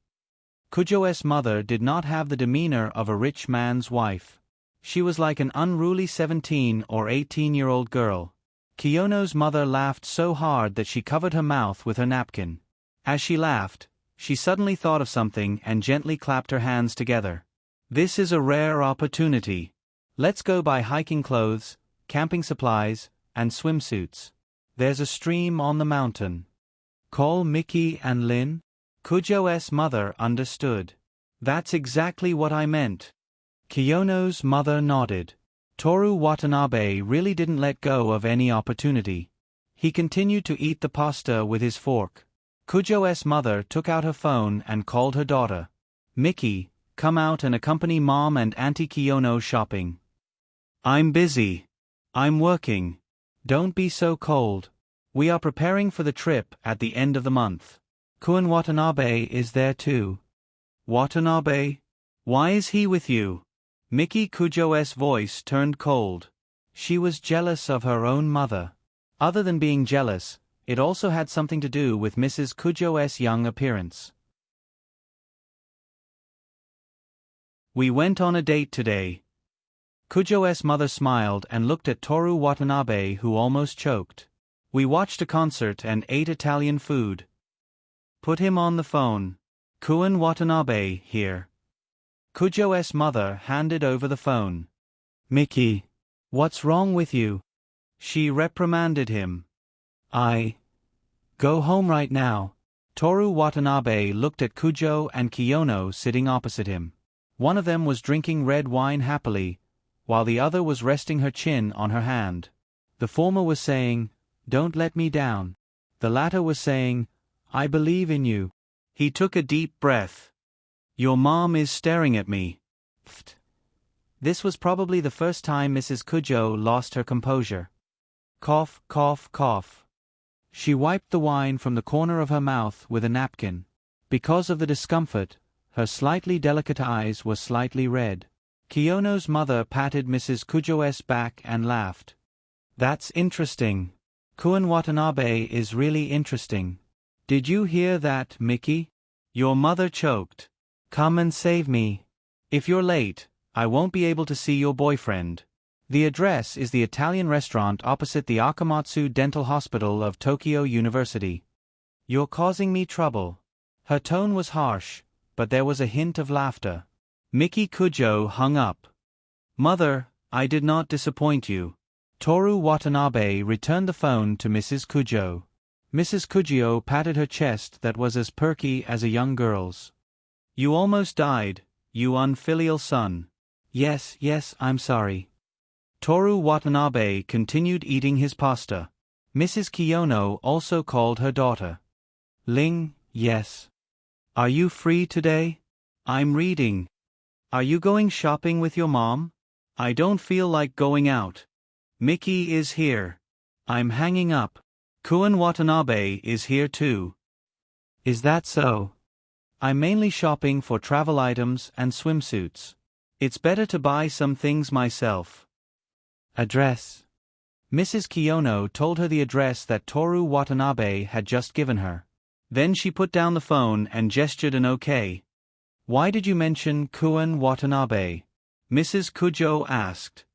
Kujo's mother did not have the demeanor of a rich man's wife. She was like an unruly 17 or 18-year-old girl. Kiyono's mother laughed so hard that she covered her mouth with her napkin. As she laughed, she suddenly thought of something and gently clapped her hands together. This is a rare opportunity. Let's go buy hiking clothes, camping supplies, and swimsuits. There's a stream on the mountain. Call Miki and Lin? Kujo's mother understood. That's exactly what I meant. Kiyono's mother nodded. Toru Watanabe really didn't let go of any opportunity. He continued to eat the pasta with his fork. Kujo's mother took out her phone and called her daughter. Miki, come out and accompany Mom and Auntie Kiyono shopping. I'm busy. I'm working. Don't be so cold. We are preparing for the trip at the end of the month. Kuin Watanabe is there too. Watanabe? Why is he with you? Miki Kujo's voice turned cold. She was jealous of her own mother. Other than being jealous, it also had something to do with Mrs. Kujo's young appearance. We went on a date today. Kujo's mother smiled and looked at Toru Watanabe, who almost choked. We watched a concert and ate Italian food. Put him on the phone. Kuin Watanabe here. Kujo's mother handed over the phone. Miki, what's wrong with you? She reprimanded him. Go home right now. Toru Watanabe looked at Kujo and Kiyono sitting opposite him. One of them was drinking red wine happily, while the other was resting her chin on her hand. The former was saying, Don't let me down. The latter was saying, I believe in you. He took a deep breath. Your mom is staring at me. Pfft. This was probably the first time Mrs. Kujo lost her composure. Cough, cough, cough. She wiped the wine from the corner of her mouth with a napkin. Because of the discomfort, her slightly delicate eyes were slightly red. Kiyono's mother patted Mrs. Kujo's back and laughed. That's interesting. Kuin Watanabe is really interesting. Did you hear that, Miki? Your mother choked. Come and save me. If you're late, I won't be able to see your boyfriend. The address is the Italian restaurant opposite the Akamatsu Dental Hospital of Tokyo University. You're causing me trouble. Her tone was harsh, but there was a hint of laughter. Miki Kujo hung up. Mother, I did not disappoint you. Toru Watanabe returned the phone to Mrs. Kujo. Mrs. Kujo patted her chest that was as perky as a young girl's. You almost died, you unfilial son. Yes, I'm sorry. Toru Watanabe continued eating his pasta. Mrs. Kiyono also called her daughter. Ling, yes. Are you free today? I'm reading. Are you going shopping with your mom? I don't feel like going out. Miki is here. I'm hanging up. Kun Watanabe is here too. Is that so? I'm mainly shopping for travel items and swimsuits. It's better to buy some things myself. Address. Mrs. Kiyono told her the address that Toru Watanabe had just given her. Then she put down the phone and gestured an okay. Why did you mention Kun Watanabe? Mrs. Kujo asked.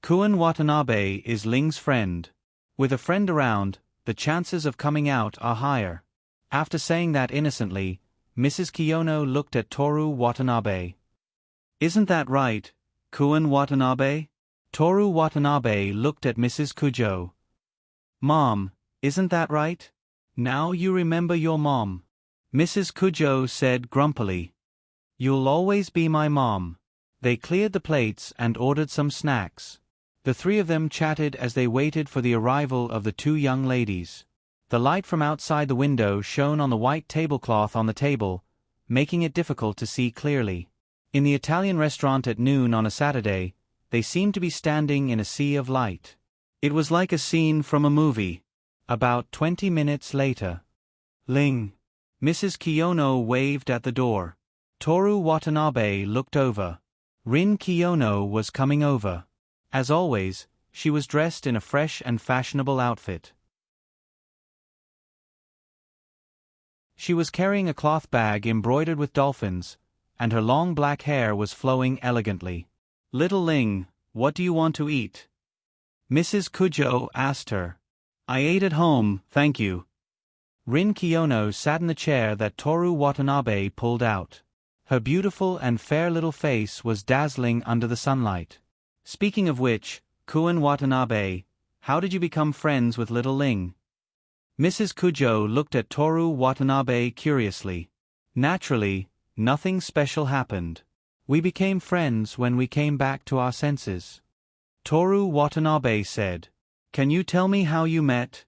Kun Watanabe is Ling's friend. With a friend around, the chances of coming out are higher. After saying that innocently, Mrs. Kiyono looked at Toru Watanabe. Isn't that right, Kun Watanabe? Toru Watanabe looked at Mrs. Kujo. Mom, isn't that right? Now you remember your mom. Mrs. Kujo said grumpily. You'll always be my mom. They cleared the plates and ordered some snacks. The three of them chatted as they waited for the arrival of the two young ladies. The light from outside the window shone on the white tablecloth on the table, making it difficult to see clearly. In the Italian restaurant at noon on a Saturday, they seemed to be standing in a sea of light. It was like a scene from a movie. About 20 minutes later. Ling. Mrs. Kiyono waved at the door. Toru Watanabe looked over. Rin Kiyono was coming over. As always, she was dressed in a fresh and fashionable outfit. She was carrying a cloth bag embroidered with dolphins, and her long black hair was flowing elegantly. Little Ling, what do you want to eat? Mrs. Kujo asked her. I ate at home, thank you. Rin Kiyono sat in the chair that Toru Watanabe pulled out. Her beautiful and fair little face was dazzling under the sunlight. Speaking of which, Kun Watanabe, how did you become friends with little Ling? Mrs. Kujo looked at Toru Watanabe curiously. Naturally, nothing special happened. We became friends when we came back to our senses. Toru Watanabe said. Can you tell me how you met?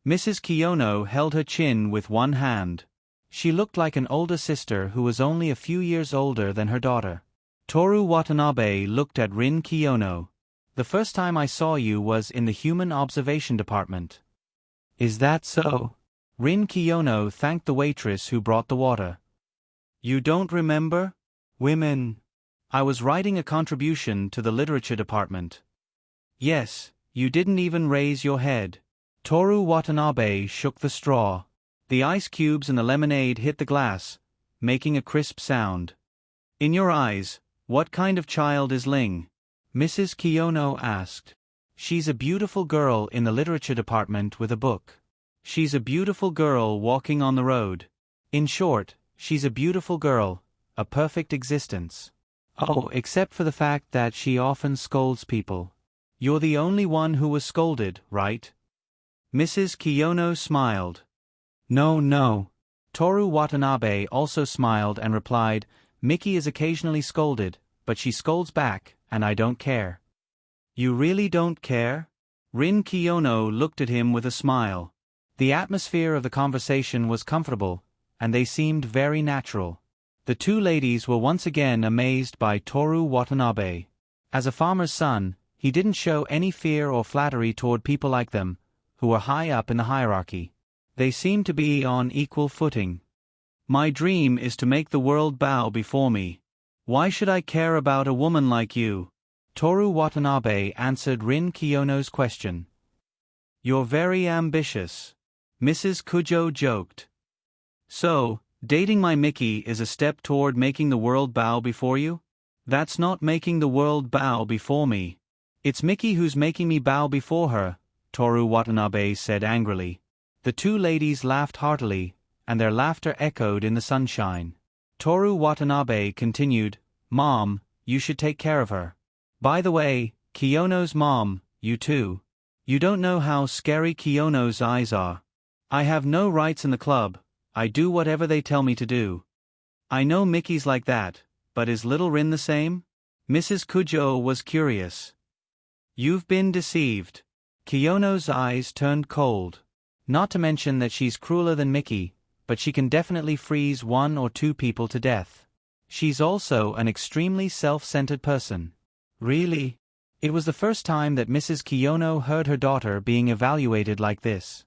Mrs. Kiyono held her chin with one hand. She looked like an older sister who was only a few years older than her daughter. Toru Watanabe looked at Rin Kiyono. The first time I saw you was in the Human Observation Department. Is that so? Rin Kiyono thanked the waitress who brought the water. You don't remember? Women. I was writing a contribution to the literature department. Yes, you didn't even raise your head. Toru Watanabe shook the straw. The ice cubes in the lemonade hit the glass, making a crisp sound. In your eyes, what kind of child is Ling? Mrs. Kiyono asked. She's a beautiful girl in the literature department with a book. She's a beautiful girl walking on the road. In short, she's a beautiful girl, a perfect existence. Oh, except for the fact that she often scolds people. You're the only one who was scolded, right? Mrs. Kiyono smiled. No. Toru Watanabe also smiled and replied, Miki is occasionally scolded, but she scolds back, and I don't care. You really don't care? Rin Kiyono looked at him with a smile. The atmosphere of the conversation was comfortable, and they seemed very natural. The two ladies were once again amazed by Toru Watanabe. As a farmer's son, he didn't show any fear or flattery toward people like them, who were high up in the hierarchy. They seemed to be on equal footing. My dream is to make the world bow before me. Why should I care about a woman like you? Toru Watanabe answered Rin Kiyono's question. You're very ambitious. Mrs. Kujo joked. So, dating my Miki is a step toward making the world bow before you? That's not making the world bow before me. It's Miki who's making me bow before her, Toru Watanabe said angrily. The two ladies laughed heartily, and their laughter echoed in the sunshine. Toru Watanabe continued, Mom, you should take care of her. By the way, Kiyono's mom, you too. You don't know how scary Kiyono's eyes are. I have no rights in the club, I do whatever they tell me to do. I know Mickey's like that, but is little Rin the same? Mrs. Kujo was curious. You've been deceived. Kiyono's eyes turned cold. Not to mention that she's crueler than Mickey, but she can definitely freeze 1 or 2 people to death. She's also an extremely self-centered person. Really? It was the first time that Mrs. Kiyono heard her daughter being evaluated like this.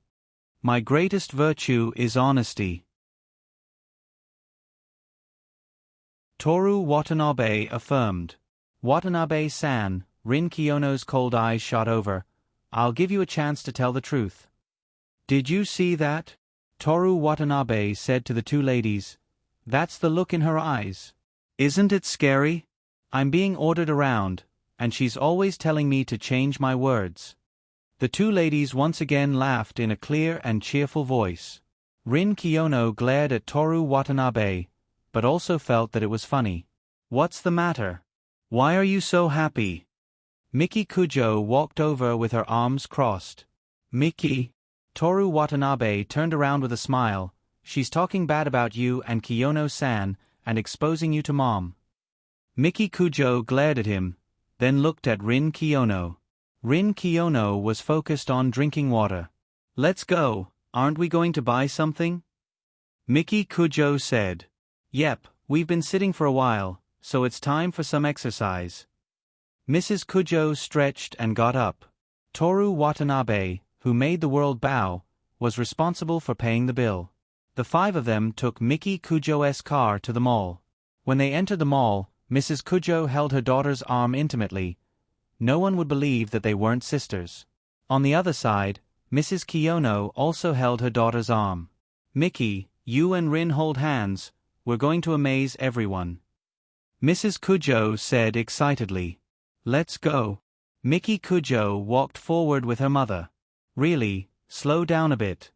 My greatest virtue is honesty. Toru Watanabe affirmed. Watanabe-san, Rin Kiyono's cold eyes shot over. I'll give you a chance to tell the truth. Did you see that? Toru Watanabe said to the 2 ladies. That's the look in her eyes. Isn't it scary? I'm being ordered around, and she's always telling me to change my words. The 2 ladies once again laughed in a clear and cheerful voice. Rin Kiyono glared at Toru Watanabe, but also felt that it was funny. What's the matter? Why are you so happy? Miki Kujo walked over with her arms crossed. Miki? Toru Watanabe turned around with a smile. She's talking bad about you and Kiyono-san, and exposing you to Mom. Miki Kujo glared at him, then looked at Rin Kiyono. Rin Kiyono was focused on drinking water. Let's go, aren't we going to buy something? Miki Kujo said. Yep, we've been sitting for a while, so it's time for some exercise. Mrs. Kujo stretched and got up. Toru Watanabe, who made the world bow, was responsible for paying the bill. The 5 of them took Miki Kujo's car to the mall. When they entered the mall, Mrs. Kujo held her daughter's arm intimately. No one would believe that they weren't sisters. On the other side, Mrs. Kiyono also held her daughter's arm. Miki, you and Rin hold hands, we're going to amaze everyone. Mrs. Kujo said excitedly. Let's go. Miki Kujo walked forward with her mother. Really, slow down a bit.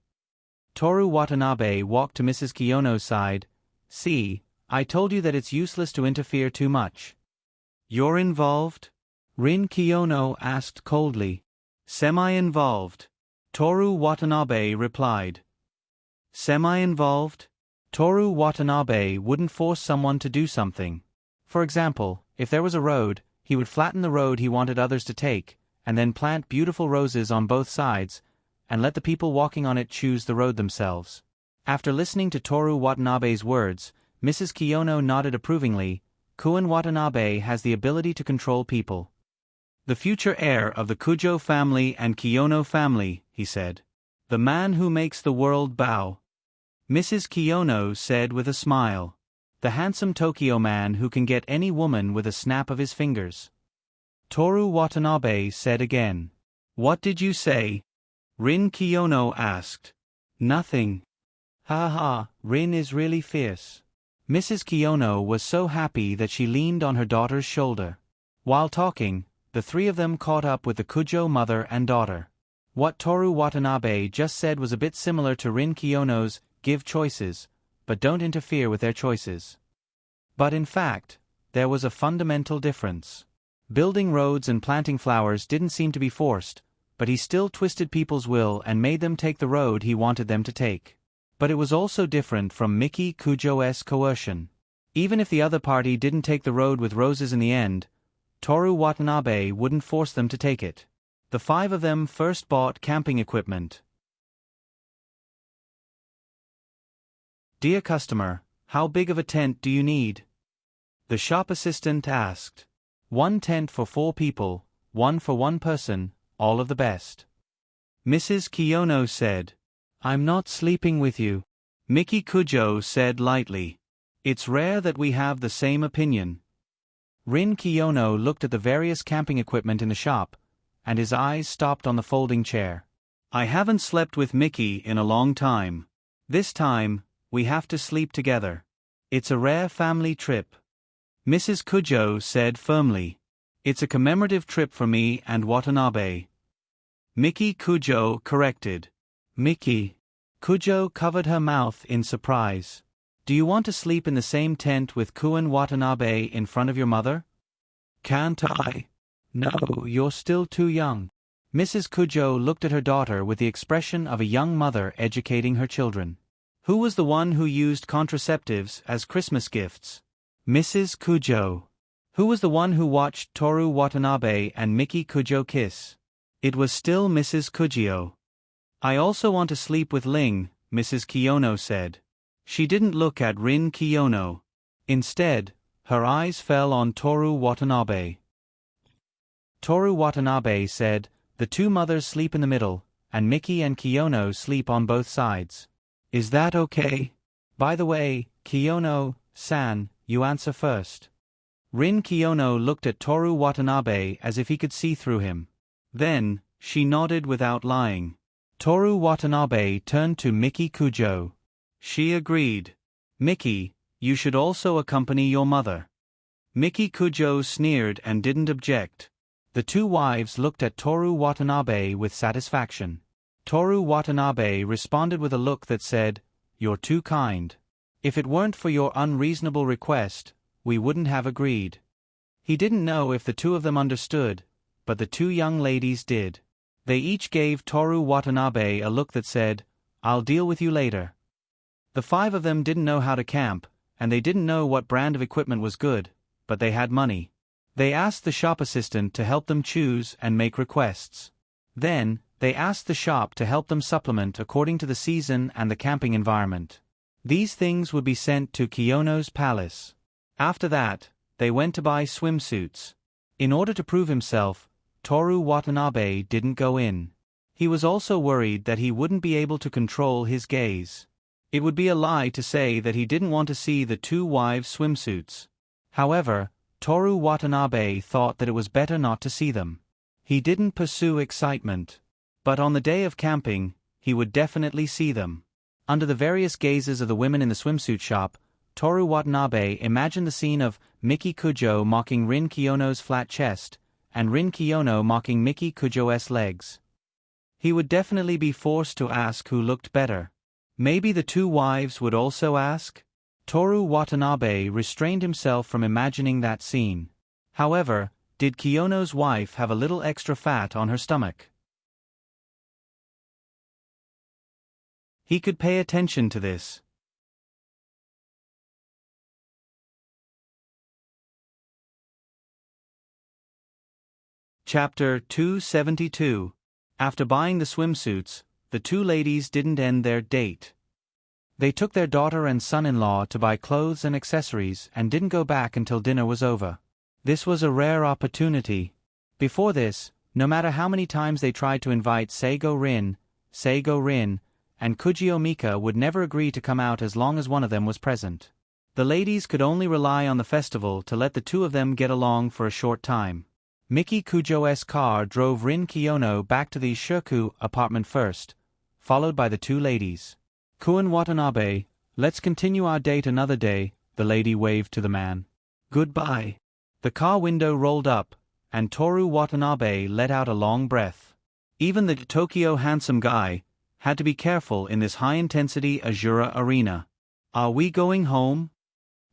Toru Watanabe walked to Mrs. Kiyono's side. See, I told you that it's useless to interfere too much. You're involved? Rin Kiyono asked coldly. Semi-involved. Toru Watanabe replied. Semi-involved? Toru Watanabe wouldn't force someone to do something. For example, if there was a road, he would flatten the road he wanted others to take, and then plant beautiful roses on both sides, and let the people walking on it choose the road themselves. After listening to Toru Watanabe's words, Mrs. Kiyono nodded approvingly. Kun Watanabe has the ability to control people. The future heir of the Kujo family and Kiyono family, he said. The man who makes the world bow. Mrs. Kiyono said with a smile. The handsome Tokyo man who can get any woman with a snap of his fingers. Toru Watanabe said again. What did you say? Rin Kiyono asked. Nothing. Ha ha, Rin is really fierce. Mrs. Kiyono was so happy that she leaned on her daughter's shoulder. While talking, the 3 of them caught up with the Kujo mother and daughter. What Toru Watanabe just said was a bit similar to Rin Kiyono's, give choices, but don't interfere with their choices. But in fact, there was a fundamental difference. Building roads and planting flowers didn't seem to be forced, but he still twisted people's will and made them take the road he wanted them to take. But it was also different from Miki Kujo's coercion. Even if the other party didn't take the road with roses in the end, Toru Watanabe wouldn't force them to take it. The 5 of them first bought camping equipment. Dear customer, how big of a tent do you need? The shop assistant asked. 1 tent for 4 people, 1 for 1 person, all of the best. Mrs. Kiyono said. I'm not sleeping with you. Miki Kujo said lightly. It's rare that we have the same opinion. Rin Kiyono looked at the various camping equipment in the shop, and his eyes stopped on the folding chair. I haven't slept with Miki in a long time. This time, we have to sleep together. It's a rare family trip. Mrs. Kujo said firmly. It's a commemorative trip for me and Watanabe. Miki Kujo corrected. Miki. Kujo covered her mouth in surprise. Do you want to sleep in the same tent with Kuin Watanabe in front of your mother? Can't I? No, you're still too young. Mrs. Cujo looked at her daughter with the expression of a young mother educating her children. Who was the one who used contraceptives as Christmas gifts? Mrs. Cujo. Who was the one who watched Toru Watanabe and Miki Cujo kiss? It was still Mrs. Cujo. I also want to sleep with Ling, Mrs. Kiyono said. She didn't look at Rin Kiyono. Instead, her eyes fell on Toru Watanabe. Toru Watanabe said, the two mothers sleep in the middle, and Miki and Kiyono sleep on both sides. Is that okay? By the way, Kiyono-san, you answer first. Rin Kiyono looked at Toru Watanabe as if he could see through him. Then, she nodded without lying. Toru Watanabe turned to Miki Cujo. She agreed. Miki, you should also accompany your mother. Miki Cujo sneered and didn't object. The two wives looked at Toru Watanabe with satisfaction. Toru Watanabe responded with a look that said, "You're too kind. If it weren't for your unreasonable request, we wouldn't have agreed." He didn't know if the two of them understood, but the two young ladies did. They each gave Toru Watanabe a look that said, "I'll deal with you later." The five of them didn't know how to camp, and they didn't know what brand of equipment was good, but they had money. They asked the shop assistant to help them choose and make requests. Then, they asked the shop to help them supplement according to the season and the camping environment. These things would be sent to Kiyono's palace. After that, they went to buy swimsuits. In order to prove himself, Toru Watanabe didn't go in. He was also worried that he wouldn't be able to control his gaze. It would be a lie to say that he didn't want to see the two wives' swimsuits. However, Toru Watanabe thought that it was better not to see them. He didn't pursue excitement. But on the day of camping, he would definitely see them. Under the various gazes of the women in the swimsuit shop, Toru Watanabe imagined the scene of Miki Cujo mocking Rin Kiyono's flat chest, and Rin Kiyono mocking Miki Cujo's legs. He would definitely be forced to ask who looked better. Maybe the two wives would also ask? Toru Watanabe restrained himself from imagining that scene. However, did Kiyono's wife have a little extra fat on her stomach? He could pay attention to this. Chapter 272. After buying the swimsuits, the two ladies didn't end their date. They took their daughter and son-in-law to buy clothes and accessories and didn't go back until dinner was over. This was a rare opportunity. Before this, no matter how many times they tried to invite Seigo Rin, and Kujio Mika would never agree to come out as long as one of them was present. The ladies could only rely on the festival to let the two of them get along for a short time. Miki Kujo's car drove Rin Kiyono back to the Shirku apartment first, followed by the two ladies. Kuin Watanabe, let's continue our date another day, the lady waved to the man. Goodbye. The car window rolled up, and Toru Watanabe let out a long breath. Even the Tokyo handsome guy had to be careful in this high-intensity Azura arena. Are we going home?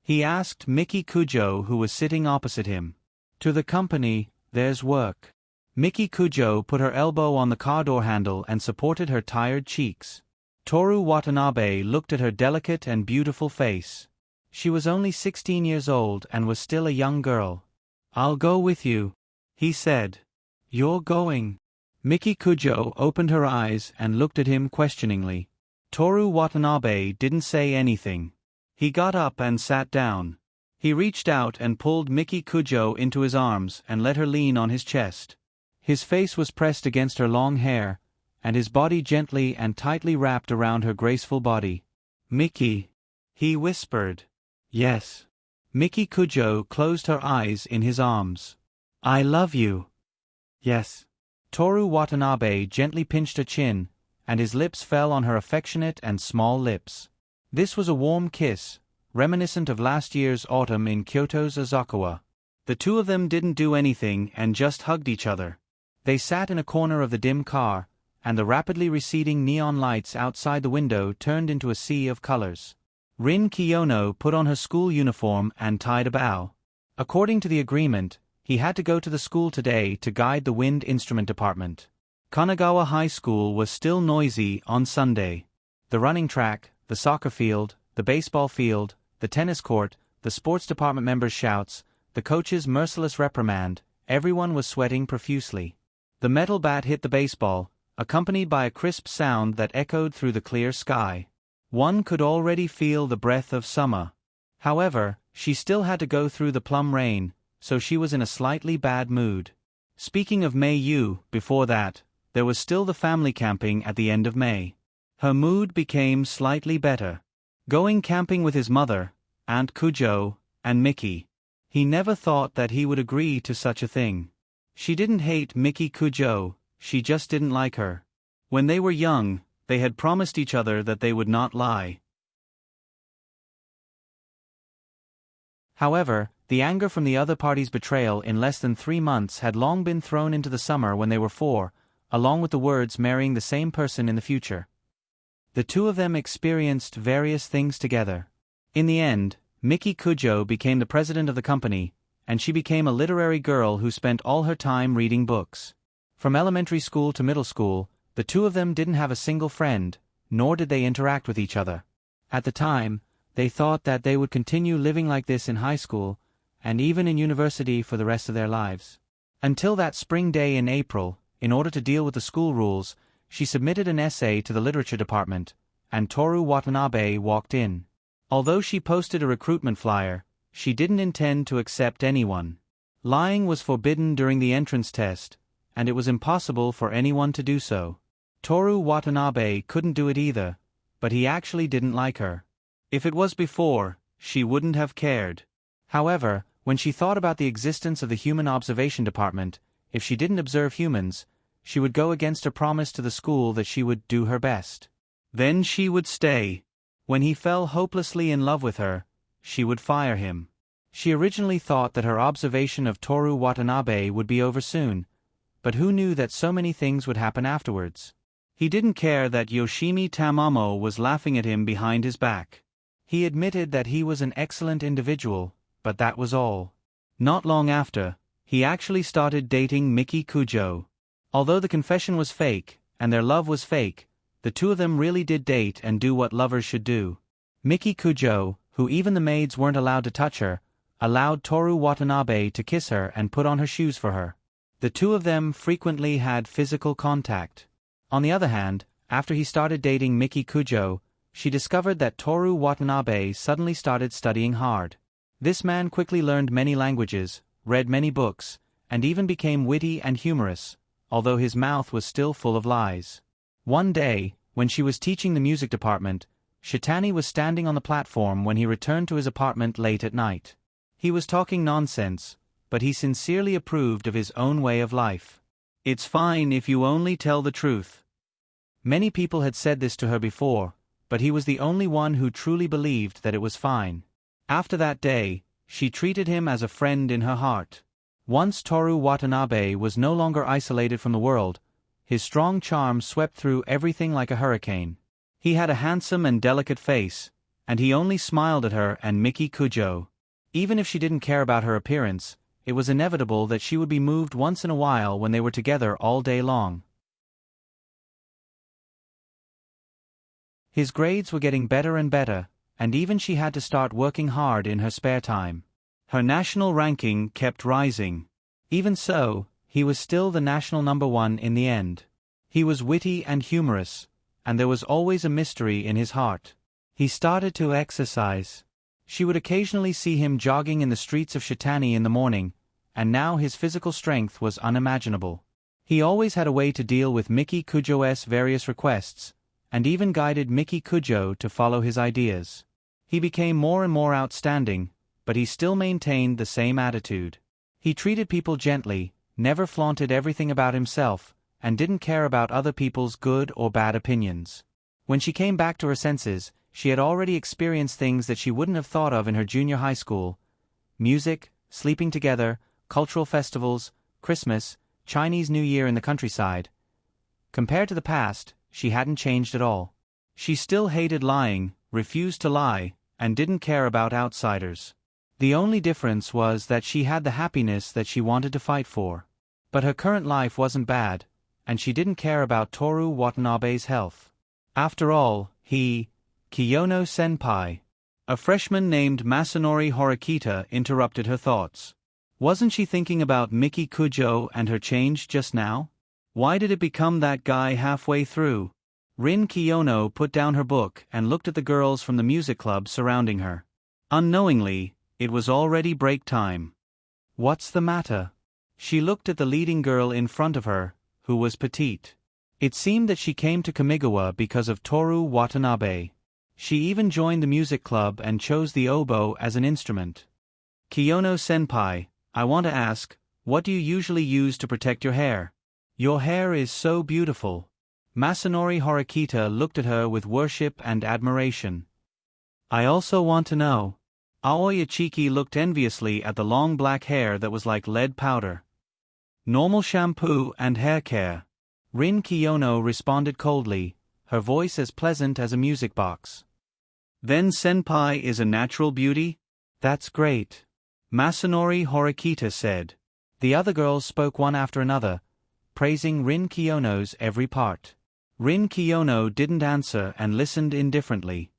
He asked Miki Cujo, who was sitting opposite him. To the company, there's work. Miki Cujo put her elbow on the car door handle and supported her tired cheeks. Toru Watanabe looked at her delicate and beautiful face. She was only 16 years old and was still a young girl. I'll go with you, he said. You're going? Miki Cujo opened her eyes and looked at him questioningly. Toru Watanabe didn't say anything. He got up and sat down. He reached out and pulled Miki Cujo into his arms and let her lean on his chest. His face was pressed against her long hair, and his body gently and tightly wrapped around her graceful body. Miki, he whispered. Yes. Miki Cujo closed her eyes in his arms. I love you. Yes. Toru Watanabe gently pinched her chin, and his lips fell on her affectionate and small lips. This was a warm kiss, reminiscent of last year's autumn in Kyoto's Azakuwa. The two of them didn't do anything and just hugged each other. They sat in a corner of the dim car, and the rapidly receding neon lights outside the window turned into a sea of colors. Rin Kiyono put on her school uniform and tied a bow. According to the agreement, he had to go to the school today to guide the wind instrument department. Kanagawa High School was still noisy on Sunday. The running track, the soccer field, the baseball field, the tennis court, the sports department members' shouts, the coach's merciless reprimand, everyone was sweating profusely. The metal bat hit the baseball, accompanied by a crisp sound that echoed through the clear sky. One could already feel the breath of summer. However, she still had to go through the plum rain, so she was in a slightly bad mood. Speaking of Mei Yu, before that, there was still the family camping at the end of May. Her mood became slightly better. Going camping with his mother, Aunt Kujo, and Mickey. He never thought that he would agree to such a thing. She didn't hate Mickey Kujo, she just didn't like her. When they were young, they had promised each other that they would not lie. However, the anger from the other party's betrayal in less than 3 months had long been thrown into the summer when they were 4, along with the words marrying the same person in the future. The two of them experienced various things together. In the end, Mickey Kujo became the president of the company, and she became a literary girl who spent all her time reading books. From elementary school to middle school, the two of them didn't have a single friend, nor did they interact with each other. At the time, they thought that they would continue living like this in high school, and even in university for the rest of their lives. Until that spring day in April, in order to deal with the school rules, she submitted an essay to the literature department, and Toru Watanabe walked in. Although she posted a recruitment flyer, she didn't intend to accept anyone. Lying was forbidden during the entrance test, and it was impossible for anyone to do so. Toru Watanabe couldn't do it either, but he actually didn't like her. If it was before, she wouldn't have cared. However, when she thought about the existence of the Human Observation Department, if she didn't observe humans, she would go against her promise to the school that she would do her best. Then she would stay. When he fell hopelessly in love with her, she would fire him. She originally thought that her observation of Toru Watanabe would be over soon, but who knew that so many things would happen afterwards? He didn't care that Yoshimi Tamamo was laughing at him behind his back. He admitted that he was an excellent individual, but that was all. Not long after, he actually started dating Mickey Kujo. Although the confession was fake, and their love was fake, the two of them really did date and do what lovers should do. Mickey Kujo, who even the maids weren't allowed to touch her, allowed Toru Watanabe to kiss her and put on her shoes for her. The two of them frequently had physical contact. On the other hand, after he started dating Mickey Kujo, she discovered that Toru Watanabe suddenly started studying hard. This man quickly learned many languages, read many books, and even became witty and humorous, although his mouth was still full of lies. One day, when she was teaching the music department, Shitani was standing on the platform when he returned to his apartment late at night. He was talking nonsense, but he sincerely approved of his own way of life. "It's fine if you only tell the truth." Many people had said this to her before, but he was the only one who truly believed that it was fine. After that day, she treated him as a friend in her heart. Once Toru Watanabe was no longer isolated from the world, his strong charm swept through everything like a hurricane. He had a handsome and delicate face, and he only smiled at her and Mickey Kujo. Even if she didn't care about her appearance, it was inevitable that she would be moved once in a while when they were together all day long. His grades were getting better and better, and even she had to start working hard in her spare time. Her national ranking kept rising. Even so, he was still the national #1 in the end. He was witty and humorous, and there was always a mystery in his heart. He started to exercise. She would occasionally see him jogging in the streets of Shitani in the morning, and now his physical strength was unimaginable. He always had a way to deal with Mickey Kujo's various requests, and even guided Mickey Kujo to follow his ideas. He became more and more outstanding, but he still maintained the same attitude. He treated people gently, never flaunted everything about himself, and didn't care about other people's good or bad opinions. When she came back to her senses, she had already experienced things that she wouldn't have thought of in her junior high school: music, sleeping together, cultural festivals, Christmas, Chinese New Year in the countryside. Compared to the past, she hadn't changed at all. She still hated lying, refused to lie, and didn't care about outsiders. The only difference was that she had the happiness that she wanted to fight for. But her current life wasn't bad, and she didn't care about Toru Watanabe's health. After all, Kiyono-senpai, a freshman named Masanori Horikita, interrupted her thoughts. Wasn't she thinking about Miki Kujo and her change just now? Why did it become that guy halfway through? Rin Kiyono put down her book and looked at the girls from the music club surrounding her. Unknowingly, it was already break time. What's the matter? She looked at the leading girl in front of her, who was petite. It seemed that she came to Kamigawa because of Toru Watanabe. She even joined the music club and chose the oboe as an instrument. Kiyono-senpai, I want to ask, what do you usually use to protect your hair? Your hair is so beautiful. Masanori Horikita looked at her with worship and admiration. I also want to know. Aoi Ichiki looked enviously at the long black hair that was like lead powder. Normal shampoo and hair care. Rin Kiyono responded coldly, her voice as pleasant as a music box. Then senpai is a natural beauty? That's great. Masanori Horikita said. The other girls spoke one after another, praising Rin Kiyono's every part. Rin Kiyono didn't answer and listened indifferently.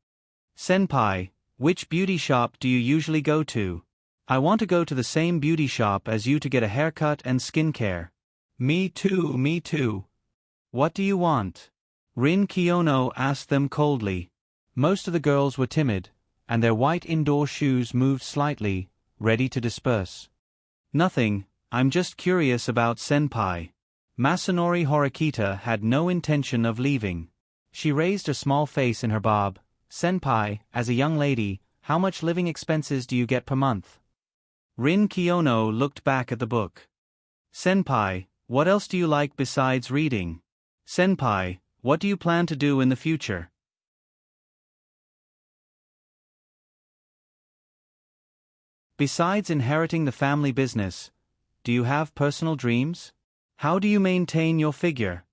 Senpai, which beauty shop do you usually go to? I want to go to the same beauty shop as you to get a haircut and skincare. Me too, me too. What do you want? Rin Kiyono asked them coldly. Most of the girls were timid, and their white indoor shoes moved slightly, ready to disperse. Nothing, I'm just curious about senpai. Masanori Horikita had no intention of leaving. She raised a small face in her bob. Senpai, as a young lady, how much living expenses do you get per month? Rin Kiyono looked back at the book. Senpai, what else do you like besides reading? Senpai, what do you plan to do in the future? Besides inheriting the family business, do you have personal dreams? How do you maintain your figure?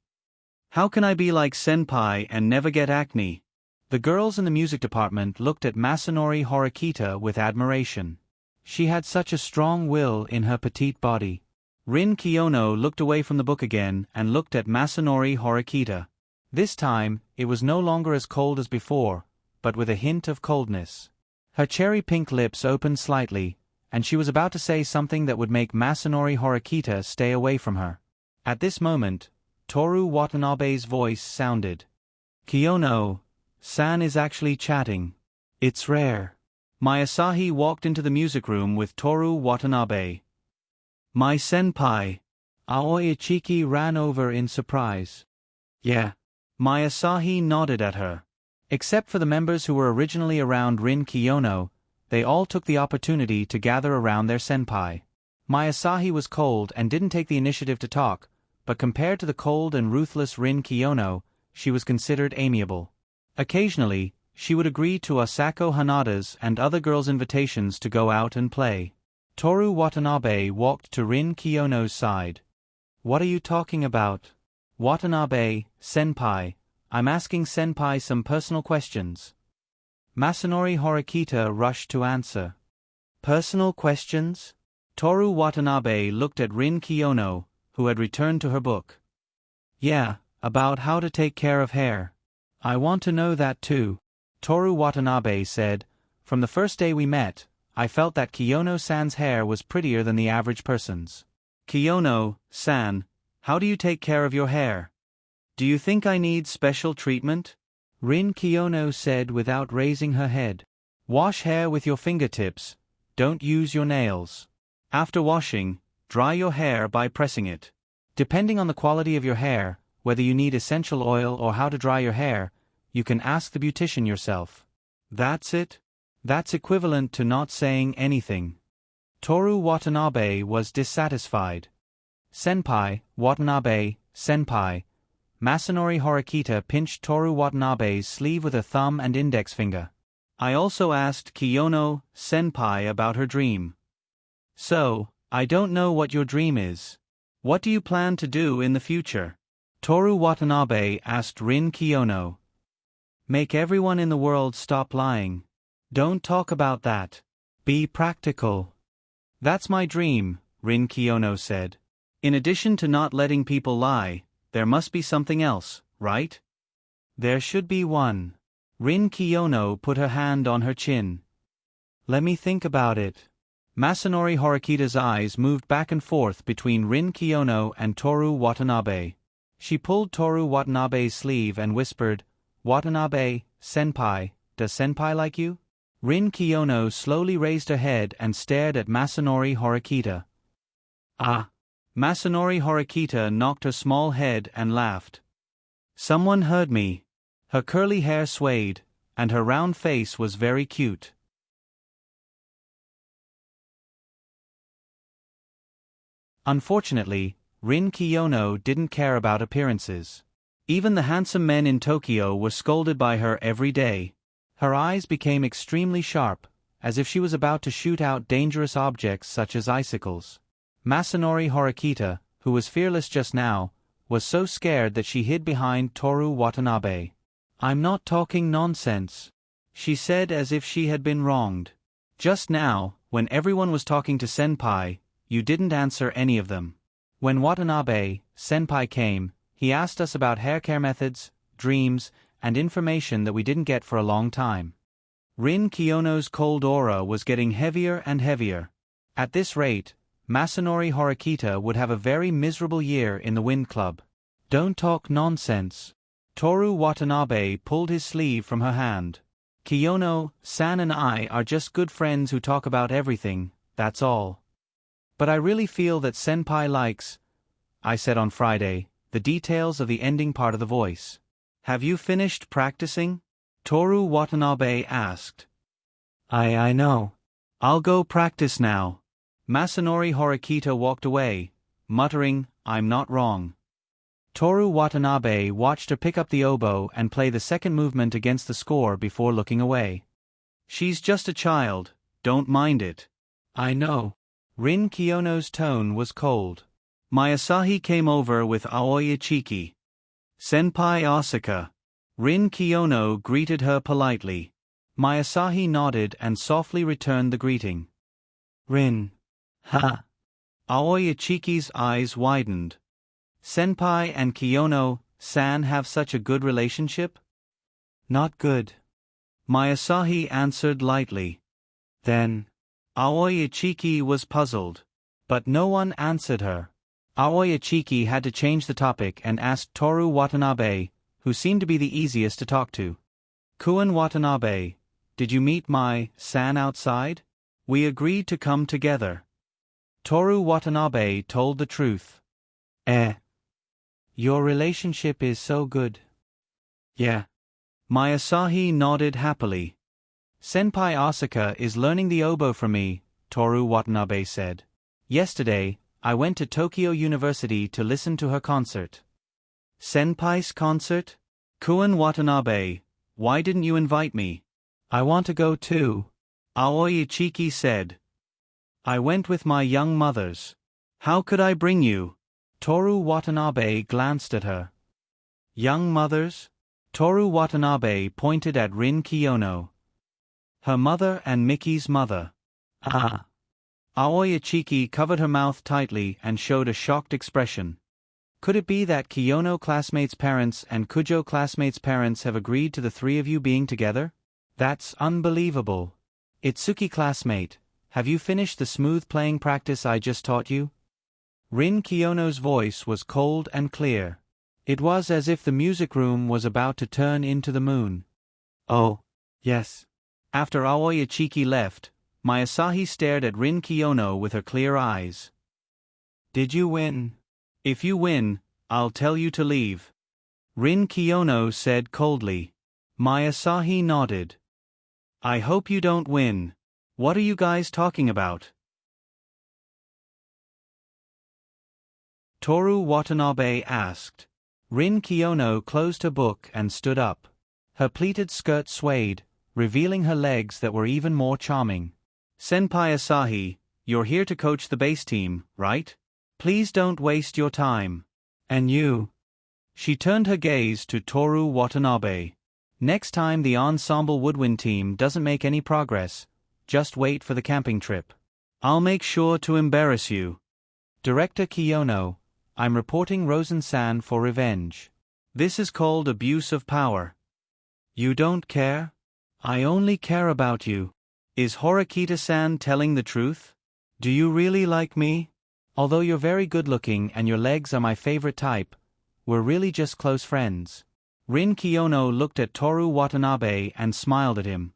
How can I be like senpai and never get acne? The girls in the music department looked at Masanori Horikita with admiration. She had such a strong will in her petite body. Rin Kiyono looked away from the book again and looked at Masanori Horikita. This time, it was no longer as cold as before, but with a hint of coldness. Her cherry-pink lips opened slightly, and she was about to say something that would make Masanori Horikita stay away from her. At this moment, Toru Watanabe's voice sounded. Kiyono-san is actually chatting. It's rare. My Asahi walked into the music room with Toru Watanabe. My senpai. Aoi Ichiki ran over in surprise. Yeah. My Asahi nodded at her. Except for the members who were originally around Rin Kiyono, they all took the opportunity to gather around their senpai. My Asahi was cold and didn't take the initiative to talk, but compared to the cold and ruthless Rin Kiyono, she was considered amiable. Occasionally, she would agree to Asako Hanada's and other girls' invitations to go out and play. Toru Watanabe walked to Rin Kiyono's side. What are you talking about? Watanabe, senpai, I'm asking senpai some personal questions. Masanori Horikita rushed to answer. Personal questions? Toru Watanabe looked at Rin Kiyono, who had returned to her book. Yeah, about how to take care of hair. I want to know that too. Toru Watanabe said, from the first day we met, I felt that Kiyono-san's hair was prettier than the average person's. Kiyono-san, how do you take care of your hair? Do you think I need special treatment? Rin Kiyono said without raising her head. Wash hair with your fingertips, don't use your nails. After washing, dry your hair by pressing it. Depending on the quality of your hair, whether you need essential oil or how to dry your hair, you can ask the beautician yourself. That's it? That's equivalent to not saying anything. Toru Watanabe was dissatisfied. Senpai, Watanabe, senpai. Masanori Horikita pinched Toru Watanabe's sleeve with a thumb and index finger. I also asked Kiyono, senpai about her dream. So, I don't know what your dream is. What do you plan to do in the future? Toru Watanabe asked Rin Kiyono. Make everyone in the world stop lying. Don't talk about that. Be practical. That's my dream, Rin Kiyono said. In addition to not letting people lie, there must be something else, right? There should be one. Rin Kiyono put her hand on her chin. Let me think about it. Masanori Horikita's eyes moved back and forth between Rin Kiyono and Toru Watanabe. She pulled Toru Watanabe's sleeve and whispered, "Watanabe, senpai, does senpai like you?" Rin Kiyono slowly raised her head and stared at Masanori Horikita. Ah! Masanori Horikita knocked her small head and laughed. Someone heard me. Her curly hair swayed, and her round face was very cute. Unfortunately, Rin Kiyono didn't care about appearances. Even the handsome men in Tokyo were scolded by her every day. Her eyes became extremely sharp, as if she was about to shoot out dangerous objects such as icicles. Masanori Horikita, who was fearless just now, was so scared that she hid behind Toru Watanabe. "I'm not talking nonsense," she said as if she had been wronged. "Just now, when everyone was talking to senpai, you didn't answer any of them. When Watanabe, senpai came, he asked us about hair care methods, dreams, and information that we didn't get for a long time." Rin Kiyono's cold aura was getting heavier and heavier. At this rate, Masanori Horikita would have a very miserable year in the Wind Club. "Don't talk nonsense." Toru Watanabe pulled his sleeve from her hand. "Kiyono-san and I are just good friends who talk about everything, that's all. But I really feel that senpai likes," I said on Friday, the details of the ending part of the voice. "Have you finished practicing?" Toru Watanabe asked. I know. I'll go practice now." Masanori Horikita walked away, muttering, "I'm not wrong." Toru Watanabe watched her pick up the oboe and play the second movement against the score before looking away. "She's just a child, don't mind it." "I know." Rin Kiyono's tone was cold. Mayasahi came over with Aoi Ichiki. "Senpai Asaka." Rin Kiyono greeted her politely. Mayasahi nodded and softly returned the greeting. "Rin." "Ha." Aoi Ichiki's eyes widened. "Senpai and Kiyono-san have such a good relationship?" "Not good." Mayasahi answered lightly. "Then." Aoi Ichiki was puzzled. But no one answered her. Aoi Ichiki had to change the topic and asked Toru Watanabe, who seemed to be the easiest to talk to. "Kuin Watanabe, did you meet my san outside? We agreed to come together." Toru Watanabe told the truth. Your relationship is so good." "Yeah." Mayasahi nodded happily. "Senpai Asaka is learning the oboe from me," Toru Watanabe said. "Yesterday, I went to Tokyo University to listen to her concert." "Senpai's concert?" "Kuin Watanabe, why didn't you invite me?" "I want to go too," Aoi Ichiki said. "I went with my young mothers. How could I bring you?" Toru Watanabe glanced at her. "Young mothers?" Toru Watanabe pointed at Rin Kiyono. "Her mother and Miki's mother." "Ah." Aoi Ichiki covered her mouth tightly and showed a shocked expression. "Could it be that Kiyono classmates' parents and Kujo classmates' parents have agreed to the three of you being together? That's unbelievable. Itsuki classmate, have you finished the smooth playing practice I just taught you?" Rin Kiyono's voice was cold and clear. It was as if the music room was about to turn into the moon. "Oh, yes." After Aoi Ichiki left, Mayasahi stared at Rin Kiyono with her clear eyes. "Did you win?" "If you win, I'll tell you to leave," Rin Kiyono said coldly. Mayasahi nodded. "I hope you don't win. What are you guys talking about?" Toru Watanabe asked. Rin Kiyono closed her book and stood up. Her pleated skirt swayed, revealing her legs that were even more charming. "Senpai Asahi, you're here to coach the bass team, right? Please don't waste your time." "And you?" She turned her gaze to Toru Watanabe. Next time the ensemble woodwind team doesn't make any progress, just wait for the camping trip. I'll make sure to embarrass you. Director Kiyono, I'm reporting Rosen-san for revenge. This is called abuse of power. You don't care? I only care about you. Is Horikita-san telling the truth? Do you really like me? Although you're very good-looking and your legs are my favorite type, we're really just close friends. Rin Kiyono looked at Toru Watanabe and smiled at him.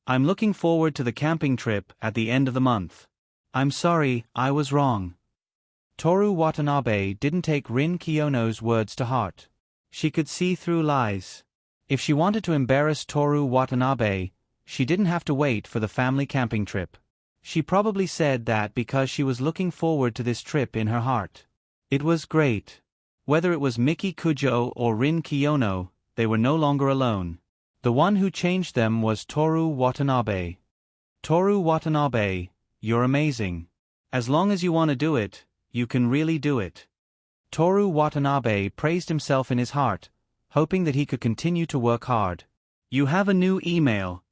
I'm looking forward to the camping trip at the end of the month. I'm sorry, I was wrong. Toru Watanabe didn't take Rin Kiyono's words to heart. She could see through lies. If she wanted to embarrass Toru Watanabe, she didn't have to wait for the family camping trip. She probably said that because she was looking forward to this trip in her heart. It was great. Whether it was Miki Kujo or Rin Kiyono, they were no longer alone. The one who changed them was Toru Watanabe. Toru Watanabe, you're amazing. As long as you want to do it, you can really do it. Toru Watanabe praised himself in his heart, hoping that he could continue to work hard. You have a new email.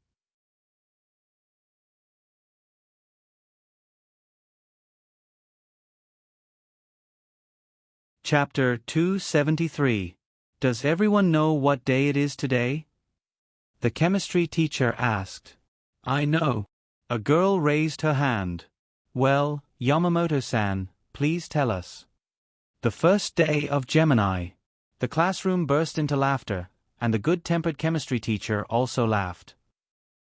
Chapter 273. Does everyone know what day it is today? The chemistry teacher asked. I know. A girl raised her hand. Well, Yamamoto-san, please tell us. The first day of Gemini. The classroom burst into laughter, and the good-tempered chemistry teacher also laughed.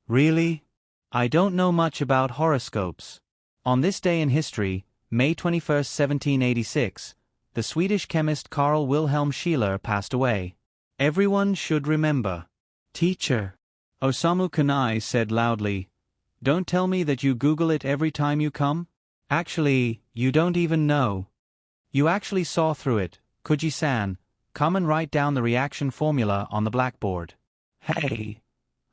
Really? I don't know much about horoscopes. On this day in history, May 21, 1786, the Swedish chemist Carl Wilhelm Scheele passed away. Everyone should remember. Teacher. Osamu Kunai said loudly. Don't tell me that you Google it every time you come? Actually, you don't even know. You actually saw through it, Kuji-san. Come and write down the reaction formula on the blackboard. Hey!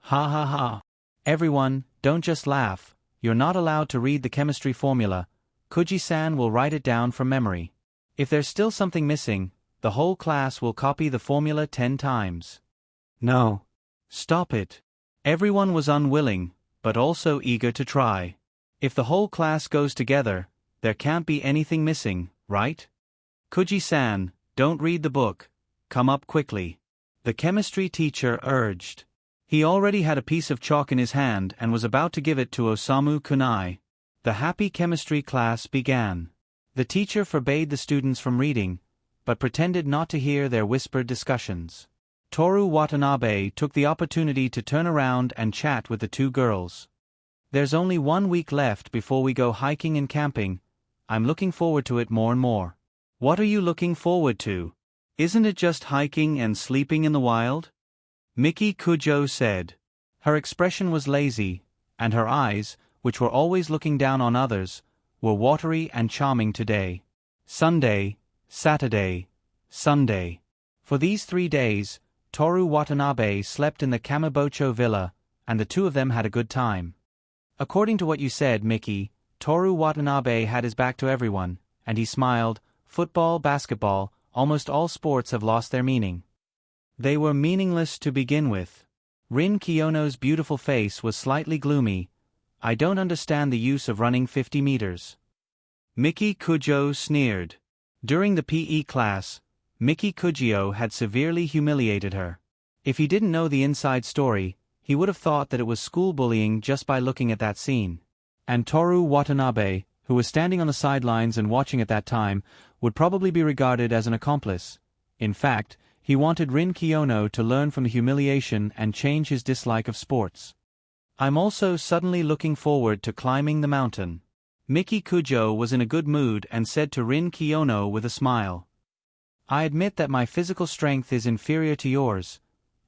Ha ha ha. Everyone, don't just laugh. You're not allowed to read the chemistry formula. Kuji-san will write it down from memory. If there's still something missing, the whole class will copy the formula 10 times. No. Stop it. Everyone was unwilling, but also eager to try. If the whole class goes together, there can't be anything missing, right? Kuji-san, don't read the book. Come up quickly. The chemistry teacher urged. He already had a piece of chalk in his hand and was about to give it to Osamu Kunai. The happy chemistry class began. The teacher forbade the students from reading, but pretended not to hear their whispered discussions. Toru Watanabe took the opportunity to turn around and chat with the two girls. There's only 1 week left before we go hiking and camping. I'm looking forward to it more and more. What are you looking forward to? Isn't it just hiking and sleeping in the wild? Miki Kujo said. Her expression was lazy, and her eyes, which were always looking down on others, were watery and charming today. Sunday, Saturday, Sunday. For these 3 days, Toru Watanabe slept in the Kamibocho villa, and the two of them had a good time. According to what you said, Miki, Toru Watanabe had his back to everyone, and he smiled. Football, basketball, almost all sports have lost their meaning. They were meaningless to begin with. Rin Kiyono's beautiful face was slightly gloomy. I don't understand the use of running 50 meters. Miki Kujo sneered. During the PE class, Miki Kujo had severely humiliated her. If he didn't know the inside story, he would have thought that it was school bullying just by looking at that scene. And Toru Watanabe, who was standing on the sidelines and watching at that time, would probably be regarded as an accomplice. In fact, he wanted Rin Kiyono to learn from the humiliation and change his dislike of sports. I'm also suddenly looking forward to climbing the mountain. Miki Kujo was in a good mood and said to Rin Kiyono with a smile. I admit that my physical strength is inferior to yours,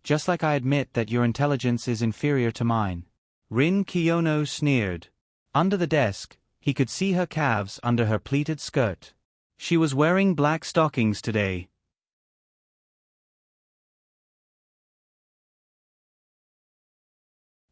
just like I admit that your intelligence is inferior to mine. Rin Kiyono sneered. Under the desk, he could see her calves under her pleated skirt. She was wearing black stockings today.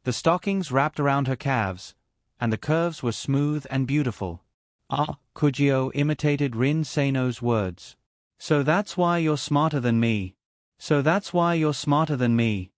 The stockings wrapped around her calves, and the curves were smooth and beautiful. Ah, Kujo imitated Rin Seino's words. So that's why you're smarter than me. So that's why you're smarter than me.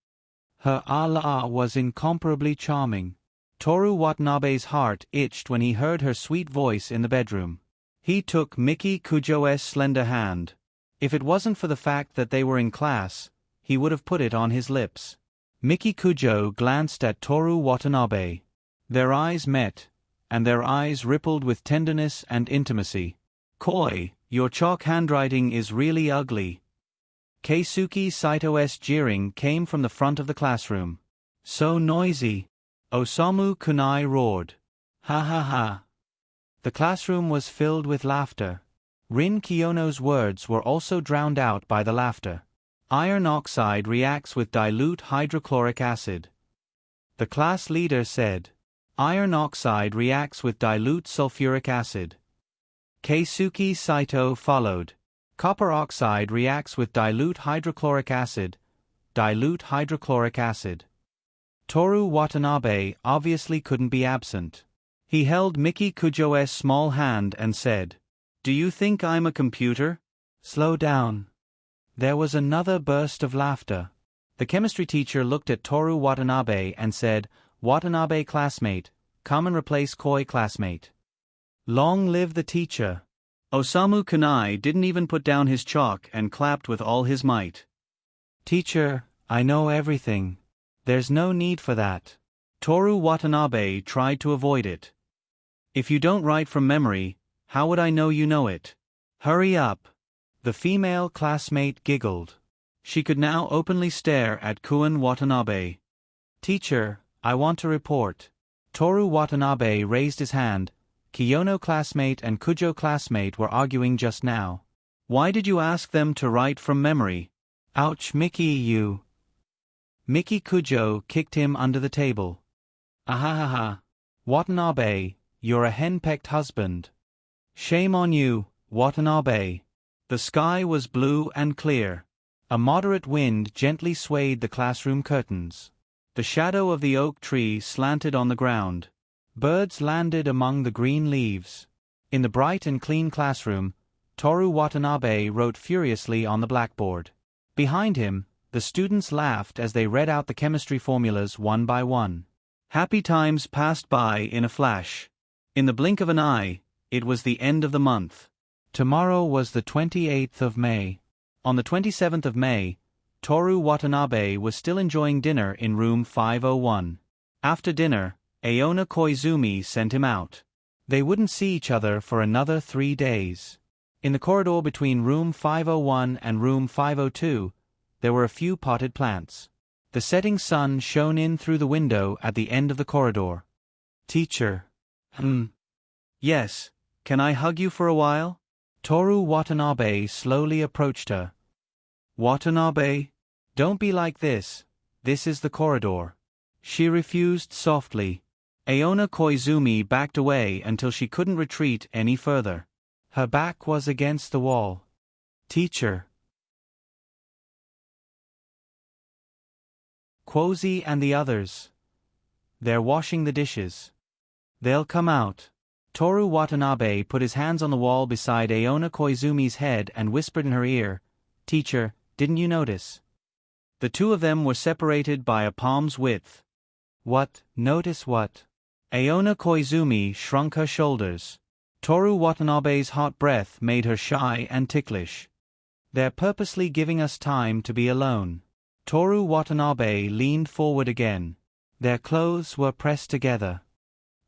Her ala was incomparably charming. Toru Watanabe's heart itched when he heard her sweet voice in the bedroom. He took Miki Kujo's slender hand. If it wasn't for the fact that they were in class, he would have put it on his lips. Miki Kujo glanced at Toru Watanabe. Their eyes met, and their eyes rippled with tenderness and intimacy. "Koi, your chalk handwriting is really ugly." Keisuke Saito's jeering came from the front of the classroom. "So noisy." Osamu Kunai roared. "Ha ha ha." The classroom was filled with laughter. Rin Kiyono's words were also drowned out by the laughter. Iron oxide reacts with dilute hydrochloric acid. The class leader said. Iron oxide reacts with dilute sulfuric acid. Keisuke Saito followed. Copper oxide reacts with dilute hydrochloric acid. Dilute hydrochloric acid. Toru Watanabe obviously couldn't be absent. He held Miki Kujo's small hand and said, "Do you think I'm a computer?" "Slow down." There was another burst of laughter. The chemistry teacher looked at Toru Watanabe and said, "Watanabe classmate, come and replace Koi classmate." Long live the teacher. Osamu Kunai didn't even put down his chalk and clapped with all his might. "Teacher, I know everything. There's no need for that." Toru Watanabe tried to avoid it. "If you don't write from memory, how would I know you know it? Hurry up." The female classmate giggled. She could now openly stare at Kun Watanabe. "Teacher, I want to report." Toru Watanabe raised his hand. Kiyono classmate and Kujo classmate were arguing just now. "Why did you ask them to write from memory?" "Ouch, Miki, you." Miki Kujo kicked him under the table. "Ahahaha. Watanabe, you're a henpecked husband. Shame on you, Watanabe." The sky was blue and clear. A moderate wind gently swayed the classroom curtains. The shadow of the oak tree slanted on the ground. Birds landed among the green leaves. In the bright and clean classroom, Toru Watanabe wrote furiously on the blackboard. Behind him, the students laughed as they read out the chemistry formulas one by one. Happy times passed by in a flash. In the blink of an eye, it was the end of the month. Tomorrow was the 28th of May. On the 27th of May, Toru Watanabe was still enjoying dinner in room 501. After dinner, Aona Koizumi sent him out. They wouldn't see each other for another 3 days. In the corridor between room 501 and room 502, there were a few potted plants. The setting sun shone in through the window at the end of the corridor. "Teacher." "Yes, can I hug you for a while?" Toru Watanabe slowly approached her. "Watanabe, don't be like this. This is the corridor." She refused softly. Aona Koizumi backed away until she couldn't retreat any further. Her back was against the wall. "Teacher." Quozi and the others. "They're washing the dishes. They'll come out." Toru Watanabe put his hands on the wall beside Aona Koizumi's head and whispered in her ear, "Teacher, didn't you notice?" The two of them were separated by a palm's width. "What, notice what?" Aona Koizumi shrunk her shoulders. Toru Watanabe's hot breath made her shy and ticklish. "They're purposely giving us time to be alone." Toru Watanabe leaned forward again. Their clothes were pressed together.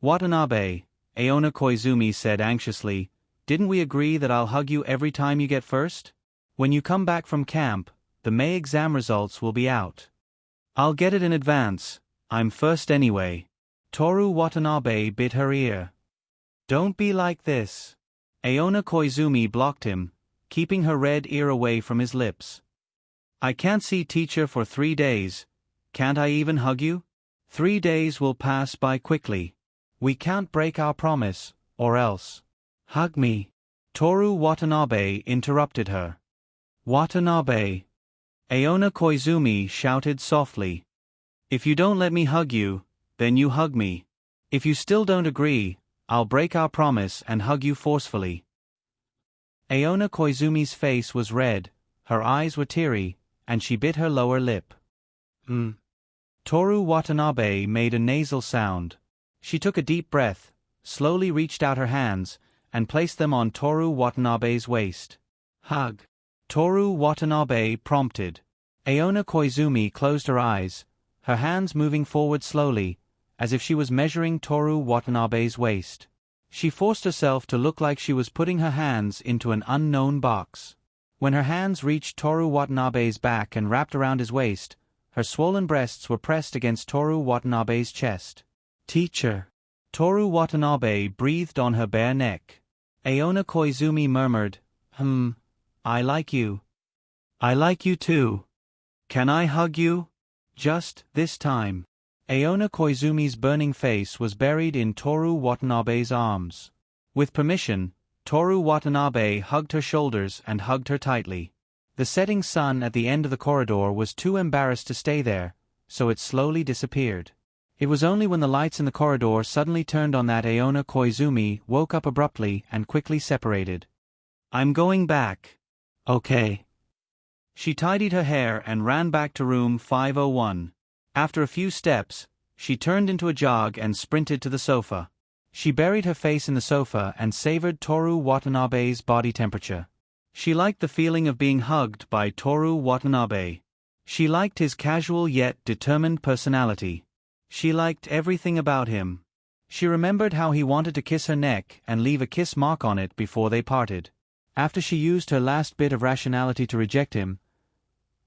"Watanabe," Aona Koizumi said anxiously, "didn't we agree that I'll hug you every time you get first? When you come back from camp, the May exam results will be out. I'll get it in advance, I'm first anyway." Toru Watanabe bit her ear. "Don't be like this." Aona Koizumi blocked him, keeping her red ear away from his lips. "I can't see teacher for 3 days. Can't I even hug you? 3 days will pass by quickly. We can't break our promise, or else." "Hug me." Toru Watanabe interrupted her. "Watanabe." Aona Koizumi shouted softly. "If you don't let me hug you, then you hug me. If you still don't agree, I'll break our promise and hug you forcefully." Aona Koizumi's face was red, her eyes were teary, and she bit her lower lip. Toru Watanabe made a nasal sound. She took a deep breath, slowly reached out her hands, and placed them on Toru Watanabe's waist. Hug. Toru Watanabe prompted. Aona Koizumi closed her eyes, her hands moving forward slowly, as if she was measuring Toru Watanabe's waist. She forced herself to look like she was putting her hands into an unknown box. When her hands reached Toru Watanabe's back and wrapped around his waist, her swollen breasts were pressed against Toru Watanabe's chest. Teacher. Toru Watanabe breathed on her bare neck. Aona Koizumi murmured, I like you. I like you too. Can I hug you? Just this time. Aona Koizumi's burning face was buried in Toru Watanabe's arms. With permission, Toru Watanabe hugged her shoulders and hugged her tightly. The setting sun at the end of the corridor was too embarrassed to stay there, so it slowly disappeared. It was only when the lights in the corridor suddenly turned on that Aona Koizumi woke up abruptly and quickly separated. I'm going back. Okay. She tidied her hair and ran back to room 501. After a few steps, she turned into a jog and sprinted to the sofa. She buried her face in the sofa and savored Toru Watanabe's body temperature. She liked the feeling of being hugged by Toru Watanabe. She liked his casual yet determined personality. She liked everything about him. She remembered how he wanted to kiss her neck and leave a kiss mark on it before they parted. After she used her last bit of rationality to reject him,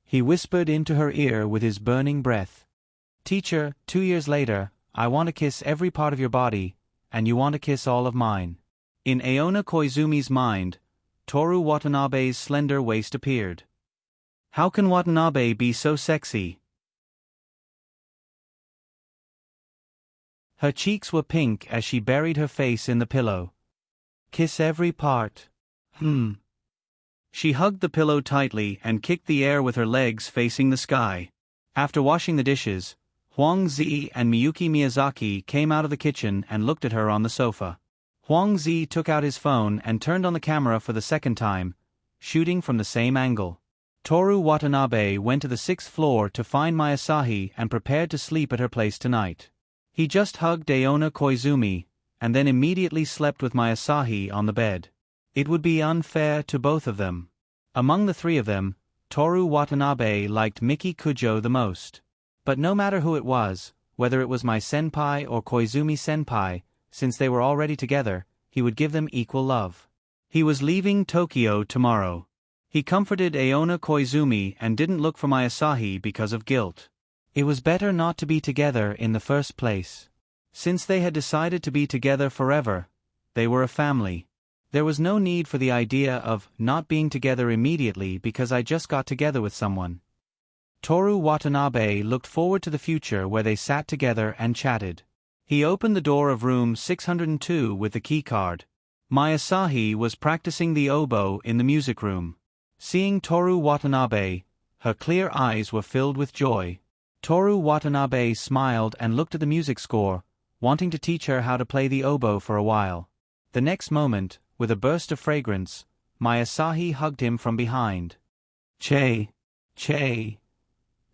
he whispered into her ear with his burning breath. Teacher, 2 years later, I want to kiss every part of your body, and you want to kiss all of mine. In Aona Koizumi's mind, Toru Watanabe's slender waist appeared. How can Watanabe be so sexy? Her cheeks were pink as she buried her face in the pillow. Kiss every part. She hugged the pillow tightly and kicked the air with her legs facing the sky. After washing the dishes, Huang Zi and Miyuki Miyazaki came out of the kitchen and looked at her on the sofa. Huang Zi took out his phone and turned on the camera for the second time, shooting from the same angle. Toru Watanabe went to the 6th floor to find Mayasahi and prepared to sleep at her place tonight. He just hugged Aona Koizumi, and then immediately slept with Mayasahi on the bed. It would be unfair to both of them. Among the three of them, Toru Watanabe liked Miki Kujo the most. But no matter who it was, whether it was my senpai or Koizumi senpai, since they were already together, he would give them equal love. He was leaving Tokyo tomorrow. He comforted Aona Koizumi and didn't look for Mayasahi because of guilt. It was better not to be together in the first place. Since they had decided to be together forever, they were a family. There was no need for the idea of not being together immediately because I just got together with someone. Toru Watanabe looked forward to the future where they sat together and chatted. He opened the door of room 602 with the keycard. Mayasahi was practicing the oboe in the music room. Seeing Toru Watanabe, her clear eyes were filled with joy. Toru Watanabe smiled and looked at the music score, wanting to teach her how to play the oboe for a while. The next moment, with a burst of fragrance, Mayasahi hugged him from behind. Che.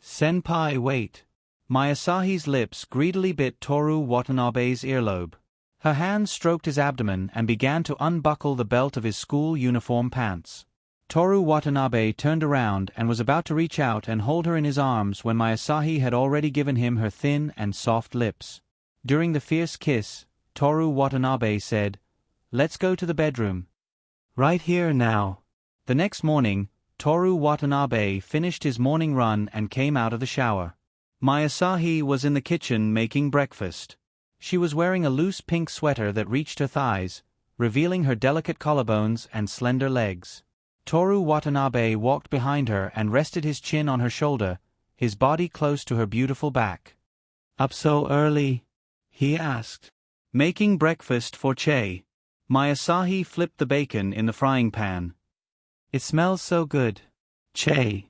Senpai, wait. Mayasahi's lips greedily bit Toru Watanabe's earlobe. Her hands stroked his abdomen and began to unbuckle the belt of his school uniform pants. Toru Watanabe turned around and was about to reach out and hold her in his arms when Mayasahi had already given him her thin and soft lips. During the fierce kiss, Toru Watanabe said, "Let's go to the bedroom." Right here now. The next morning, Toru Watanabe finished his morning run and came out of the shower. Mayasahi was in the kitchen making breakfast. She was wearing a loose pink sweater that reached her thighs, revealing her delicate collarbones and slender legs. Toru Watanabe walked behind her and rested his chin on her shoulder, his body close to her beautiful back. "Up so early?" he asked. "Making breakfast for Che." Mayasahi flipped the bacon in the frying pan. "It smells so good." Che.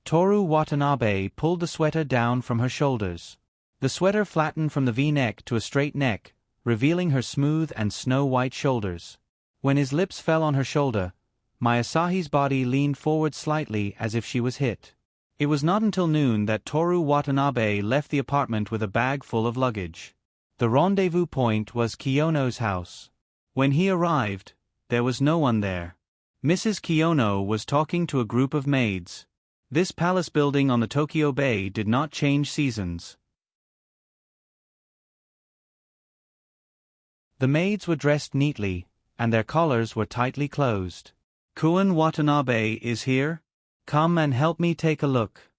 Toru Watanabe pulled the sweater down from her shoulders. The sweater flattened from the V-neck to a straight neck, revealing her smooth and snow-white shoulders. When his lips fell on her shoulder, Mayasahi's body leaned forward slightly as if she was hit. It was not until noon that Toru Watanabe left the apartment with a bag full of luggage. The rendezvous point was Kiyono's house. When he arrived, there was no one there. Mrs. Kiyono was talking to a group of maids. This palace building on the Tokyo Bay did not change seasons. The maids were dressed neatly, and their collars were tightly closed. "Kuan Watanabe is here? Come and help me take a look."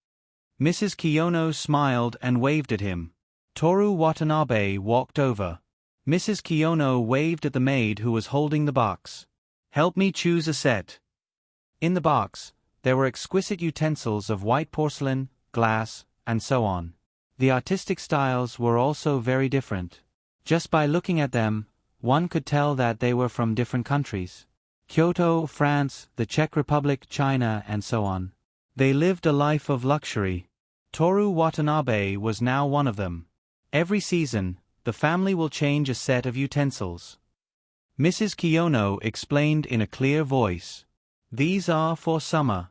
Mrs. Kiyono smiled and waved at him. Toru Watanabe walked over. Mrs. Kiyono waved at the maid who was holding the box. "Help me choose a set." In the box, there were exquisite utensils of white porcelain, glass, and so on. The artistic styles were also very different. Just by looking at them, one could tell that they were from different countries. Kyoto, France, the Czech Republic, China, and so on. They lived a life of luxury. Toru Watanabe was now one of them. Every season, the family will change a set of utensils. Mrs. Kiyono explained in a clear voice. "These are for summer."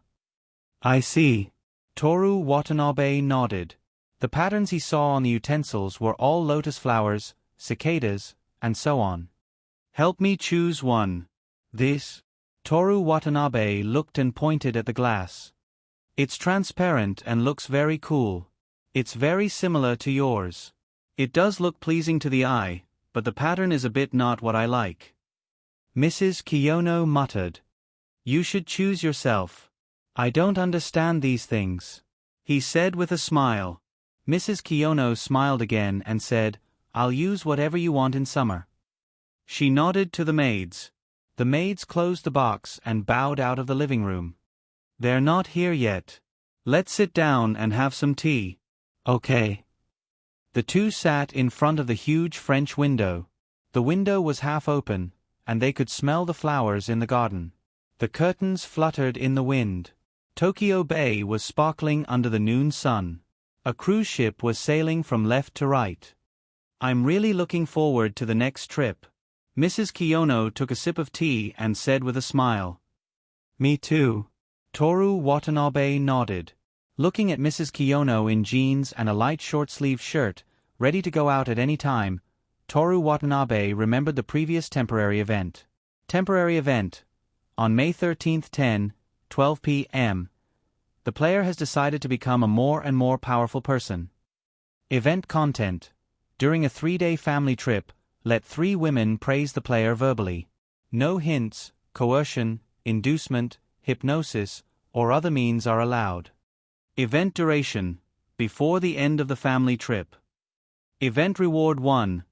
"I see." Toru Watanabe nodded. The patterns he saw on the utensils were all lotus flowers, cicadas, and so on. "Help me choose one." "This?" Toru Watanabe looked and pointed at the glass. "It's transparent and looks very cool. It's very similar to yours. It does look pleasing to the eye, but the pattern is a bit not what I like." Mrs. Kiyono muttered. "You should choose yourself. I don't understand these things," he said with a smile. Mrs. Kiyono smiled again and said, "I'll use whatever you want in summer." She nodded to the maids. The maids closed the box and bowed out of the living room. "They're not here yet. Let's sit down and have some tea." "Okay." The two sat in front of the huge French window. The window was half open, and they could smell the flowers in the garden. The curtains fluttered in the wind. Tokyo Bay was sparkling under the noon sun. A cruise ship was sailing from left to right. "I'm really looking forward to the next trip." Mrs. Kiyono took a sip of tea and said with a smile. "Me too." Toru Watanabe nodded. Looking at Mrs. Kiyono in jeans and a light short-sleeved shirt, ready to go out at any time, Toru Watanabe remembered the previous temporary event. Temporary event. On May 13, 10:12 p.m., the player has decided to become a more and more powerful person. Event content. During a 3-day family trip, let 3 women praise the player verbally. No hints, coercion, inducement, hypnosis, or other means are allowed. Event duration. Before the end of the family trip. Event reward 1.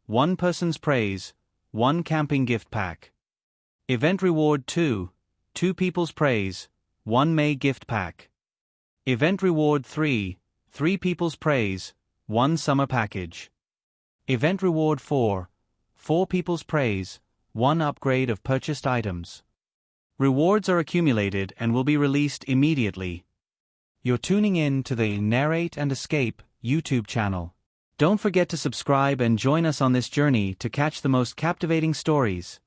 1 person's praise, 1 camping gift pack. Event reward 2. 2 people's praise, 1 May gift pack. Event reward 3. 3 people's praise, 1 summer package. Event reward 4. 4 people's praise, 1 upgrade of purchased items. Rewards are accumulated and will be released immediately. You're tuning in to the Narrate and Escape YouTube channel. Don't forget to subscribe and join us on this journey to catch the most captivating stories.